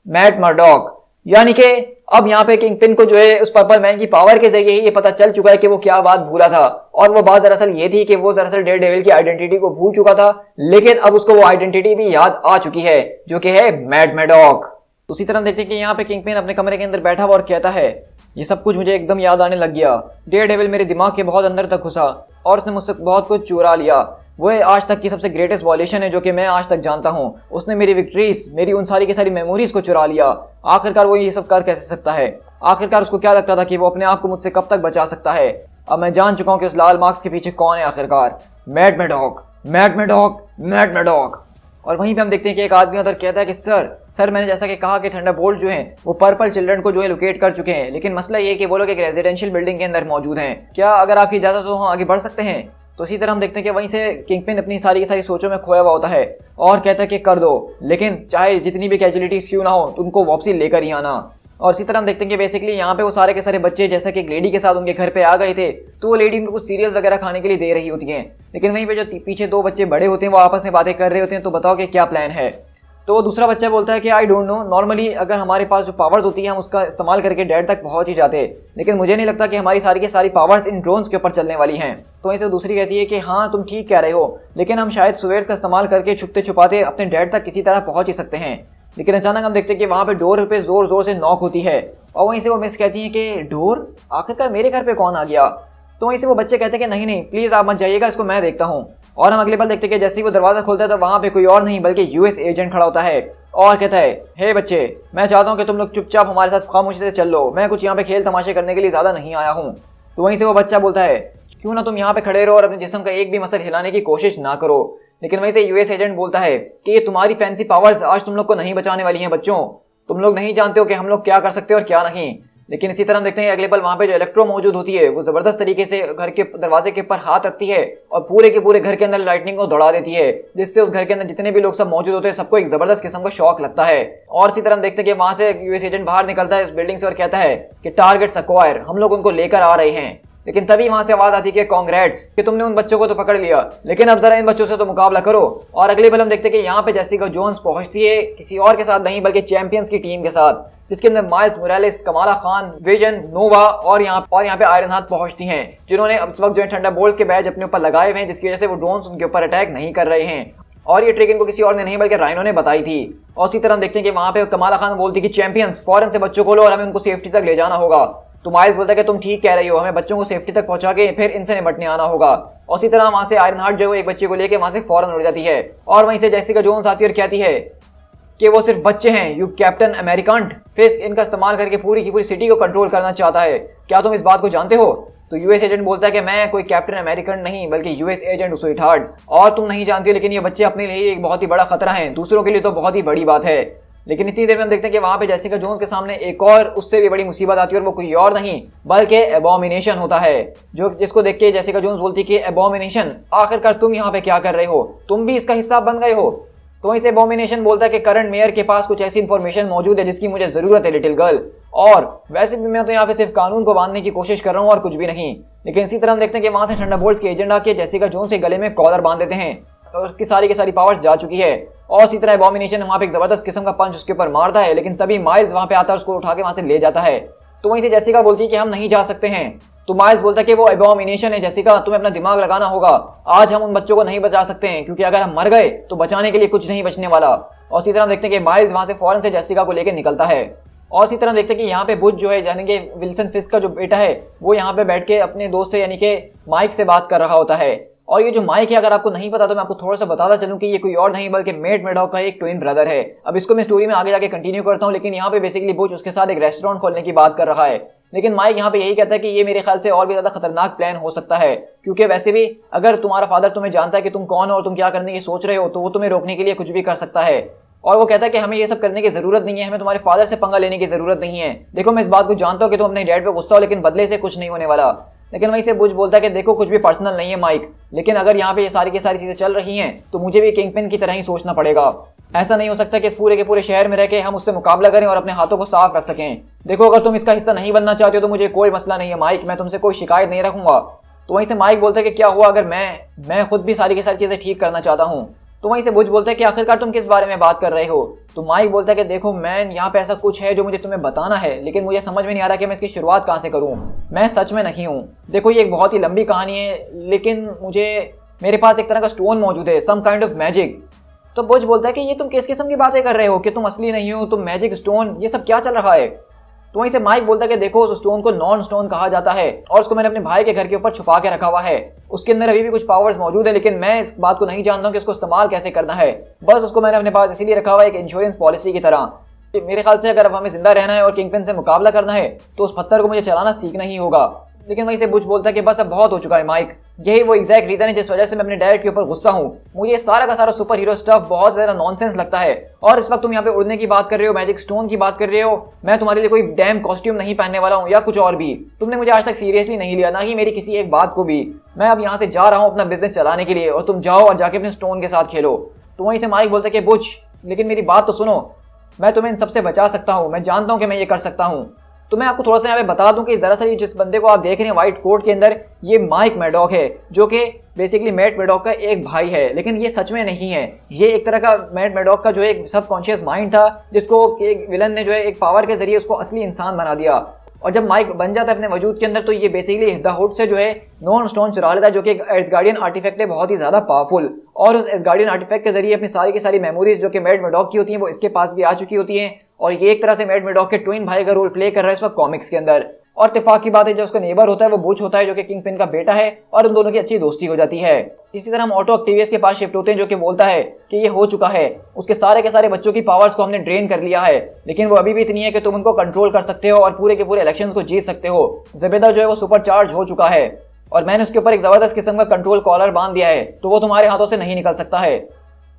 मैट मर्डॉक, यानी कि अब यहाँ पे किंगपिन को जो है उस पर्पल मैन की पावर के जरिए ही ये पता चल चुका है कि वो क्या बात भूला था। और वो बात दरअसल ये थी कि वो दरअसल डेयरडेविल की आइडेंटिटी को भूल चुका था, लेकिन अब उसको वो आइडेंटिटी भी याद आ चुकी है जो कि है मैट मर्डॉक। उसी तरह देखते हैं कि यहाँ पे किंगपिन अपने कमरे के अंदर बैठा हुआ और कहता है ये सब कुछ मुझे एकदम याद आने लग गया, डेयरडेविल मेरे दिमाग के बहुत अंदर तक घुसा और उसने मुझसे बहुत कुछ चुरा लिया। वो आज तक की सबसे ग्रेटेस्ट वॉल्यूशन है जो कि मैं आज तक जानता हूँ। उसने मेरी विक्ट्रीज, मेरी उन सारी की सारी मेमोरीज को चुरा लिया। आखिरकार वो ये सब कर कैसे सकता है? आखिरकार उसको क्या लगता था कि वो अपने आप को मुझसे कब तक बचा सकता है? अब मैं जान चुका हूँ कि उस लाल मार्क्स के पीछे कौन है आखिरकार, Matt Murdock, Matt Murdock, Matt Murdock. और वहीं पे हम देखते हैं कि एक आदमी उधर कहता है कि सर मैंने जैसा कि कहा कि थंडरबोल्ट जो हैं वो पर्पल चिल्ड्रन को जो है लोकेट कर चुके हैं, लेकिन मसला ये है कि वो लोग एक रेजिडेंशियल बिल्डिंग के अंदर मौजूद हैं, क्या अगर आपकी इजाजत हो हम आगे बढ़ सकते हैं? तो इसी तरह हम देखते हैं कि वहीं से किंगपिन अपनी सारी की सारी सोचों में खोया हुआ होता है और कहता है कि कर दो, लेकिन चाहे जितनी भी कैजुअलिटीज क्यों ना हो तुमको वापसी लेकर ही आना। और इसी तरह हम देखते हैं कि बेसिकली यहाँ पे वो सारे के सारे बच्चे जैसा कि एक लेडी के साथ उनके घर पे आ गए थे, तो वो लेडी उनको कुछ सीरियल्स वगैरह खाने के लिए दे रही होती हैं, लेकिन वहीं पे जो पीछे दो बच्चे बड़े होते हैं वो आपस में बातें कर रहे होते हैं। तो बताओ कि क्या प्लान है? तो वो दूसरा बच्चा बोलता है कि आई डोंट नो, नॉर्मली अगर हमारे पास जो पावर्स होती है हम उसका इस्तेमाल करके डैड तक पहुंच ही जाते हैं, लेकिन मुझे नहीं लगता कि हमारी सारी की सारी पावर्स इन ड्रोन्स के ऊपर चलने वाली हैं। तो इसे दूसरी कहती है कि हाँ तुम ठीक कह रहे हो, लेकिन हम शायद स्वेयर्स का इस्तेमाल करके छुपते छुपाते अपने डैड तक किसी तरह पहुंच ही सकते हैं। लेकिन अचानक हम देखते हैं कि वहाँ पे डोर पे जोर जोर से नॉक होती है और वहीं से वो मिस कहती है कि डोर, आखिरकार मेरे घर पे कौन आ गया? तो वहीं से वो बच्चे कहते हैं कि नहीं नहीं प्लीज आप मत जाइएगा, इसको मैं देखता हूँ। और हम अगले पल देखते हैं कि जैसे ही वो दरवाजा खोलता है तो वहाँ पे कोई और नहीं बल्कि यूएस एजेंट खड़ा होता है और कहता है हे बच्चे, मैं चाहता हूँ कि तुम लोग चुपचाप हमारे साथ खामोशी से चल लो, मैं कुछ यहाँ पे खेल तमाशे करने के लिए ज्यादा नहीं आया हूँ। तो वहीं से वो बच्चा बोलता है क्यों ना तुम यहाँ पे खड़े रहो और अपने जिस्म का एक भी मसल हिलाने की कोशिश ना करो। लेकिन वहीं से यूएस एजेंट बोलता है कि ये तुम्हारी फैंसी पावर्स आज तुम लोग को नहीं बचाने वाली हैं बच्चों, तुम लोग नहीं जानते हो कि हम लोग क्या कर सकते हैं और क्या नहीं। लेकिन इसी तरह हम देखते हैं अगले पल वहाँ पे जो इलेक्ट्रो मौजूद होती है वो जबरदस्त तरीके से घर के दरवाजे के ऊपर हाथ रखती है और पूरे के पूरे घर के अंदर लाइटनिंग को दौड़ा देती है, जिससे उस घर के अंदर जितने भी लोग सब मौजूद होते हैं सबको एक जबरदस्त किस्म का शॉक लगता है। और इसी तरह हम देखते हैं कि वहां से यूएस एजेंट बाहर निकलता है इस बिल्डिंग से और कहता है कि टारगेट्स एक्वायर, हम लोग उनको लेकर आ रहे हैं। लेकिन तभी वहां से आवाज आती है कि कांग्रेट्स कि तुमने उन बच्चों को तो पकड़ लिया, लेकिन अब जरा इन बच्चों से तो मुकाबला करो। और अगले पल हम देखते हैं कि यहाँ पे जेसिका जोन्स पहुंचती है किसी और के साथ नहीं बल्कि चैंपियंस की टीम के साथ, जिसके अंदर Miles Morales, Kamala Khan, Vision, Nova और यहाँ पे आयरन हार्ट पहुंचती हैं, जिन्होंने अब इस वक्त जो है थंडरबोल्ट्स के बैज अपने ऊपर लगाए हुए हैं, जिसकी वजह से वो ड्रोन्स उनके ऊपर अटैक नहीं कर रहे हैं। और ये ट्रिक इनको किसी और ने नहीं बल्कि राइनो ने बताई थी। और इसी तरह हम देखते हैं कि वहां पे कमाला खान बोलती कि चैंपियंस फौरन से बच्चों को लो और हमें उनको सेफ्टी तक ले जाना होगा। तो माइल्स बोलता है कि तुम ठीक कह रही हो, हमें बच्चों को सेफ्टी तक पहुंचा के फिर इनसे निपटने आना होगा। और इसी तरह वहां से आयरन हार्ट जो है एक बच्चे को लेकर वहां से फौरन उड़ जाती है और वहीं से जेसिका जोन्स आती है और कहती है कि वो सिर्फ बच्चे हैं, यू कैप्टन अमेरिकन फिस्ट इनका इस्तेमाल करके पूरी की पूरी सिटी को कंट्रोल करना चाहता है, क्या तुम इस बात को जानते हो? तो यूएस एजेंट बोलता है कि मैं कोई कैप्टन अमेरिकन नहीं बल्कि यूएस एजेंट स्वीट हार्ट, और तुम नहीं जानती हो लेकिन ये बच्चे अपने लिए एक बहुत ही बड़ा खतरा है, दूसरों के लिए तो बहुत ही बड़ी बात है। लेकिन इतनी देर में हम देखते हैं कि वहां पे जेसिका जोन्स के सामने एक और उससे भी बड़ी मुसीबत आती है और वो कोई और नहीं बल्कि एबोमिनेशन होता है, जो जिसको देख के जेसिका जोन्स बोलती है कि एबोमिनेशन आखिरकार तुम यहाँ पे क्या कर रहे हो, तुम भी इसका हिस्सा बन गए हो। तो वहीं से एबोमिनेशन बोलता है कि करंट मेयर के पास कुछ ऐसी इंफॉर्मेशन मौजूद है जिसकी मुझे जरूरत है लिटिल गर्ल, और वैसे भी मैं तो यहाँ पे सिर्फ कानून को बांधने की कोशिश कर रहा हूँ और कुछ भी नहीं। लेकिन इसी तरह हम देखते हैं कि वहां से थंडरबोल्ट्स के एजेंट आके जेसिका जोन्स के गले में कॉलर बांध देते हैं और उसकी सारी की सारी पावर्स जा चुकी है। और इसी तरह एबोमिनेशन वहां पे एक जबरदस्त किस्म का पंच उसके ऊपर मारता है, लेकिन तभी माइल्स वहां पे आता है, उसको उठा के वहां से ले जाता है। तो वहीं से जेसिका बोलती है कि हम नहीं जा सकते हैं। तो माइल्स बोलता है कि वो एबोमिनेशन है जेसिका, तुम्हें अपना दिमाग लगाना होगा, आज हम उन बच्चों को नहीं बचा सकते हैं क्योंकि अगर हम मर गए तो बचाने के लिए कुछ नहीं बचने वाला। और इसी तरह हम देखते हैं कि माइल्स वहां से फौरन से जेसिका को लेकर निकलता है। और इसी तरह देखते हैं कि यहाँ पे बुच जो है यानी कि विल्सन फिस्क का जो बेटा है वो यहाँ पे बैठ के अपने दोस्त से यानी कि माइक से बात कर रहा होता है। और ये जो माइक है, अगर आपको नहीं पता तो मैं आपको थोड़ा सा बताता चलूं कि ये कोई और नहीं बल्कि मेट मैडॉक का एक ट्विन ब्रदर है। अब इसको मैं स्टोरी में आगे जाके कंटिन्यू करता हूँ, लेकिन यहाँ पे बेसिकली बुच उसके साथ एक रेस्टोरेंट खोलने की बात कर रहा है, लेकिन माइक यहाँ पे यही कहता है कि ये मेरे ख्याल से और भी ज्यादा खतरनाक प्लान हो सकता है, क्योंकि वैसे भी अगर तुम्हारा फादर तुम्हें जानता है कि तुम कौन हो और तुम क्या करने की सोच रहे हो तो वो तुम्हें रोकने के लिए कुछ भी कर सकता है। और वो कहता है कि हमें ये सब करने की जरूरत नहीं है, हमें तुम्हारे फादर से पंगा लेने की जरूरत नहीं है। देखो मैं इस बात को जानता हूँ कि तुम अपने डैड पे गुस्सा हो, लेकिन बदले से कुछ नहीं होने वाला। लेकिन वहीं से बुच बोलता है कि देखो कुछ भी पर्सनल नहीं है माइक, लेकिन अगर यहाँ पे ये सारी की सारी चीजें चल रही हैं तो मुझे भी किंगपिन की तरह ही सोचना पड़ेगा। ऐसा नहीं हो सकता कि इस पूरे के पूरे शहर में रह के हम उससे मुकाबला करें और अपने हाथों को साफ रख सकें। देखो अगर तुम इसका हिस्सा नहीं बनना चाहते हो तो मुझे कोई मसला नहीं है माइक, मैं तुमसे कोई शिकायत नहीं रखूंगा। तो वहीं से माइक बोलता है कि क्या हुआ अगर मैं खुद भी सारी की सारी चीजें ठीक करना चाहता हूँ। तो वहीं से बुच बोलता है कि आखिरकार तुम किस बारे में बात कर रहे हो। तो माइक बोलता है कि देखो मैं यहाँ पे ऐसा कुछ है जो मुझे तुम्हें बताना है, लेकिन मुझे समझ में नहीं आ रहा कि मैं इसकी शुरुआत कहाँ से करूँ, मैं सच में नहीं हूँ। देखो ये एक बहुत ही लंबी कहानी है, लेकिन मेरे पास एक तरह का स्टोन मौजूद है, सम काइंड ऑफ मैजिक। तो बुच बोलता है कि ये तुम किस किस्म की बातें कर रहे हो कि तुम असली नहीं हो, तुम मैजिक स्टोन, ये सब क्या चल रहा है। तो वहीं से माइक बोलता है कि देखो उस स्टोन को नॉन स्टोन कहा जाता है और उसको मैंने अपने भाई के घर के ऊपर छुपा के रखा हुआ है, उसके अंदर अभी भी कुछ पावर्स मौजूद है, लेकिन मैं इस बात को नहीं जानता हूँ कि उसको इस्तेमाल कैसे करना है, बस उसको मैंने अपने पास इसीलिए रखा हुआ है एक इंश्योरेंस पॉलिसी की तरह। मेरे ख्याल से अगर अब हमें जिंदा रहना है और किंगपिन से मुकाबला करना है तो उस पत्थर को मुझे चलाना सीखना ही होगा। लेकिन वहीं से बुच बोलता है कि बस अब बहुत हो चुका है माइक, यही वो एग्जैक्ट रीजन है जिस वजह से मैं अपने डैड के ऊपर गुस्सा हूँ। मुझे सारा का सारा सुपर हीरो स्टफ बहुत ज्यादा नॉनसेंस लगता है, और इस वक्त तुम यहाँ पे उड़ने की बात कर रहे हो, मैजिक स्टोन की बात कर रहे हो, मैं तुम्हारे लिए कोई डैम कॉस्ट्यूम नहीं पहनने वाला हूँ या कुछ और भी। तुमने मुझे आज तक सीरियसली नहीं लिया, ना ही मेरी किसी एक बात को भी। मैं अब यहाँ से जा रहा हूँ अपना बिजनेस चलाने के लिए और तुम जाओ और जाके अपने स्टोन के साथ खेलो। तो वहीं से माइक बोलता है कि बुच लेकिन मेरी बात तो सुनो, मैं तुम्हें इन सबसे बचा सकता हूँ, मैं जानता हूँ कि मैं ये कर सकता हूँ। तो मैं आपको थोड़ा सा यहाँ पे बता दूं कि दरअसल जिस बंदे को आप देख रहे हैं व्हाइट कोट के अंदर, ये माइक मैडॉक है, जो कि बेसिकली मैट मैडॉक का एक भाई है, लेकिन ये सच में नहीं है। ये एक तरह का मैट मैडॉक का जो एक सबकॉन्शियस माइंड था, जिसको एक विलन ने जो है एक पावर के जरिए उसको असली इंसान बना दिया। और जब माइक बन जाता है अपने वजूद के अंदर तो ये बेसिकली द हुड से जो है नॉन स्टोन चुरा लेता है, जो कि एसगार्डियन आर्टिफैक्ट है बहुत ही ज्यादा पावरफुल, और उस एसगार्डियन आर्टिफैक्ट के जरिए अपनी सारी की सारी मेमोरीज जो कि मैट मैडॉक की होती हैं वो इसके पास भी आ चुकी होती हैं, और ये एक तरह से मैट मैडॉक के ट्विन भाई का रोल प्ले कर रहा है इस वक्त कॉमिक्स के अंदर। और इत्तेफाक की बात है जो उसका नेबर होता है वो बुच होता है, जो कि किंगपिन का बेटा है, और उन दोनों की अच्छी दोस्ती हो जाती है। इसी तरह हम ऑटो ऑक्टेवियस के पास शिफ्ट होते हैं, जो कि बोलता है कि ये हो चुका है, उसके सारे के सारे बच्चों की पावर्स को हमने ड्रेन कर लिया है, लेकिन वो अभी भी इतनी है कि तुम उनको कंट्रोल कर सकते हो और पूरे के पूरे इलेक्शंस को जीत सकते हो। ज़बेदा जो है वो सुपर चार्ज हो चुका है और मैंने उसके ऊपर एक जबरदस्त किस्म का कंट्रोल कॉलर बांध दिया है, तो वो तुम्हारे हाथों से नहीं निकल सकता है।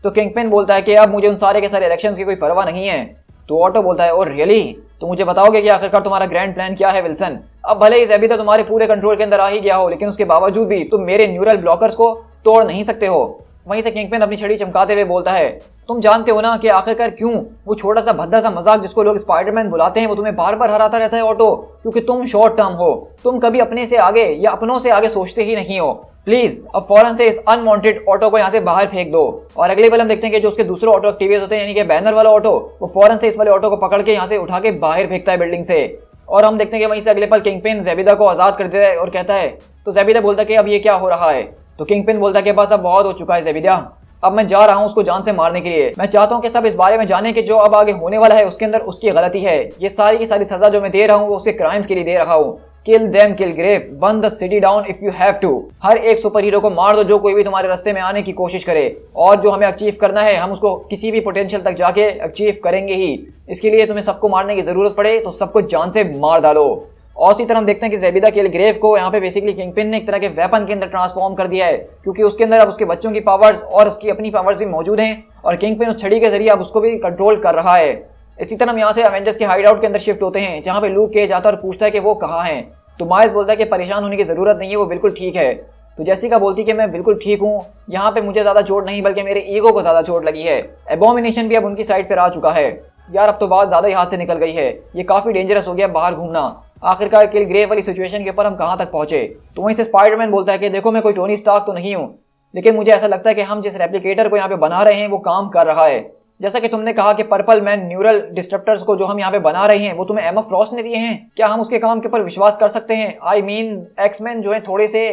तो किंगपिन बोलता है कि अब मुझे उन सारे के सारे इलेक्शंस की कोई परवाह नहीं है। तो ऑटो बोलता है और रियली, तो मुझे बताओगे कि आखिरकार तुम्हारा ग्रैंड प्लान क्या है विल्सन। अब भले ही ज़ेबेदा तुम्हारे पूरे कंट्रोल के अंदर आ ही गया हो, लेकिन उसके बावजूद भी तुम मेरे न्यूरल ब्लॉकर्स को तोड़ नहीं सकते हो। वहीं से किंगपिन अपनी छड़ी चमकाते हुए बोलता है तुम जानते हो ना कि आखिरकार क्यों वो छोटा सा भद्दा सा मजाक जिसको लोग स्पाइडरमैन बुलाते हैं वो तुम्हें बार बार हराता रहता है ऑटो, क्योंकि तुम शॉर्ट टर्म हो, तुम कभी अपने से आगे या अपनों से आगे सोचते ही नहीं हो। प्लीज अब फौरन से इस अनवांटेड ऑटो को यहाँ से बाहर फेंक दो। और अगले पल हम देखते हैं कि जो उसके दूसरे ऑटो टीवीएस होते हैं यानी कि बैनर वाला ऑटो, वो फौरन से इस वाले ऑटो को पकड़ के यहाँ से उठा के बाहर फेंकता है बिल्डिंग से। और हम देखते हैं कि वहीं से अगले पल किंगपिन ज़ेबिदा को आजाद कर देता है और कहता है, तो ज़ेबिदा बोलता है कि अब ये क्या हो रहा है। तो किंगपिन बोलता है कि बस अब बहुत हो चुका है ज़ेबिदा, अब मैं जा रहा हूँ उसको जान से मारने के लिए। मैं चाहता हूँ कि सब इस बारे में जाने कि जो अब आगे होने वाला है उसके अंदर उसकी गलती है। ये सारी की सारी सजा जो मैं दे रहा हूँ वो उसके क्राइम्स के लिए दे रहा हूँ। Kill them Killgrave, burn the city down if you have to. हर एक सुपर हीरो को मार दो जो कोई भी तुम्हारे रास्ते में आने की कोशिश करे, और जो हमें अचीव करना है हम उसको किसी भी पोटेंशियल तक जाके अचीव करेंगे ही। इसके लिए तुम्हें सबको मारने की जरूरत पड़े तो सबको जान से मार डालो। और इसी तरह हम देखते हैं कि ज़ेबिदा किल ग्रेव को यहाँ पे बेसिकली किंगपिन ने एक तरह के वेपन के अंदर ट्रांसफॉर्म कर दिया है, क्योंकि उसके अंदर अब उसके बच्चों की पावर्स और उसकी अपनी पावर्स भी मौजूद हैं, और किंगपिन उस छड़ी के जरिए अब उसको भी कंट्रोल कर रहा है। इसी तरह हम यहाँ से एवेंजर्स के हाइड आउट के अंदर शिफ्ट होते हैं, जहाँ पे लूक केज आता है और पूछता है कि वो कहाँ हैं। तो माइल्स बोलता है कि परेशान होने की जरूरत नहीं है, वो बिल्कुल ठीक है। तो जेसिका बोलती कि मैं बिल्कुल ठीक हूँ, यहाँ पे मुझे ज्यादा चोट नहीं बल्कि मेरे ईगो को ज्यादा चोट लगी है। एबोमिनेशन भी अब उनकी साइड पर आ चुका है। यार अब तो बात ज्यादा ही हाथ से निकल गई है, ये काफी डेंजरस हो गया बाहर घूमना। आखिरकार किल ग्रेव वाली सिचुएशन के ऊपर हम कहाँ तक पहुंचे। तो वहीं से स्पाइडरमैन बोलता है कि देखो मैं कोई टोनी स्टार्क तो नहीं हूँ, लेकिन मुझे ऐसा लगता है कि हम जिस रेप्लिकेटर को यहाँ पे बना रहे हैं वो काम कर रहा है। जैसा कि तुमने कहा कि पर्पल मैन न्यूरल डिस्ट्रप्टर्स को जो हम यहाँ पे बना रहे हैं वो तुम्हें एमा फ्रॉस्ट ने दिए हैं, क्या हम उसके काम के ऊपर विश्वास कर सकते हैं? आई मीन एक्समैन जो है थोड़े से,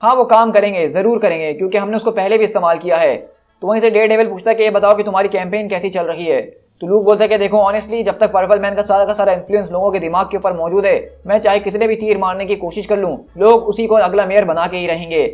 हाँ वो काम करेंगे, जरूर करेंगे, क्योंकि हमने उसको पहले भी इस्तेमाल किया है। तो वहीं से डेयरडेविल पूछता है कि ये बताओ कि तुम्हारी कैंपेन कैसी चल रही है। तो लूक बोलता है कि देखो ऑनेस्टली जब तक पर्पल मैन का सारा इन्फ्लुएंस लोगों के दिमाग के ऊपर मौजूद है, मैं चाहे कितने भी तीर मारने की कोशिश कर लूँ, लोग उसी को अगला मेयर बना के ही रहेंगे।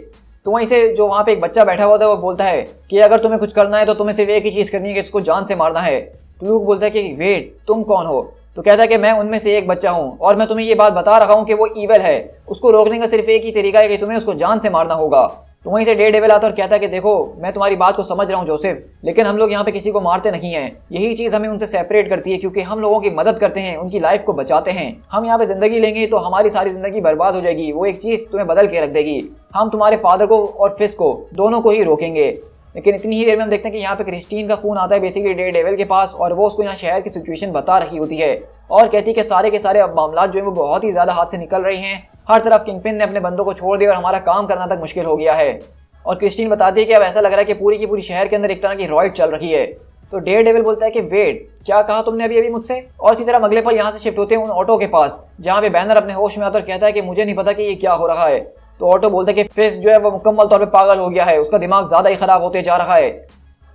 तो वहीं से जो वहाँ पे एक बच्चा बैठा हुआ था वो बोलता है कि अगर तुम्हें कुछ करना है तो तुम्हें सिर्फ एक ही चीज़ करनी है कि इसको जान से मारना है। तो लूक बोलता है कि वेट, तुम कौन हो? तो कहता है कि मैं उनमें से एक बच्चा हूँ और मैं तुम्हें ये बात बता रहा हूँ कि वो ईवल है, उसको रोकने का सिर्फ एक ही तरीका है कि तुम्हें उसको जान से मारना होगा। तो वहीं से डेयरडेविल आता है और कहता है कि देखो मैं तुम्हारी बात को समझ रहा हूँ जोसेफ, लेकिन हम लोग यहाँ पे किसी को मारते नहीं हैं। यही चीज़ हमें उनसे सेपरेट करती है, क्योंकि हम लोगों की मदद करते हैं, उनकी लाइफ को बचाते हैं। हम यहाँ पे जिंदगी लेंगे तो हमारी सारी जिंदगी बर्बाद हो जाएगी, वो एक चीज़ तुम्हें बदल के रख देगी। हम तुम्हारे फादर को और फिस को दोनों को ही रोकेंगे। लेकिन इतनी ही देर में हम देखते हैं कि यहाँ पे क्रिस्टीन का फोन आता है बेसिकली डेयरडेविल के पास, और वो उसको यहाँ शहर की सिचुएशन बता रही होती है और कहती है कि सारे के सारे मामला जो है वो बहुत ही ज़्यादा हाथ से निकल रहे हैं। हर तरफ किंगपिन ने अपने बंदों को छोड़ दिया और हमारा काम करना तक मुश्किल हो गया है। और क्रिस्टीन बताती है कि अब ऐसा लग रहा है कि पूरी की पूरी शहर के अंदर एक तरह की रॉयट चल रही है। तो डेयरडेविल बोलता है कि वेट, क्या कहा तुमने अभी मुझसे? और इसी तरह अगले पल यहाँ से शिफ्ट होते हैं उन ऑटो के पास, जहाँ पे बैनर अपने होश में आता है और कहता है कि मुझे नहीं पता कि ये क्या हो रहा है। तो ऑटो बोलता है कि फिस जो है वो मुकम्मल तौर पे पागल हो गया है, उसका दिमाग ज़्यादा ही खराब होते जा रहा है।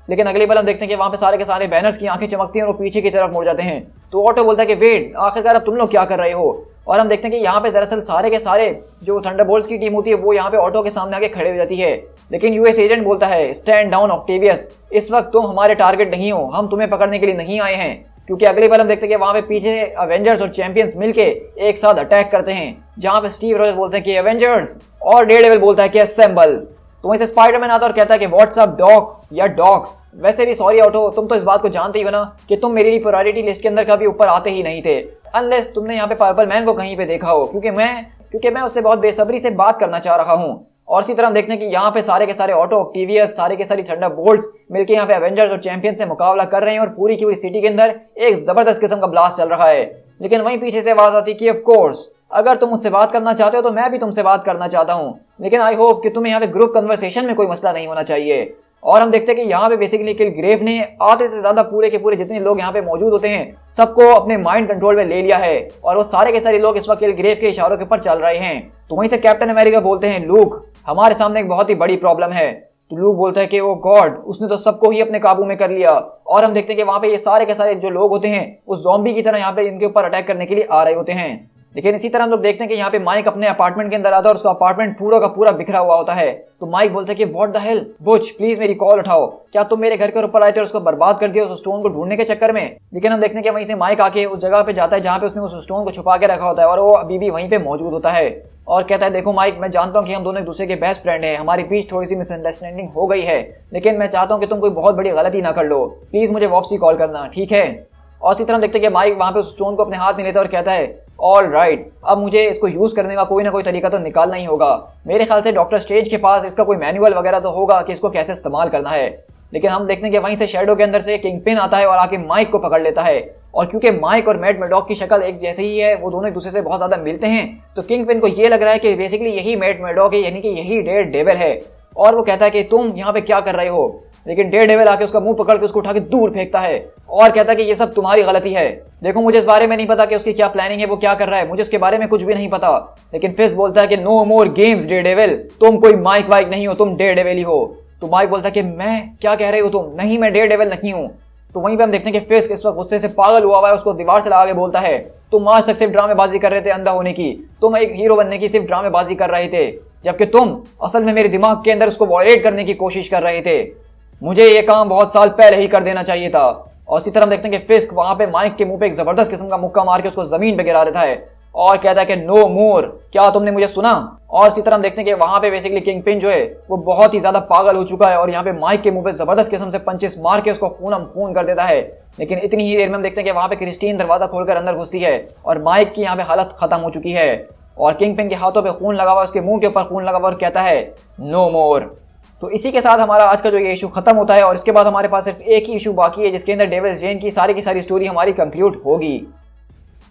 लेकिन अगले पल हम देखते हैं कि वहाँ पे सारे के सारे बैनर्स की आंखें चमकती हैं और वो पीछे की तरफ मुड़ जाते हैं। तो ऑटो बोलता है कि वेट, आखिरकार अब तुम लोग क्या कर रहे हो? और हम देखते हैं कि यहाँ पे दरअसल सारे के सारे जो थंडरबोल्ट्स की टीम होती है वो यहाँ पे ऑटो के सामने आके खड़े हो जाती है। लेकिन यूएस एजेंट बोलता है स्टैंड डाउन ऑक्टेवियस, इस वक्त तुम हमारे टारगेट नहीं हो, हम तुम्हें पकड़ने के लिए नहीं आए हैं। क्योंकि अगली बार हम देखते हैं कि वहाँ पे पीछे अवेंजर्स और चैंपियंस मिलके एक साथ अटैक करते हैं, जहाँ पे स्टीव रॉजर्स बोलते हैं कि एवेंजर्स और डेयरडेविल बोलता है कि असेंबल। तो वहीं से स्पाइडरमैन आता है और कहता है कि व्हाट्सअप डॉग या डॉग्स। वैसे भी सॉरी ऑटो, तुम तो इस बात को जानते ही हो ना कि तुम मेरी प्रायोरिटी लिस्ट के अंदर कभी ऊपर आते ही नहीं थे, अनलेस तुमने यहाँ पे पर्पल मैन को कहीं पे देखा हो, क्योंकि मैं उससे बहुत बेसब्री से बात करना चाह रहा हूँ। और इसी तरह हम देखते हैं कि यहाँ पे सारे के सारे ऑटो टीवीएस, सारे के सारी थंडरबोल्ट्स मिलके यहाँ पे एवेंजर्स और चैंपियंस से मुकाबला कर रहे हैं और पूरी की पूरी सिटी के अंदर एक जबरदस्त किस्म का ब्लास्ट चल रहा है। लेकिन वहीं पीछे से आवाज आती है कि ऑफ कोर्स अगर तुम मुझसे बात करना चाहते हो तो मैं भी तुमसे बात करना चाहता हूँ, लेकिन आई होप कि तुम्हें यहाँ पे ग्रुप कन्वर्सेशन में कोई मसला नहीं होना चाहिए। और हम देखते हैं कि यहाँ पे बेसिकली किल ग्रेव ने आधे से ज्यादा पूरे के पूरे जितने लोग यहाँ पे मौजूद होते हैं सबको अपने माइंड कंट्रोल में ले लिया है, और वो सारे के सारे लोग इस वक्त किल ग्रेव के इशारों के ऊपर चल रहे हैं। तो वहीं से कैप्टन अमेरिका बोलते हैं लूक, हमारे सामने एक बहुत ही बड़ी प्रॉब्लम है। तो लूक बोलता है कि ओ गॉड, उसने तो सबको ही अपने काबू में कर लिया। और हम देखते हैं कि वहाँ पे ये सारे के सारे जो लोग होते हैं उस ज़ॉम्बी की तरह यहाँ पे इनके ऊपर अटैक करने के लिए आ रहे होते हैं। लेकिन इसी तरह हम लोग देखते हैं कि यहाँ पे माइक अपने अपार्टमेंट के अंदर आता है और उसका अपार्टमेंट पूरा का पूरा बिखरा हुआ होता है। तो माइक बोलता है कि what the hell Butch, please मेरी कॉल उठाओ, क्या तुम मेरे घर के ऊपर आए थे और उसको बर्बाद कर दिया उस स्टोन को ढूंढने के चक्कर में? लेकिन हम देखते हैं कि वहीं से माइक आके उस जगह पे जाता है जहाँ पे उसने उस स्टोन को छुपा के रखा होता है, और वो अभी भी वहीं पे मौजूद होता है और कहता है देखो माइक, मैं जानता हूँ कि हम दोनों एक दूसरे के बेस्ट फ्रेंड हैं, हमारी बीच थोड़ी सी मिसअंडरस्टैंडिंग हो गई है, लेकिन मैं चाहता हूँ कि तुम कोई बहुत बड़ी गलती ना कर लो, प्लीज मुझे वापसी कॉल करना, ठीक है? और इसी तरह देखते हैं कि माइक वहाँ पे उस स्टोन को अपने हाथ में लेता है और कहता है ऑल राइट, अब मुझे इसको यूज़ करने का कोई ना कोई तरीका तो निकालना ही होगा। मेरे ख्याल से डॉक्टर स्ट्रेंज के पास इसका कोई मैनुअल वगैरह तो होगा कि इसको कैसे इस्तेमाल करना है। लेकिन हम देखते हैं कि वहीं से शैडो के अंदर से किंग पिन आता है और आके माइक को पकड़ लेता है। और क्योंकि माइक और मैड मैडॉक की शक्ल एक जैसे ही है, वो दोनों एक दूसरे से बहुत ज्यादा मिलते हैं, तो किंग पिन को ये लग रहा है कि बेसिकली यही मैड मैडॉक है, यानी कि यही डेयर डेविल है। और वो कहता है कि तुम यहाँ पे क्या कर रहे हो, लेकिन डेयर डेविल आके उसका मुंह पकड़ के उसको उठा के दूर फेंकता है और कहता है कि ये सब तुम्हारी गलती है। देखो मुझे इस बारे में नहीं पता कि उसकी क्या प्लानिंग है, वो क्या कर रहा है, मुझे उसके बारे में कुछ भी नहीं पता। लेकिन फिस्ट बोलता है कि नो मोर गेम्स डेयर डेविल, तुम कोई माइक वाइक नहीं हो, तुम डेयर डेविल ही हो। तो माइक बोलता है कि मैं क्या कह रहे हो तुम, नहीं मैं डेयर डेविल नहीं हूँ। तो वहीं पे हम देखते हैं कि फिस्ट इस वक्त गुस्से से पागल हुआ है, उसको दीवार से लगा के बोलता है तुम आज तक सिर्फ ड्रामेबाजी कर रहे थे अंधा होने की, तुम एक हीरो बनने की सिर्फ ड्रामेबाजी कर रहे थे, जबकि तुम असल में मेरे दिमाग के अंदर उसको वॉयलेट करने की कोशिश कर रहे थे। मुझे ये काम बहुत साल पहले ही कर देना चाहिए था। और इसी तरह हम देखते हैं कि फिस्क वहां पे माइक के मुंह पे एक जबरदस्त किस्म का मुक्का मार के उसको जमीन पे गिरा देता है और कहता है कि नो मोर, क्या तुमने मुझे सुना। और इसी तरह हम देखते हैं कि वहां पे बेसिकली किंग पिन जो है वो बहुत ही ज्यादा पागल हो चुका है और यहाँ पे माइक के मुंह पे जबरदस्त किस्म से पंचेस मार के उसको खूनम खून कर देता है। लेकिन इतनी ही देर में हम देखते हैं कि वहां पे क्रिस्टीन दरवाजा खोलकर अंदर घुसती है और माइक की यहाँ पे हालत खत्म हो चुकी है और किंग पिन के हाथों पे खून लगा हुआ, उसके मुंह के ऊपर खून लगा हुआ और कहता है नो मोर। तो इसी के साथ हमारा आज का जो ये इशू खत्म होता है और इसके बाद हमारे पास सिर्फ एक ही इशू बाकी है जिसके अंदर डेविल्स रेन की सारी स्टोरी हमारी कंक्लूड होगी।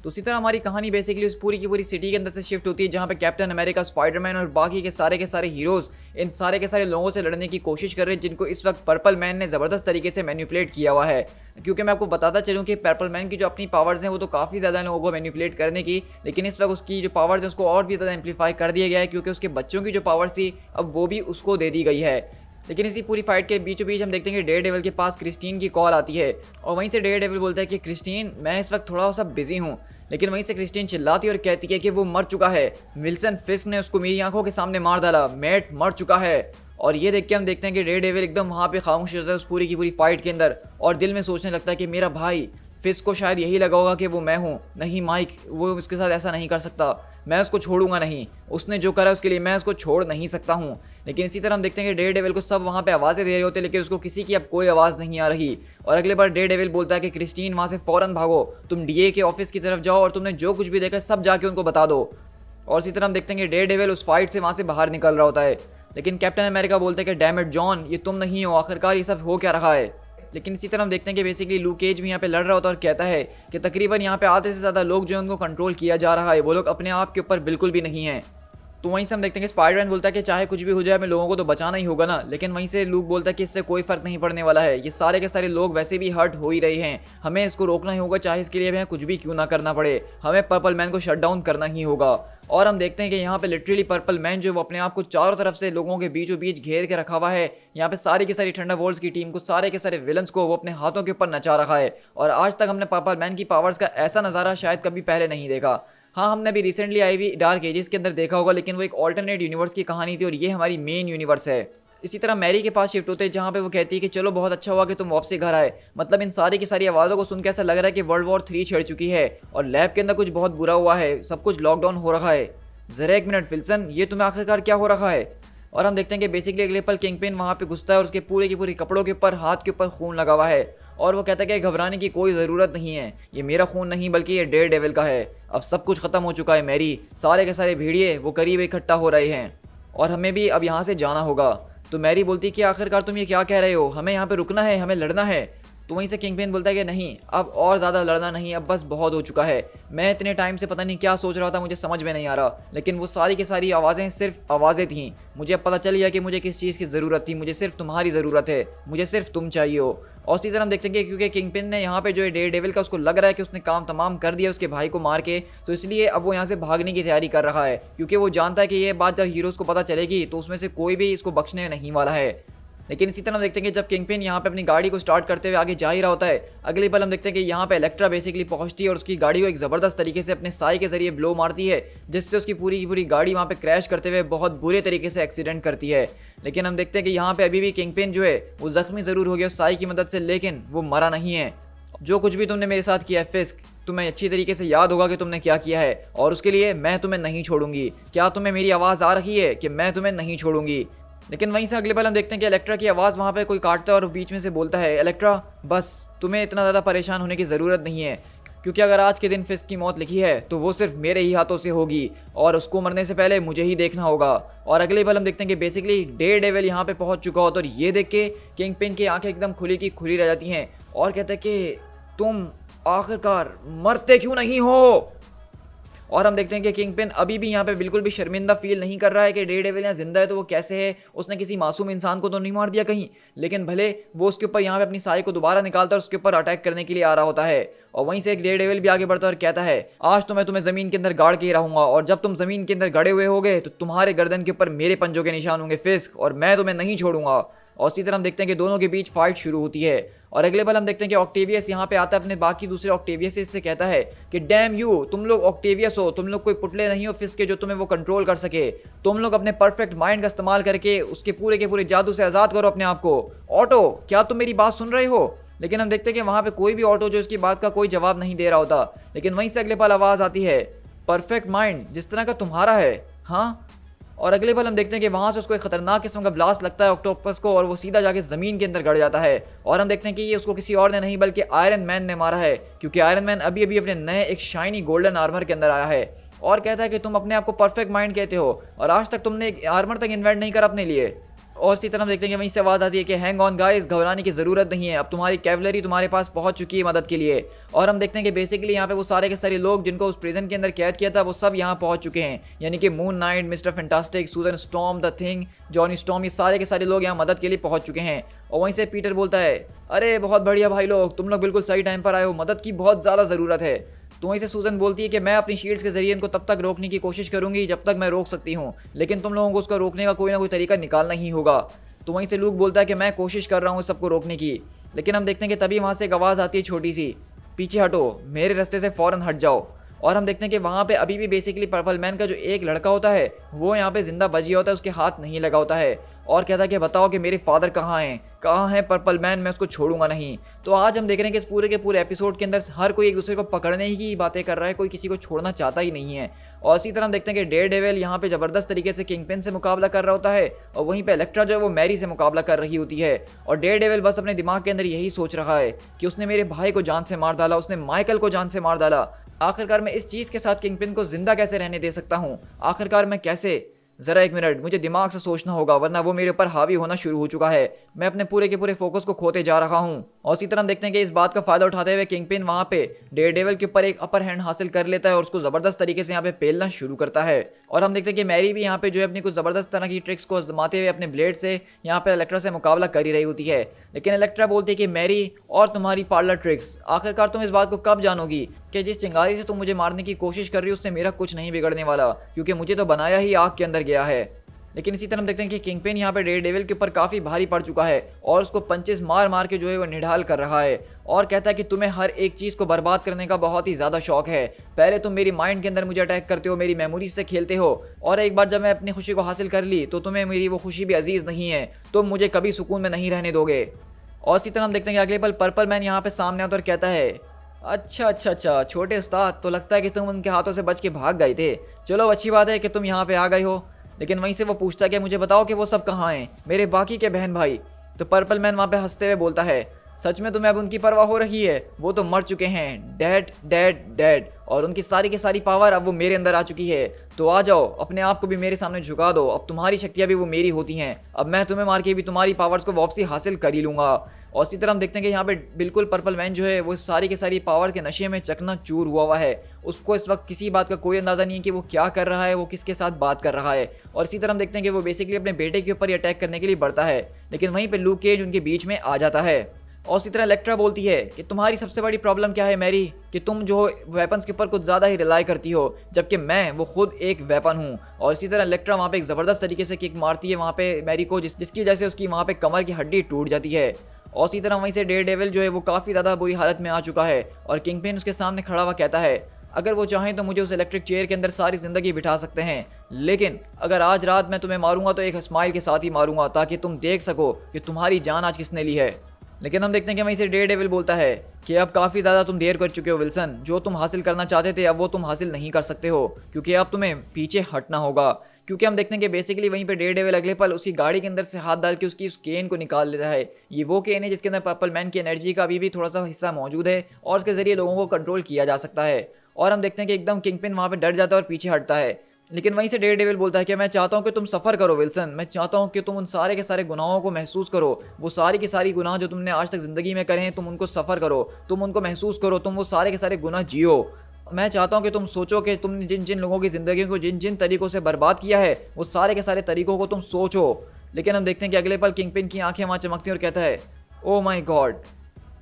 तो उसी तरह हमारी कहानी बेसिकली उस पूरी की पूरी सिटी के अंदर से शिफ्ट होती है जहाँ पे कैप्टन अमेरिका, स्पाइडरमैन और बाकी के सारे हीरोज इन सारे के सारे लोगों से लड़ने की कोशिश कर रहे हैं जिनको इस वक्त पर्पल मैन ने ज़बरदस्त तरीके से मैनिपुलेट किया हुआ है। क्योंकि मैं आपको बताता चलूँ कि पर्पल मैन की जो अपनी पावर्स हैं वो तो काफ़ी ज़्यादा लोगों को मैनिपुलेट करने की, लेकिन इस वक्त उसकी जो पावर्स है उसको और भी ज़्यादा एम्पलीफाई कर दिया गया है क्योंकि उसके बच्चों की जो पावर्स थी अब वो भी उसको दे दी गई है। लेकिन इसी पूरी फाइट के बीचों बीच हम देखते हैं कि डेयर डेविल के पास क्रिस्टीन की कॉल आती है और वहीं से डेयर डेविल बोलता है कि क्रिस्टीन मैं इस वक्त थोड़ा सा बिजी हूँ। लेकिन वहीं से क्रिस्टीन चिल्लाती है और कहती है कि वो मर चुका है, विल्सन फिस्क ने उसको मेरी आंखों के सामने मार डाला, मैट मर चुका है। और ये देख के हम देखते हैं कि डेयर डेविल एकदम वहाँ पे खामोश रहता है उस पूरी की पूरी फाइट के अंदर और दिल में सोचने लगता है कि मेरा भाई फिस्क को शायद यही लगा होगा कि वो मैं हूँ, नहीं माइक वो उसके साथ ऐसा नहीं कर सकता, मैं उसको छोड़ूंगा नहीं, उसने जो करा उसके लिए मैं उसको छोड़ नहीं सकता हूँ। लेकिन इसी तरह हम देखते हैं कि डेयर डेविल को सब वहाँ पे आवाज़ें दे रहे होते हैं लेकिन उसको किसी की अब कोई आवाज़ नहीं आ रही। और अगले बार डेयर डेविल बोलता है कि क्रिस्टीन वहाँ से फ़ौरन भागो, तुम डीए के ऑफिस की तरफ जाओ और तुमने जो कुछ भी देखा सब जाके उनको बता दो। और इसी तरह हम देखते हैं कि डेयर डेविल उस फाइट से वहाँ से बाहर निकल रहा होता है, लेकिन कैप्टन अमेरिका बोलते हैं कि डैम इट जॉन, ये तुम नहीं हो, आखिरकार ये सब हो क्या रहा है। लेकिन इसी तरह हम देखते हैं कि बेसिकली लूक केज भी यहाँ पे लड़ रहा होता है और कहता है कि तकरीबन यहाँ पे आधे से ज़्यादा लोग जो उनको कंट्रोल किया जा रहा है वो लोग अपने आप के ऊपर बिल्कुल भी नहीं हैं। तो वहीं से हम देखते हैं कि स्पाइडरमैन बोलता है कि चाहे कुछ भी हो जाए हमें लोगों को तो बचाना ही होगा ना। लेकिन वहीं से लूक बोलता है कि इससे कोई फर्क नहीं पड़ने वाला है, ये सारे के सारे लोग वैसे भी हर्ट हो ही रहे हैं, हमें इसको रोकना ही होगा, चाहे इसके लिए हमें कुछ भी क्यों ना करना पड़े, हमें पर्पल मैन को शट डाउन करना ही होगा। और हम देखते हैं कि यहाँ पे लिटरली पर्पल मैन जो वो अपने आप को चारों तरफ से लोगों के बीचों बीच घेर के रखा हुआ है, यहाँ पे सारी की सारी थंडरबोल्ट्स की टीम को, सारे के सारे विलन्स को वो अपने हाथों के ऊपर नचा रखा है। और आज तक हमने पर्पल मैन की पावर्स का ऐसा नज़ारा शायद कभी पहले नहीं देखा। हाँ, हमने अभी रिसेंटली आई हुई डार्क एजेस के अंदर देखा होगा, लेकिन वो एक ऑल्टरनेट यूनिवर्स की कहानी थी और ये हमारी मेन यूनिवर्स है। इसी तरह मैरी के पास शिफ्ट होते हैं जहाँ पे वो कहती है कि चलो बहुत अच्छा हुआ कि तुम वापसी घर आए। मतलब इन सारी की सारी आवाज़ों को सुन के ऐसा लग रहा है कि वर्ल्ड वॉर 3 छिड़ चुकी है और लैब के अंदर कुछ बहुत बुरा हुआ है, सब कुछ लॉकडाउन हो रहा है। ज़रा एक मिनट विल्सन, ये तुम्हें आखिरकार क्या हो रहा है। और हम देखते हैं कि बेसिकली अगले पल किंग पिन वहाँ पे घुसता है और उसके पूरे की पूरी कपड़ों के ऊपर, हाथ के ऊपर खून लगा हुआ है और वो कहता है कि घबराने की कोई ज़रूरत नहीं है, ये मेरा खून नहीं बल्कि ये डेयर डेविल का है, अब सब कुछ ख़त्म हो चुका है मैरी, सारे के सारे भेड़िए वो करीब इकट्ठा हो रहे हैं और हमें भी अब यहाँ से जाना होगा। तो मैरी बोलती है कि आखिरकार तुम ये क्या कह रहे हो, हमें यहाँ पे रुकना है, हमें लड़ना है। तो वहीं से किंग पिन बोलता है कि नहीं, अब और ज़्यादा लड़ना नहीं, अब बस बहुत हो चुका है, मैं इतने टाइम से पता नहीं क्या सोच रहा था, मुझे समझ में नहीं आ रहा, लेकिन वो सारी की सारी आवाज़ें सिर्फ आवाज़ें थीं, मुझे अब पता चल गया कि मुझे किस चीज़ की ज़रूरत थी, मुझे सिर्फ तुम्हारी ज़रूरत है, मुझे सिर्फ तुम चाहिए हो। और इसी तरह हम देखते हैं कि क्योंकि किंग पिन ने यहाँ पे जो है डेयर डेविल का उसको लग रहा है कि उसने काम तमाम कर दिया उसके भाई को मार के, तो इसलिए अब वो यहाँ से भागने की तैयारी कर रहा है क्योंकि वो जानता है कि ये बात जब हीरोज़ को पता चलेगी तो उसमें से कोई भी इसको बख्शने नहीं वाला है। लेकिन इसी तरह हम देखते हैं कि जब किंग पिन यहाँ पे अपनी गाड़ी को स्टार्ट करते हुए आगे जा ही रहा होता है, अगली पल हम देखते हैं कि यहाँ पे इलेक्ट्रा बेसिकली पहुँचती है और उसकी गाड़ी को एक ज़बरदस्त तरीके से अपने साई के जरिए ब्लो मारती है, जिससे उसकी पूरी की पूरी गाड़ी वहाँ पे क्रैश करते हुए बहुत बुरे तरीके से एक्सीडेंट करती है। लेकिन हम देखते हैं कि यहाँ पे अभी भी किंग पिन जो है वो ज़ख्मी ज़रूर हो गया उस साई की मदद से, लेकिन वो मरा नहीं है। जो कुछ भी तुमने मेरे साथ किया है फिस्क, तुम्हें अच्छी तरीके से याद होगा कि तुमने क्या किया है और उसके लिए मैं तुम्हें नहीं छोड़ूंगी। क्या तुम्हें मेरी आवाज़ आ रही है कि मैं तुम्हें नहीं छोड़ूंगी। लेकिन वहीं से अगले पल हम देखते हैं कि इलेक्ट्रा की आवाज़ वहाँ पे कोई काटता है और बीच में से बोलता है, इलेक्ट्रा बस तुम्हें इतना ज़्यादा परेशान होने की ज़रूरत नहीं है, क्योंकि अगर आज के दिन फिस्ट की मौत लिखी है तो वो सिर्फ मेरे ही हाथों से होगी और उसको मरने से पहले मुझे ही देखना होगा। और अगले पल हम देखते हैं कि बेसिकली डेयर डेविल यहाँ पे पहुंच चुका होता है और ये देख के किंग पिन की आंखें एकदम खुली की खुली रह जाती हैं और कहते हैं कि तुम आखिरकार मरते क्यों नहीं हो। और हम देखते हैं कि किंग पिन अभी भी यहाँ पे बिल्कुल भी शर्मिंदा फील नहीं कर रहा है कि डेयर डेविल यहाँ जिंदा है तो वो कैसे है, उसने किसी मासूम इंसान को तो नहीं मार दिया कहीं। लेकिन भले वो उसके ऊपर यहाँ पे अपनी साई को दोबारा निकालता है और उसके ऊपर अटैक करने के लिए आ रहा होता है। और वहीं से एक डेयर डेविल भी आगे बढ़ता है और कहता है आज तो मैं तुम्हें जमीन के अंदर गाड़ के ही रहूंगा और जब तुम जमीन के अंदर गड़े हुए होगे तो तुम्हारे गर्दन के ऊपर मेरे पंजों के निशान होंगे फिस्क, और मैं तुम्हें नहीं छोड़ूंगा। और इसी तरह हम देखते हैं कि दोनों के बीच फाइट शुरू होती है। और अगले पल हम देखते हैं कि ऑक्टेवियस यहाँ पे आता है अपने बाकी दूसरे ऑक्टेवियस से कहता है कि डैम यू, तुम लोग ऑक्टेवियस हो, तुम लोग कोई पुतले नहीं हो फिस्ट के जो तुम्हें वो कंट्रोल कर सके। तुम लोग अपने परफेक्ट माइंड का इस्तेमाल करके उसके पूरे के पूरे जादू से आज़ाद करो अपने आप को। ऑटो, क्या तुम मेरी बात सुन रहे हो? लेकिन हम देखते हैं कि वहाँ पे कोई भी ऑटो जो इसकी बात का कोई जवाब नहीं दे रहा होता। लेकिन वहीं से अगले पल आवाज़ आती है परफेक्ट माइंड जिस तरह का तुम्हारा है, हाँ। और अगले पल हम देखते हैं कि वहाँ से उसको एक खतरनाक किस्म का ब्लास्ट लगता है ऑक्टोपस को और वो सीधा जाके ज़मीन के अंदर गड़ जाता है। और हम देखते हैं कि ये उसको किसी और ने नहीं बल्कि आयरन मैन ने मारा है, क्योंकि आयरन मैन अभी अभी अपने नए एक शाइनी गोल्डन आर्मर के अंदर आया है और कहता है कि तुम अपने आप को परफेक्ट माइंड कहते हो और आज तक तुमने एक आर्मर तक इन्वेंट नहीं करा अपने लिए। और इसी तरह हम देखते हैं कि वहीं से आवाज़ आती है कि हैंग ऑन गाइस, घबराने की ज़रूरत नहीं है, अब तुम्हारी कैवलरी तुम्हारे पास पहुंच चुकी है मदद के लिए। और हम देखते हैं कि बेसिकली यहाँ पे वो सारे के सारे लोग जिनको उस प्रिजन के अंदर कैद किया था वो सब यहाँ पहुंच चुके हैं, यानी कि Moon Knight, Mister Fantastic, Susan Storm, the Thing, Johnny Storm, ये सारे के सारे लोग यहाँ मदद के लिए पहुंच चुके हैं। और वहीं से पीटर बोलता है अरे बहुत बढ़िया भाई लोग, तुम लोग बिल्कुल सही टाइम पर आए हो, मदद की बहुत ज़्यादा ज़रूरत है। तो वहीं से सूजन बोलती है कि मैं अपनी शील्ड्स के जरिए इनको तब तक रोकने की कोशिश करूंगी जब तक मैं रोक सकती हूँ, लेकिन तुम लोगों को उसको रोकने का कोई ना कोई तरीका निकालना ही होगा। तो वहीं से लूक बोलता है कि मैं कोशिश कर रहा हूँ सबको रोकने की। लेकिन हम देखते हैं कि तभी वहाँ से एक आवाज़ आती है छोटी सी, पीछे हटो, मेरे रास्ते से फ़ौरन हट जाओ। और हम देखते हैं कि वहाँ पे अभी भी बेसिकली पर्पल मैन का जो एक लड़का होता है वो यहाँ पे जिंदा बच गया होता है, उसके हाथ नहीं लगा होता है और कहता है कि बताओ कि मेरे फादर कहाँ हैं पर्पल मैन, मैं उसको छोड़ूंगा नहीं। तो आज हम देख रहे हैं कि इस पूरे के पूरे एपिसोड के अंदर हर कोई एक दूसरे को पकड़ने ही की बातें कर रहा है, कोई किसी को छोड़ना चाहता ही नहीं है। और इसी तरह हम देखते हैं कि डेयर डेविल यहाँ पे ज़बरदस्त तरीके से किंग पिन से मुकाबला कर रहा होता है और वहीं पे इलेक्ट्रा जो है वो मैरी से मुकाबला कर रही होती है। और डेयर डेविल बस अपने दिमाग के अंदर यही सोच रहा है कि उसने मेरे भाई को जान से मार डाला, उसने माइकल को जान से मार डाला, आखिरकार मैं इस चीज़ के साथ किंग पिन को जिंदा कैसे रहने दे सकता हूँ, आखिरकार मैं कैसे, ज़रा एक मिनट, मुझे दिमाग से सोचना होगा वरना वो मेरे ऊपर हावी होना शुरू हो चुका है, मैं अपने पूरे के पूरे फोकस को खोते जा रहा हूँ। और इसी तरह हम देखते हैं कि इस बात का फ़ायदा उठाते हुए किंग पिन वहाँ पे डेयर डेविल के ऊपर एक अपर हैंड हासिल कर लेता है और उसको ज़बरदस्त तरीके से यहाँ पे पेलना शुरू करता है। और हम देखते हैं कि मैरी भी यहाँ पे जो है अपनी कुछ ज़बरदस्त तरह की ट्रिक्स को आजमाते हुए अपने ब्लेड से यहाँ पे इलेक्ट्रा से मुकाबला कर ही रही होती है। लेकिन इलेक्ट्रा बोलती है कि मैरी और तुम्हारी पार्लर ट्रिक्स, आखिरकार तुम इस बात को कब जानोगी कि जिस चिंगारी से तुम मुझे मारने की कोशिश कर रही हो उससे मेरा कुछ नहीं बिगड़ने वाला, क्योंकि मुझे तो बनाया ही आग के अंदर गया है। लेकिन इसी तरह हम देखते हैं कि किंग पिन यहाँ पे डेयर डेविल के ऊपर काफ़ी भारी पड़ चुका है और उसको पंचेस मार मार के जो है वो निढाल कर रहा है और कहता है कि तुम्हें हर एक चीज़ को बर्बाद करने का बहुत ही ज़्यादा शौक है। पहले तुम मेरी माइंड के अंदर मुझे अटैक करते हो, मेरी मेमोरीज से खेलते हो और एक बार जब मैं अपनी खुशी को हासिल कर ली तो तुम्हें मेरी वो खुशी भी अजीज़ नहीं है, तुम मुझे कभी सुकून में नहीं रहने दोगे। और इसी तरह हम देखते हैं कि अगले पल पर्पल मैन यहाँ पे सामने आता और कहता है अच्छा छोटे उस्ताद, तो लगता है कि तुम उनके हाथों से बच के भाग गए थे, चलो अच्छी बात है कि तुम यहाँ पे आ गए हो। लेकिन वहीं से वो पूछता है कि मुझे बताओ कि वो सब कहाँ हैं, मेरे बाकी के बहन भाई। तो पर्पल मैन वहाँ पे हंसते हुए बोलता है सच में तुम्हें अब उनकी परवाह हो रही है, वो तो मर चुके हैं, डेड डेड डेड, और उनकी सारी की सारी पावर अब वो मेरे अंदर आ चुकी है। तो आ जाओ, अपने आप को भी मेरे सामने झुका दो, अब तुम्हारी शक्तियाँ भी वो मेरी होती हैं, अब मैं तुम्हें मार के भी तुम्हारी पावर्स को वापसी हासिल कर ही लूँगा। और इसी तरह हम देखते हैं कि यहाँ पे बिल्कुल पर्पल मैन जो है वो सारी के सारी पावर के नशे में चकनाचूर हुआ है, उसको इस वक्त किसी बात का कोई अंदाज़ा नहीं है कि वो क्या कर रहा है, वो किसके साथ बात कर रहा है। और इसी तरह हम देखते हैं कि वो बेसिकली अपने बेटे के ऊपर ही अटैक करने के लिए बढ़ता है, लेकिन वहीं पे लूक केज उनके बीच में आ जाता है। और इसी तरह इलेक्ट्रा बोलती है कि तुम्हारी सबसे बड़ी प्रॉब्लम क्या है मैरी, कि तुम जो वेपन्स के ऊपर कुछ ज़्यादा ही रिलाई करती हो, जबकि मैं वो खुद एक वेपन हूँ। और इसी तरह इलेक्ट्रा वहाँ पे एक ज़बरदस्त तरीके से किक मारती है वहाँ पे मैरी को, जिसकी वजह से उसकी वहाँ पे कमर की हड्डी टूट जाती है। और इसी तरह वहीं से डेयर डेविल जो है वो काफ़ी ज़्यादा बुरी हालत में आ चुका है और किंग पिन उसके सामने खड़ा हुआ कहता है अगर वो चाहें तो मुझे उस इलेक्ट्रिक चेयर के अंदर सारी ज़िंदगी बिठा सकते हैं, लेकिन अगर आज रात मैं तुम्हें मारूंगा तो एक स्माइल के साथ ही मारूंगा, ताकि तुम देख सको कि तुम्हारी जान आज किसने ली है। लेकिन हम देखते हैं कि वहीं से डेयर डेविल बोलता है कि अब काफ़ी ज़्यादा तुम देर कर चुके हो विल्सन, जो तुम हासिल करना चाहते थे अब वो तुम हासिल नहीं कर सकते हो, क्योंकि अब तुम्हें पीछे हटना होगा, क्योंकि हम देखते हैं कि बेसिकली वहीं पे डेयरडेविल अगले पल उसकी गाड़ी के अंदर से हाथ डाल के उसकी उस केन को निकाल लेता है। ये वो केन है जिसके अंदर पर्पल मैन की एनर्जी का अभी भी थोड़ा सा हिस्सा मौजूद है और उसके जरिए लोगों को कंट्रोल किया जा सकता है। और हम देखते हैं कि एकदम किंगपिन वहाँ पे डर जाता है और पीछे हटता है। लेकिन वहीं से डेयरडेविल बोलता है कि मैं चाहता हूं कि तुम सफ़र करो विल्सन, मैं चाहता हूं कि तुम उन सारे के सारे गुनाहों को महसूस करो, वो सारी की सारी गुनाह जो तुमने आज तक ज़िंदगी में करे हैं तुम उनको सफ़र करो, तुम उनको महसूस करो, तुम वो सारे के सारे गुनाह जियो। मैं चाहता हूं कि तुम सोचो कि तुमने जिन जिन लोगों की ज़िंदगी को जिन जिन तरीक़ों से बर्बाद किया है वो सारे के सारे तरीक़ों को तुम सोचो। लेकिन हम देखते हैं कि अगले पल किंगपिन की आंखें वहाँ चमकती हैं और कहता है ओ माई गॉड,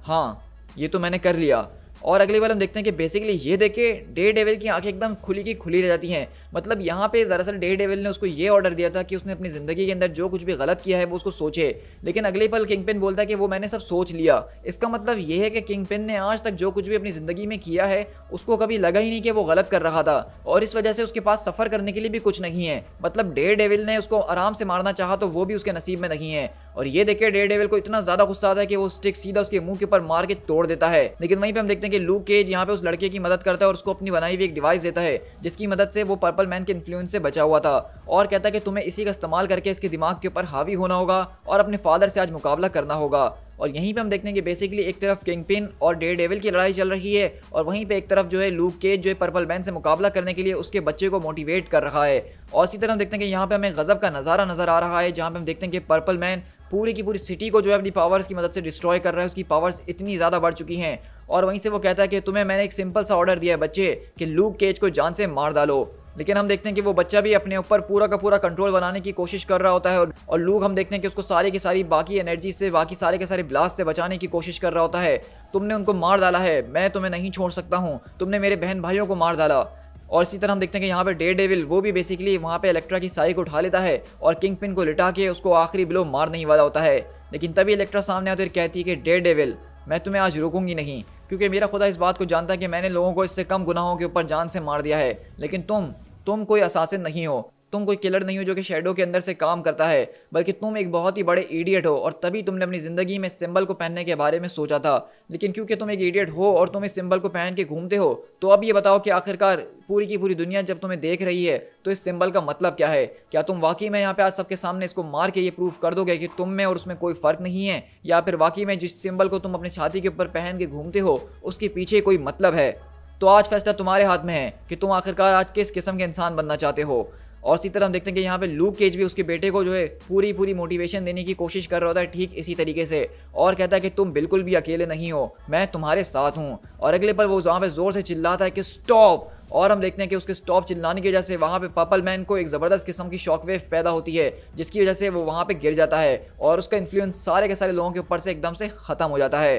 हाँ ये तो मैंने कर लिया। और अगली बार हम देखते हैं कि बेसिकली ये देख के डेयरडेविल की आंखें एकदम खुली की खुली रह जाती हैं। मतलब यहाँ पे दरअसल डेयरडेविल ने उसको ये ऑर्डर दिया था कि उसने अपनी ज़िंदगी के अंदर जो कुछ भी गलत किया है वो उसको सोचे, लेकिन अगले पल किंगपिन बोलता है कि वो मैंने सब सोच लिया। इसका मतलब ये है कि किंगपिन ने आज तक जो कुछ भी अपनी ज़िंदगी में किया है उसको कभी लगा ही नहीं कि वो गलत कर रहा था और इस वजह से उसके पास सफ़र करने के लिए भी कुछ नहीं है। मतलब डेयरडेविल ने उसको आराम से मारना चाहा तो वो भी उसके नसीब में नहीं है। और ये देखे डेयरडेविल को इतना ज़्यादा गुस्सा आता है कि वो स्टिक सीधा उसके मुंह के ऊपर मार के तोड़ देता है। लेकिन वहीं पे हम देखते हैं कि लूक केज यहाँ पे उस लड़के की मदद करता है और उसको अपनी बनाई हुई एक डिवाइस देता है जिसकी मदद से वो पर्पल मैन के इन्फ्लुएंस से बचा हुआ था और कहता है कि तुम्हें इसी का इस्तेमाल करके इसके दिमाग के ऊपर हावी होना होगा और अपने फादर से आज मुकाबला करना होगा। और यहीं पे हम देखते हैं कि बेसिकली एक तरफ किंगपिन और डेयरडेविल की लड़ाई चल रही है और वहीं पे एक तरफ जो है लूक केज जो है पर्पल मैन से मुकाबला करने के लिए उसके बच्चे को मोटिवेट कर रहा है। और इसी तरह हम देखते हैं कि यहाँ पे हमें गजब का नज़ारा नजर आ रहा है जहाँ पे हम देखते हैं कि पर्पल मैन पूरी की पूरी सिटी को जो है अपनी पावर्स की मदद से डिस्ट्रॉय कर रहा है। उसकी पावर्स इतनी ज़्यादा बढ़ चुकी हैं और वहीं से वो कहता है कि तुम्हें मैंने एक सिंपल सा ऑर्डर दिया है बच्चे कि लूक केज को जान से मार डालो। लेकिन हम देखते हैं कि वो बच्चा भी अपने ऊपर पूरा का पूरा कंट्रोल बनाने की कोशिश कर रहा होता है और लूक हम देखते हैं कि उसको सारी की सारी बाकी एनर्जी से बाकी सारे के सारे ब्लास्ट से बचाने की कोशिश कर रहा होता है। तुमने उनको मार डाला है, मैं तुम्हें नहीं छोड़ सकता हूँ, तुमने मेरे बहन भाइयों को मार डाला। और इसी तरह हम देखते हैं कि यहाँ पे डेयरडेविल वो भी बेसिकली वहाँ पे इलेक्ट्रा की साई को उठा लेता है और किंगपिन को लिटा के उसको आखिरी ब्लो मारने ही वाला होता है। लेकिन तभी इलेक्ट्रा सामने आती है और कहती है कि डेयरडेविल मैं तुम्हें आज रोकूंगी नहीं, क्योंकि मेरा खुदा इस बात को जानता है कि मैंने लोगों को इससे कम गुनाहों के ऊपर जान से मार दिया है। लेकिन तुम कोई असासिन नहीं हो, तुम कोई किलर नहीं हो जो कि शैडो के अंदर से काम करता है, बल्कि तुम एक बहुत ही बड़े इडियट हो और तभी तुमने अपनी ज़िंदगी में सिंबल को पहनने के बारे में सोचा था। लेकिन क्योंकि तुम एक इडियट हो और तुम इस सिंबल को पहन के घूमते हो, तो अब ये बताओ कि आखिरकार पूरी की पूरी दुनिया जब तुम्हें देख रही है तो इस सिंबल का मतलब क्या है? क्या तुम वाकई में यहाँ पे आज सबके सामने इसको मार के ये प्रूफ कर दोगे कि तुम में और उसमें कोई फ़र्क नहीं है, या फिर वाकई में जिस सिंबल को तुम अपनी छाती के ऊपर पहन के घूमते हो उसके पीछे कोई मतलब है? तो आज फैसला तुम्हारे हाथ में है कि तुम आखिरकार आज किस किस्म के इंसान बनना चाहते हो। और इसी तरह हम देखते हैं कि यहाँ पे लूक केज भी उसके बेटे को जो है पूरी मोटिवेशन देने की कोशिश कर रहा होता है ठीक इसी तरीके से और कहता है कि तुम बिल्कुल भी अकेले नहीं हो, मैं तुम्हारे साथ हूँ। और अगले पल वो वहाँ पे ज़ोर से चिल्लाता है कि स्टॉप, और हम देखते हैं कि उसके स्टॉप चिल्लाने की वजह से वहाँ पे पर्पल मैन को एक ज़बरदस्त किस्म की शॉकवेव पैदा होती है जिसकी वजह से वो वहाँ पे गिर जाता है और उसका इन्फ्लुएंस सारे के सारे लोगों के ऊपर से एकदम से ख़त्म हो जाता है।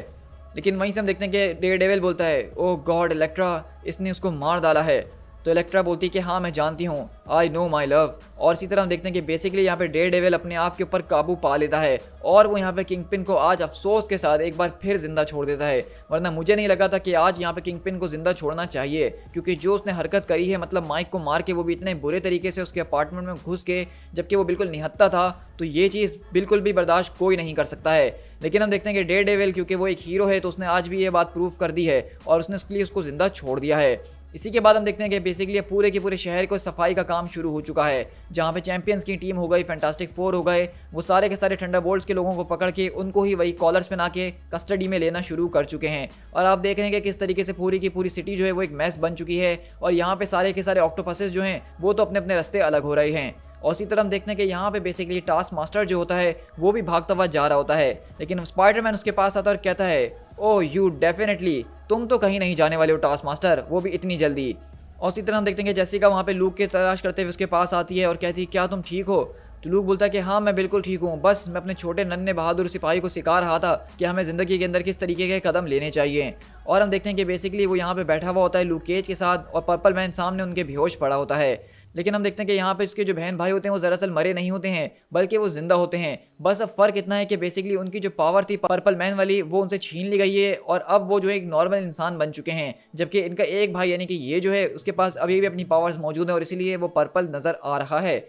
लेकिन वहीं से हम देखते हैं कि डेयरडेविल बोलता है ओह गॉड इलेक्ट्रा, इसने उसको मार डाला है। तो इलेक्ट्रा बोलती है कि हाँ मैं जानती हूँ, आई नो माई लव। और इसी तरह हम देखते हैं कि बेसिकली यहाँ पे डेयरडेविल अपने आप के ऊपर काबू पा लेता है और वो यहाँ पे किंगपिन को आज अफसोस के साथ एक बार फिर जिंदा छोड़ देता है। वरना मुझे नहीं लगा था कि आज यहाँ पे किंगपिन को जिंदा छोड़ना चाहिए, क्योंकि जो उसने हरकत करी है, मतलब माइक को मार के वो भी इतने बुरे तरीके से उसके अपार्टमेंट में घुस के, जबकि वो बिल्कुल निहत्था था, तो ये चीज़ बिल्कुल भी बर्दाश्त कोई नहीं कर सकता है। लेकिन हम देखते हैं कि डेयरडेविल क्योंकि वो एक हीरो है तो उसने आज भी ये बात प्रूव कर दी है और उसने उसके लिए उसको जिंदा छोड़ दिया है। इसी के बाद हम देखते हैं कि बेसिकली पूरे के पूरे शहर को सफाई का काम शुरू हो चुका है, जहाँ पे चैंपियंस की टीम हो गई, फैंटास्टिक फोर हो गए, वो सारे के सारे थंडरबोल्ट्स के लोगों को पकड़ के उनको ही वही कॉलर्स पहना के कस्टडी में लेना शुरू कर चुके हैं। और आप देख रहे हैं कि किस तरीके से पूरी की पूरी सिटी जो है वो एक मैस बन चुकी है और यहाँ पे सारे के सारे ऑक्टोपसेस जो हैं वो तो अपने अपने रास्ते अलग हो रहे हैं। और इसी तरह हम देखते हैं कि यहाँ पे बेसिकली टास्क मास्टर जो होता है वो भी भागता हुआ जा रहा होता है, लेकिन स्पाइडरमैन उसके पास आता है और कहता है ओह यू डेफिनेटली, तुम तो कहीं नहीं जाने वाले हो टास्क मास्टर, वो भी इतनी जल्दी। और इसी तरह हम देखते हैं कि जेसिका वहाँ पे लूक की तलाश करते हुए उसके पास आती है और कहती है क्या तुम ठीक हो? तो लूक बोलता है कि हाँ मैं बिल्कुल ठीक हूँ, बस मैं अपने छोटे नन्हे बहादुर सिपाही को सिखा रहा था कि हमें ज़िंदगी के अंदर किस तरीके के कदम लेने चाहिए। और हम देखते हैं कि बेसिकली वो यहाँ पे बैठा हुआ होता है लूक केज के साथ और पर्पल मैन सामने उनके बेहोश पड़ा होता है। लेकिन हम देखते हैं कि यहाँ पे उसके जो बहन भाई होते हैं वो दरअसल मरे नहीं होते हैं, बल्कि वो जिंदा होते हैं। बस अब फ़र्क इतना है कि बेसिकली उनकी जो पावर थी पर्पल मैन वाली वो उनसे छीन ली गई है और अब वो जो एक नॉर्मल इंसान बन चुके हैं, जबकि इनका एक भाई यानी कि ये जो है उसके पास अभी भी अपनी पावर्स मौजूद है और इसीलिए वो पर्पल नज़र आ रहा है।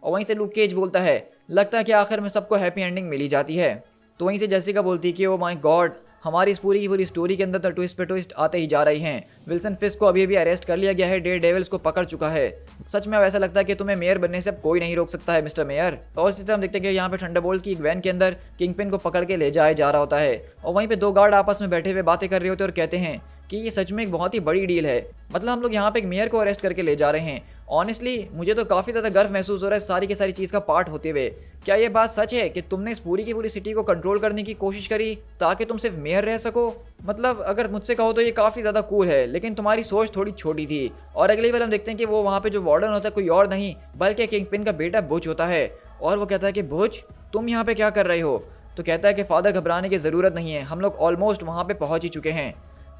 और वहीं से लूक केज बोलता है लगता है कि आखिर में सबको हैप्पी एंडिंग मिली जाती है। तो वहीं से जेसिका बोलती है कि ओ माय गॉड, हमारी इस पूरी की पूरी स्टोरी के अंदर तो ट्विस्ट पे ट्विस्ट आते ही जा रही हैं। विल्सन फिस्क को अभी अरेस्ट कर लिया गया है, डेयर डेविल्स को पकड़ चुका है। सच में अब ऐसा लगता है कि तुम्हें मेयर बनने से अब कोई नहीं रोक सकता है मिस्टर मेयर। और इसी तरह हम देखते हैं कि यहाँ पे थंडरबोल्ट की एक वैन के अंदर किंगपिन को पकड़ के ले जाया जा रहा होता है और वहीं पे दो गार्ड आपस में बैठे हुए बातें कर रहे होते हैं और कहते हैं कि ये सच में एक बहुत ही बड़ी डील है। मतलब हम लोग यहाँ पे एक मेयर को अरेस्ट करके ले जा रहे हैं। ऑनेस्टली मुझे तो काफ़ी ज़्यादा गर्व महसूस हो रहा है सारी की सारी चीज़ का पार्ट होते हुए। क्या ये बात सच है कि तुमने इस पूरी की पूरी सिटी को कंट्रोल करने की कोशिश करी ताकि तुम सिर्फ मेयर रह सको? मतलब अगर मुझसे कहो तो ये काफ़ी ज़्यादा कूल है, लेकिन तुम्हारी सोच थोड़ी छोटी थी। और अगली बार हम देखते हैं कि वो वहाँ पे जो वार्डन होता है कोई और नहीं बल्कि किंगपिन का बेटा बुच होता है। और वो कहता है कि बुच तुम यहाँ पे क्या कर रहे हो? तो कहता है कि फादर घबराने की ज़रूरत नहीं है, हम लोग ऑलमोस्ट वहाँ पे पहुँच ही चुके हैं।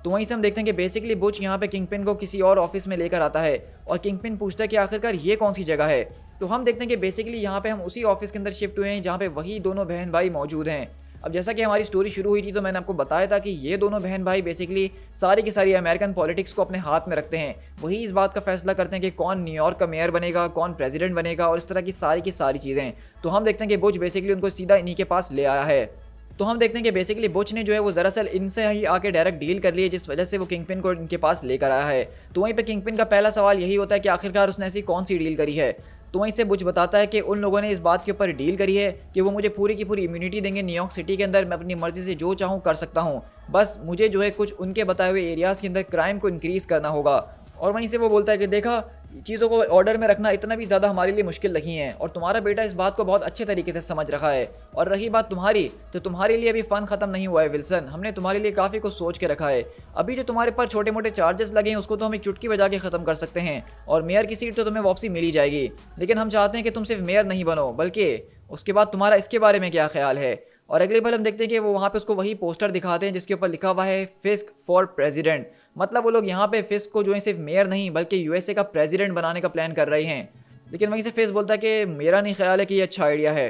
तो वहीं से हम देखते हैं कि बेसिकली बुच यहाँ पे किंगपिन को किसी और ऑफिस में लेकर आता है और किंगपिन पूछता है कि आखिरकार ये कौन सी जगह है। तो हम देखते हैं कि बेसिकली यहाँ पे हम उसी ऑफिस के अंदर शिफ्ट हुए हैं जहाँ पे वही दोनों बहन भाई मौजूद हैं। अब जैसा कि हमारी स्टोरी शुरू हुई थी तो मैंने आपको बताया था कि ये दोनों बहन भाई बेसिकली सारी की सारी अमेरिकन पॉलिटिक्स को अपने हाथ में रखते हैं। वही इस बात का फैसला करते हैं कि कौन न्यूयॉर्क का मेयर बनेगा, कौन प्रेसिडेंट बनेगा और इस तरह की सारी चीज़ें। तो हम देखते हैं कि बुच बेसिकली उनको सीधा इन्हीं के पास ले आया है। तो हम देखते हैं कि बेसिकली बुच ने जो है वो दरअसल इनसे ही आके डायरेक्ट डील कर ली है, जिस वजह से वो किंगपिन को इनके पास लेकर आया है। तो वहीं पे किंगपिन का पहला सवाल यही होता है कि आखिरकार उसने ऐसी कौन सी डील करी है। तो वहीं से बुच बताता है कि उन लोगों ने इस बात के ऊपर डील करी है कि वो मुझे पूरी की पूरी इम्यूनिटी देंगे न्यूयॉर्क सिटी के अंदर, मैं अपनी मर्जी से जो चाहूँ कर सकता हूँ, बस मुझे जो है कुछ उनके बताए हुए एरियाज़ के अंदर क्राइम को इंक्रीज़ करना होगा। और वहीं से वो बोलता है कि देखा चीज़ों को ऑर्डर में रखना इतना भी ज़्यादा हमारे लिए मुश्किल नहीं है और तुम्हारा बेटा इस बात को बहुत अच्छे तरीके से समझ रखा है। और रही बात तुम्हारी, तो तुम्हारे लिए अभी फ़न ख़त्म नहीं हुआ है विल्सन, हमने तुम्हारे लिए काफ़ी कुछ सोच के रखा है। अभी जो तुम्हारे पर छोटे मोटे चार्जेस लगे हैं उसको तो हम एक चुटकी बजा के ख़त्म कर सकते हैं और मेयर की सीट तो तुम्हें वापसी मिल ही जाएगी। लेकिन हम चाहते हैं कि तुम सिर्फ मेयर नहीं बनो बल्कि उसके बाद तुम्हारा इसके बारे में क्या ख्याल है। और अगले बार हम देखते हैं कि वो वहाँ पे उसको वही पोस्टर दिखाते हैं जिसके ऊपर लिखा हुआ है फिस्क फॉर प्रेसिडेंट। मतलब वो लोग यहाँ पे फिस्क को जो है सिर्फ मेयर नहीं बल्कि यूएसए का प्रेसिडेंट बनाने का प्लान कर रहे हैं। लेकिन वहीं से फिस्क बोलता है कि मेरा नहीं ख्याल है कि ये अच्छा आइडिया है।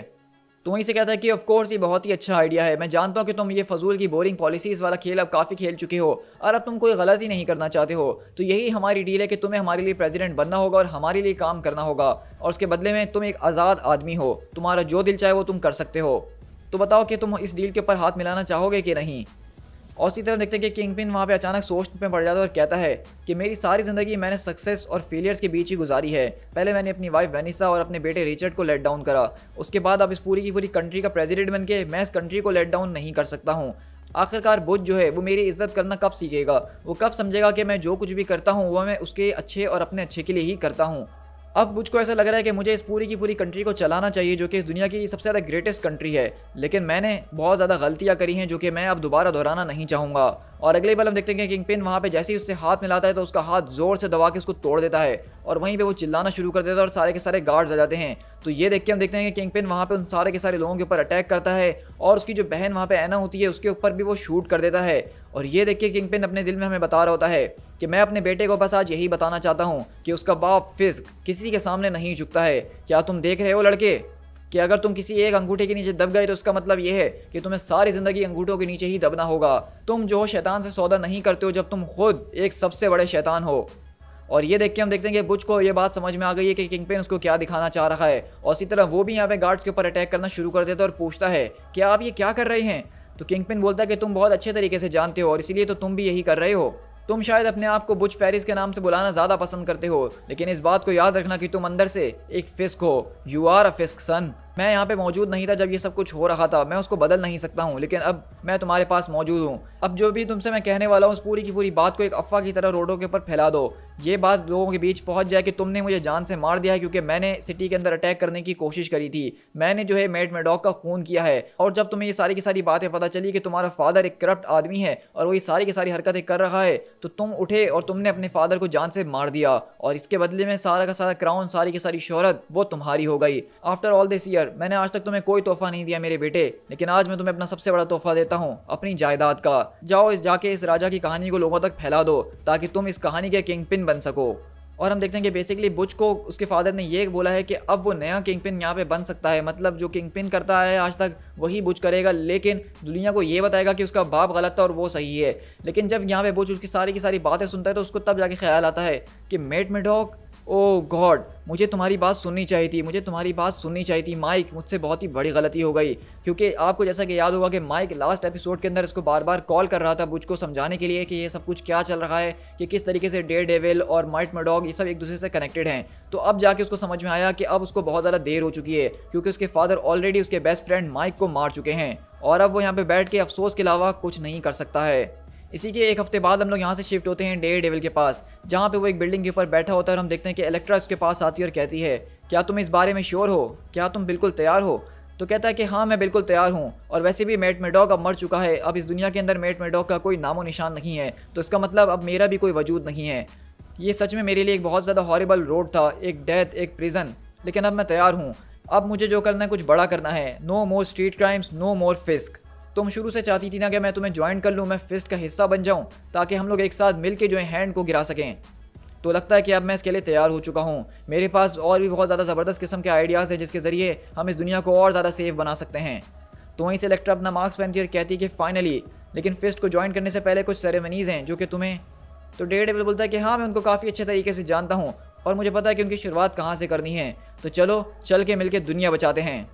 तो वहीं से कहता है कि ऑफ कोर्स ये बहुत ही अच्छा आइडिया है, मैं जानता हूँ कि तुम ये फजूल की बोरिंग पॉलिसीज़ वाला खेल अब काफ़ी खेल चुके हो और अब तुम कोई गलती नहीं करना चाहते हो। तो यही हमारी डील है कि तुम्हें हमारे लिए प्रेसिडेंट बनना होगा और हमारे लिए काम करना होगा और उसके बदले में तुम एक आज़ाद आदमी हो, तुम्हारा जो दिल चाहे वो तुम कर सकते हो। तो बताओ कि तुम इस डील के ऊपर हाथ मिलाना चाहोगे कि नहीं। और इसी तरह देखते हैं कि किंगपिन वहाँ पे अचानक सोच में पड़ जाता है और कहता है कि मेरी सारी ज़िंदगी मैंने सक्सेस और फेलियर्स के बीच ही गुजारी है। पहले मैंने अपनी वाइफ वेनिसा और अपने बेटे रिचर्ड को लेट डाउन करा, उसके बाद अब इस पूरी की पूरी कंट्री का प्रेसिडेंट बन के मैं इस कंट्री को लेट डाउन नहीं कर सकता हूँ। आखिरकार बुच जो है वो मेरी इज्जत करना कब सीखेगा, वो कब समझेगा कि मैं जो कुछ भी करता हूँ वह मैं उसके अच्छे और अपने अच्छे के लिए ही करता हूँ। अब मुझको ऐसा लग रहा है कि मुझे इस पूरी की पूरी कंट्री को चलाना चाहिए जो कि इस दुनिया की सबसे ज़्यादा ग्रेटेस्ट कंट्री है, लेकिन मैंने बहुत ज़्यादा गलतियाँ करी हैं जो कि मैं अब दोबारा दोहराना नहीं चाहूँगा। और अगले बार हम देखते हैं कि किंगपिन वहाँ पे जैसे ही उससे हाथ मिलाता है तो उसका हाथ ज़ोर से दबा के उसको तोड़ देता है और वहीं पे वो चिल्लाना शुरू कर देता है और सारे के सारे गार्ड्स आ जाते हैं। तो ये देख के हम देखते हैं कि किंगपिन वहाँ पे उन सारे के सारे लोगों के ऊपर अटैक करता है और उसकी जो बहन वहाँ पे एना होती है उसके ऊपर भी वो शूट कर देता है। और ये देख के किंगपिन अपने दिल में हमें बता रहा होता है कि मैं अपने बेटे को बस आज यही बताना चाहता हूँ कि उसका बाप फिस्क किसी के सामने नहीं झुकता है। क्या तुम देख रहे हो लड़के कि अगर तुम किसी एक अंगूठे के नीचे दब गए तो उसका मतलब ये है कि तुम्हें सारी ज़िंदगी अंगूठों के नीचे ही दबना होगा। तुम जो हो शैतान से सौदा नहीं करते हो जब तुम खुद एक सबसे बड़े शैतान हो। और ये देख के हम देखते हैं कि बुच को ये बात समझ में आ गई है कि किंगपिन उसको क्या दिखाना चाह रहा है और इसी तरह वो भी यहाँ पे गार्ड्स के ऊपर अटैक करना शुरू कर देता है और पूछता है कि आप ये क्या कर रहे हैं। तो किंगपिन बोलता है कि तुम बहुत अच्छे तरीके से जानते हो और इसीलिए तो तुम भी यही कर रहे हो। तुम शायद अपने आप को बुच फेरिस के नाम से बुलाना ज़्यादा पसंद करते हो, लेकिन इस बात को याद रखना कि तुम अंदर से एक फिस्क हो। यू आर अ फिस्क सन। मैं यहाँ पे मौजूद नहीं था जब ये सब कुछ हो रहा था, मैं उसको बदल नहीं सकता हूँ, लेकिन अब मैं तुम्हारे पास मौजूद हूँ। अब जो भी तुमसे मैं कहने वाला हूँ उस पूरी की पूरी बात को एक अफवाह की तरह रोडों के ऊपर फैला दो। ये बात लोगों के बीच पहुँच जाए कि तुमने मुझे जान से मार दिया है क्योंकि मैंने सिटी के अंदर अटैक करने की कोशिश करी थी, मैंने जो है मैड मैडॉक का खून किया है। और जब तुम्हें ये सारी की सारी बातें पता चली कि तुम्हारा फादर एक करप्ट आदमी है और वो ये सारी की सारी हरकतें कर रहा है, तो तुम उठे और तुमने अपने फादर को जान से मार दिया और इसके बदले में सारा का सारा क्राउन, सारी की सारी शोहरत वो तुम्हारी हो गई। आफ्टर ऑल दिस ईयर मैंने आज तक तुम्हें कोई तोहफा नहीं दिया मेरे बेटे, लेकिन आज मैं तुम्हें अपना सबसे बड़ा तोहफा देता हूँ, अपनी जायदाद का। जाओ जाके इस राजा की कहानी को लोगों तक फैला दो ताकि तुम इस कहानी के किंगपिन बन सको। और हम देखते हैं कि बेसिकली बुच को उसके फादर ने ये बोला है कि अब वो नया किंगपिन यहाँ पे बन सकता है, मतलब जो किंगपिन करता है आज तक वही बुच करेगा, लेकिन दुनिया को ये बताएगा कि उसका बाप गलत था और वो सही है। लेकिन जब यहाँ पे बुच उसकी सारी की सारी बातें सुनता है तो उसको तब जाके ख्याल आता है कि मेड मैडॉक ओह गॉड, मुझे तुम्हारी बात सुननी चाहिए थी, मुझे तुम्हारी बात सुननी चाहिए थी माइक, मुझसे बहुत ही बड़ी गलती हो गई। क्योंकि आपको जैसा कि याद होगा कि माइक लास्ट एपिसोड के अंदर इसको बार बार कॉल कर रहा था बुच को समझाने के लिए कि ये सब कुछ क्या चल रहा है, कि किस तरीके से डेयरडेविल और माइट मर्डॉक ये सब एक दूसरे से कनेक्टेड हैं। तो अब जाके उसको समझ में आया कि अब उसको बहुत ज़्यादा देर हो चुकी है, क्योंकि उसके फादर ऑलरेडी उसके बेस्ट फ्रेंड माइक को मार चुके हैं और अब वो यहाँ पे बैठ के अफसोस के अलावा कुछ नहीं कर सकता है। इसी के एक हफ्ते बाद हम लोग यहाँ से शिफ्ट होते हैं डेयरडेविल के पास, जहाँ पे वो एक बिल्डिंग के ऊपर बैठा होता है और हम देखते हैं कि इलेक्ट्रा उसके पास आती है और कहती है, क्या तुम इस बारे में श्योर हो, क्या तुम बिल्कुल तैयार हो? तो कहता है कि हाँ मैं बिल्कुल तैयार हूँ, और वैसे भी मैट मर्डॉक अब मर चुका है, अब इस दुनिया के अंदर मैट मर्डॉक का कोई नामो निशान नहीं है, तो इसका मतलब अब मेरा भी कोई वजूद नहीं है। ये सच में मेरे लिए एक बहुत ज़्यादा हॉरिबल रोड था, एक डेथ, एक प्रिजन, लेकिन अब मैं तैयार हूँ। अब मुझे जो करना है कुछ बड़ा करना है। नो मोर स्ट्रीट क्राइम्स, नो मोर फिस्क। तुम शुरू से चाहती थी ना कि मैं तुम्हें ज्वाइन कर लूँ, मैं फिस्ट का हिस्सा बन जाऊँ, ताकि हम लोग एक साथ मिल के जो है हैंड को गिरा सकें। तो लगता है कि अब मैं इसके लिए तैयार हो चुका हूँ। मेरे पास और भी बहुत ज़्यादा ज़बरदस्त किस्म के आइडियाज़ हैं जिसके ज़रिए हम इस दुनिया को और ज़्यादा सेफ बना सकते हैं। तो वहीं से इलेक्ट्रा अपना मार्क्स पहनती है और कहती है कि फाइनली, लेकिन फिस्ट को ज्वाइन करने से पहले कुछ सेरेमनीज़ हैं जो कि तुम्हें। तो डेयरडेविल बोलता है कि हाँ मैं उनको काफ़ी अच्छे तरीके से जानता हूँ और मुझे पता है कि उनकी शुरुआत कहाँ से करनी है, तो चलो चल के मिल के दुनिया बचाते हैं।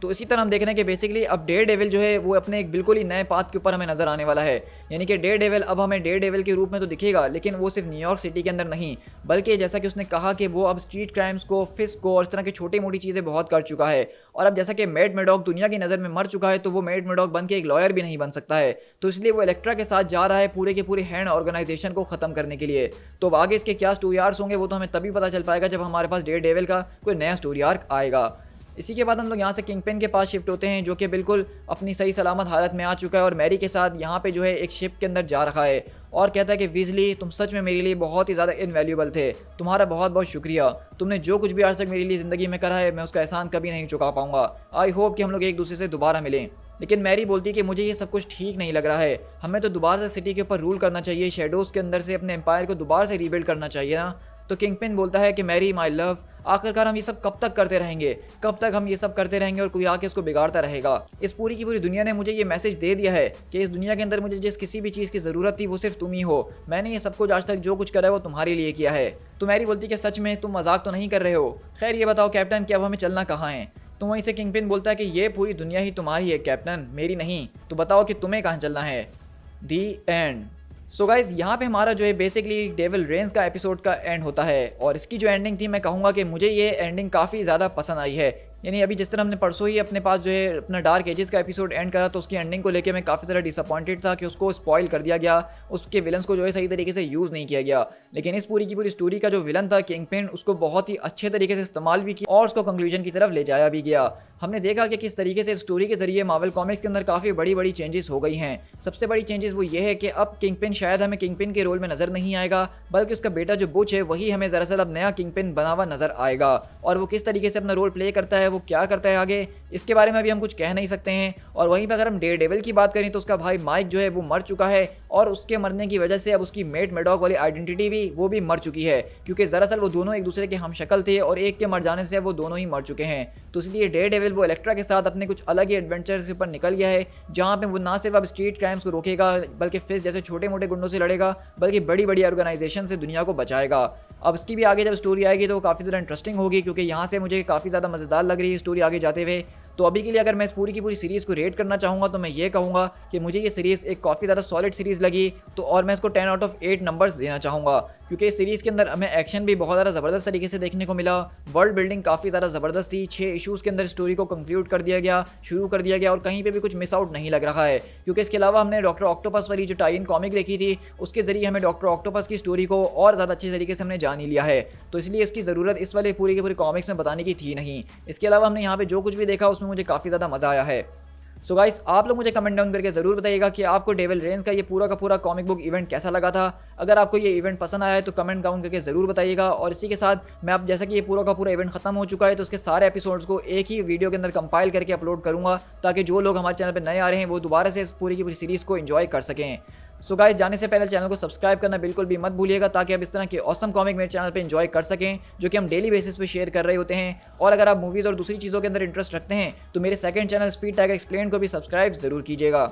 तो इसी तरह हम देख रहे हैं कि बेसिकली अब डेयरडेविल जो है वो अपने एक बिल्कुल ही नए पाथ के ऊपर हमें नजर आने वाला है। यानी कि डेयरडेविल अब हमें डेयरडेविल के रूप में तो दिखेगा, लेकिन वो सिर्फ न्यूयॉर्क सिटी के अंदर नहीं, बल्कि जैसा कि उसने कहा कि वो अब स्ट्रीट क्राइम्स को, फिस्क को और इस तरह की छोटी मोटी चीज़ें बहुत कर चुका है। और अब जैसा कि मैट मर्डॉक दुनिया की नज़र में मर चुका है, तो वो मैट मर्डॉक बन के एक लॉयर भी नहीं बन सकता है, तो इसलिए वो इलेक्ट्रा के साथ जा रहा है पूरे के पूरे हैंड ऑर्गेनाइजेशन को ख़त्म करने के लिए। तो अब आगे इसके क्या स्टोरी आर्क्स होंगे वो तो हमें तभी पता चल पाएगा जब हमारे पास डेयरडेविल का कोई नया स्टोरी आर्क आएगा। इसी के बाद हम लोग यहाँ से किंगपिन के पास शिफ्ट होते हैं, जो कि बिल्कुल अपनी सही सलामत हालत में आ चुका है और मैरी के साथ यहाँ पे जो है एक शिप के अंदर जा रहा है और कहता है कि वीजली तुम सच में मेरे लिए बहुत ही ज़्यादा इनवैल्यूएबल थे, तुम्हारा बहुत बहुत शुक्रिया, तुमने जो कुछ भी आज तक मेरे लिए ज़िंदगी में करा है मैं उसका एहसान कभी नहीं चुका पाऊंगा। आई होप कि हम लोग एक दूसरे से दोबारा मिलें। लेकिन मैरी बोलती है कि मुझे ये सब कुछ ठीक नहीं लग रहा है, हमें तो दोबारा से सिटी के ऊपर रूल करना चाहिए, शेडोज़ के अंदर से अपने एम्पायर को दोबारा से रीबिल्ड करना चाहिए ना। तो किंगपिन बोलता है कि मैरी माय लव, आखिरकार हम ये सब कब तक करते रहेंगे, कब तक हम ये सब करते रहेंगे और कोई आके इसको बिगाड़ता रहेगा। इस पूरी की पूरी दुनिया ने मुझे ये मैसेज दे दिया है कि इस दुनिया के अंदर मुझे जिस किसी भी चीज़ की ज़रूरत थी वो सिर्फ तुम ही हो, मैंने ये सब कुछ आज तक जो कुछ करा है वो तुम्हारे लिए किया है। तो मैरी बोलती कि सच में तुम मजाक तो नहीं कर रहे हो? खैर ये बताओ कैप्टन कि अब हमें चलना कहाँ है? तो वहीं से किंगपिन बोलता है कि ये पूरी दुनिया ही तुम्हारी है कैप्टन, मेरी नहीं, तो बताओ कि तुम्हें कहाँ चलना है। दी एंड। सो गाइज यहाँ पे हमारा जो है बेसिकली डेविल रेंस का एपिसोड का एंड होता है और इसकी जो एंडिंग थी मैं कहूँगा कि मुझे ये एंडिंग काफ़ी ज़्यादा पसंद आई है। यानी अभी जिस तरह हमने परसों ही अपने पास जो है अपना डार्क एजेस का एपिसोड एंड करा, तो उसकी एंडिंग को लेके मैं काफ़ी ज़्यादा डिसअपॉइंटेड था कि उसको स्पॉइल कर दिया गया, उसके विलन्स को जो है सही तरीके से यूज़ नहीं किया गया। लेकिन इस पूरी की पूरी स्टोरी का जो विलन था किंगपिन, उसको बहुत ही अच्छे तरीके से इस्तेमाल भी किया और उसको कंक्लूजन की तरफ ले जाया भी गया। हमने देखा कि किस तरीके से स्टोरी के जरिए मार्वल कॉमिक्स के अंदर काफ़ी बड़ी बड़ी चेंजेस हो गई हैं। सबसे बड़ी चेंजेस वो ये है कि अब किंगपिन शायद हमें किंगपिन के रोल में नज़र नहीं आएगा, बल्कि उसका बेटा जो बुच है वही हमें दरअसल अब नया किंगपिन बना हुआ नज़र आएगा। और वो किस तरीके से अपना रोल प्ले करता है, वो क्या करता है आगे, इसके बारे में अभी हम कुछ कह नहीं सकते हैं। और वहीं पर अगर हम डेयरडेविल की बात करें तो उसका भाई माइक जो है वो मर चुका है और उसके मरने की वजह से अब उसकी मैट मर्डॉक वाली आइडेंटिटी भी वो भी मर चुकी है, क्योंकि दरअसल वो दोनों एक दूसरे के हम शक्ल थे और एक के मर जाने से वो दोनों ही मर चुके हैं। तो इसलिए डेयरडेविल वो इलेक्ट्रा के साथ अपने कुछ अलग ही एडवेंचर के ऊपर निकल गया है, जहाँ पे वो ना सिर्फ अब स्ट्रीट क्राइम्स को रोकेगा, बल्कि फिस्ट जैसे छोटे मोटे गुंडों से लड़ेगा, बल्कि बड़ी बड़ी ऑर्गेनाइजेशन से दुनिया को बचाएगा। अब इसकी भी आगे जब स्टोरी आएगी तो वो काफ़ी ज़्यादा इंटरेस्टिंग होगी, क्योंकि यहाँ से मुझे काफ़ी ज़्यादा मज़ेदार लग रही है स्टोरी आगे जाते हुए। तो अभी के लिए अगर मैं इस पूरी की पूरी सीरीज़ को रेट करना चाहूँगा तो मैं ये कहूँगा कि मुझे ये सीरीज़ एक काफ़ी ज़्यादा सॉलिड सीरीज़ लगी, तो और मैं इसको 10 आउट ऑफ 8 नंबर्स देना चाहूँगा, क्योंकि इस सीरीज़ के अंदर हमें एक्शन भी बहुत ज़्यादा ज़बरदस्त तरीके से देखने को मिला, वर्ल्ड बिल्डिंग काफ़ी ज़्यादा ज़बरदस्त थी, 6 इशूज़ के अंदर स्टोरी को कंक्लूड कर दिया गया, शुरू कर दिया गया और कहीं पे भी कुछ मिस आउट नहीं लग रहा है। क्योंकि इसके अलावा हमने डॉक्टर ऑक्टोपस वाली जो टाई इन कॉमिक देखी थी, उसके ज़रिए हमें डॉक्टर ऑक्टोपस की स्टोरी को और ज़्यादा अच्छे तरीके से हमने जान ही लिया है, तो इसलिए इसकी ज़रूरत इस वाले पूरी के पूरी कॉमिक्स में बताने की थी नहीं। इसके अलावा हमने यहाँ पे जो कुछ भी देखा उसमें मुझे काफ़ी ज़्यादा मज़ा आया है। सो गाइस, आप लोग मुझे कमेंट डाउन करके ज़रूर बताइएगा कि आपको डेविल रेंस का ये पूरा का पूरा कॉमिक बुक इवेंट कैसा लगा था। अगर आपको ये इवेंट पसंद आया है तो कमेंट डाउन करके ज़रूर बताइएगा। और इसी के साथ मैं अब जैसा कि ये पूरा का पूरा इवेंट खत्म हो चुका है, तो उसके सारे एपिसोड्स को एक ही वीडियो के अंदर कंपाइल करके अपलोड करूँगा, ताकि जो लोग हमारे चैनल पर नए आ रहे हैं वो दोबारा से इस पूरी की पूरी सीरीज़ को एंजॉय कर सकें। सो गाइस, जाने से पहले चैनल को सब्सक्राइब करना बिल्कुल भी मत भूलिएगा, ताकि आप इस तरह के ऑसम कॉमिक मेरे चैनल पे एंजॉय कर सकें, जो कि हम डेली बेसिस पे शेयर कर रहे होते हैं। और अगर आप मूवीज़ और दूसरी चीज़ों के अंदर इंटरेस्ट रखते हैं तो मेरे second channel Speed Tiger explain को भी सब्सक्राइब जरूर कीजिएगा।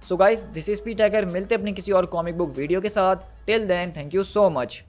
So guys, this is Speed Tiger, मिलते अपनी किसी और कॉमिक बुक वीडियो के साथ। Till then, thank you so much.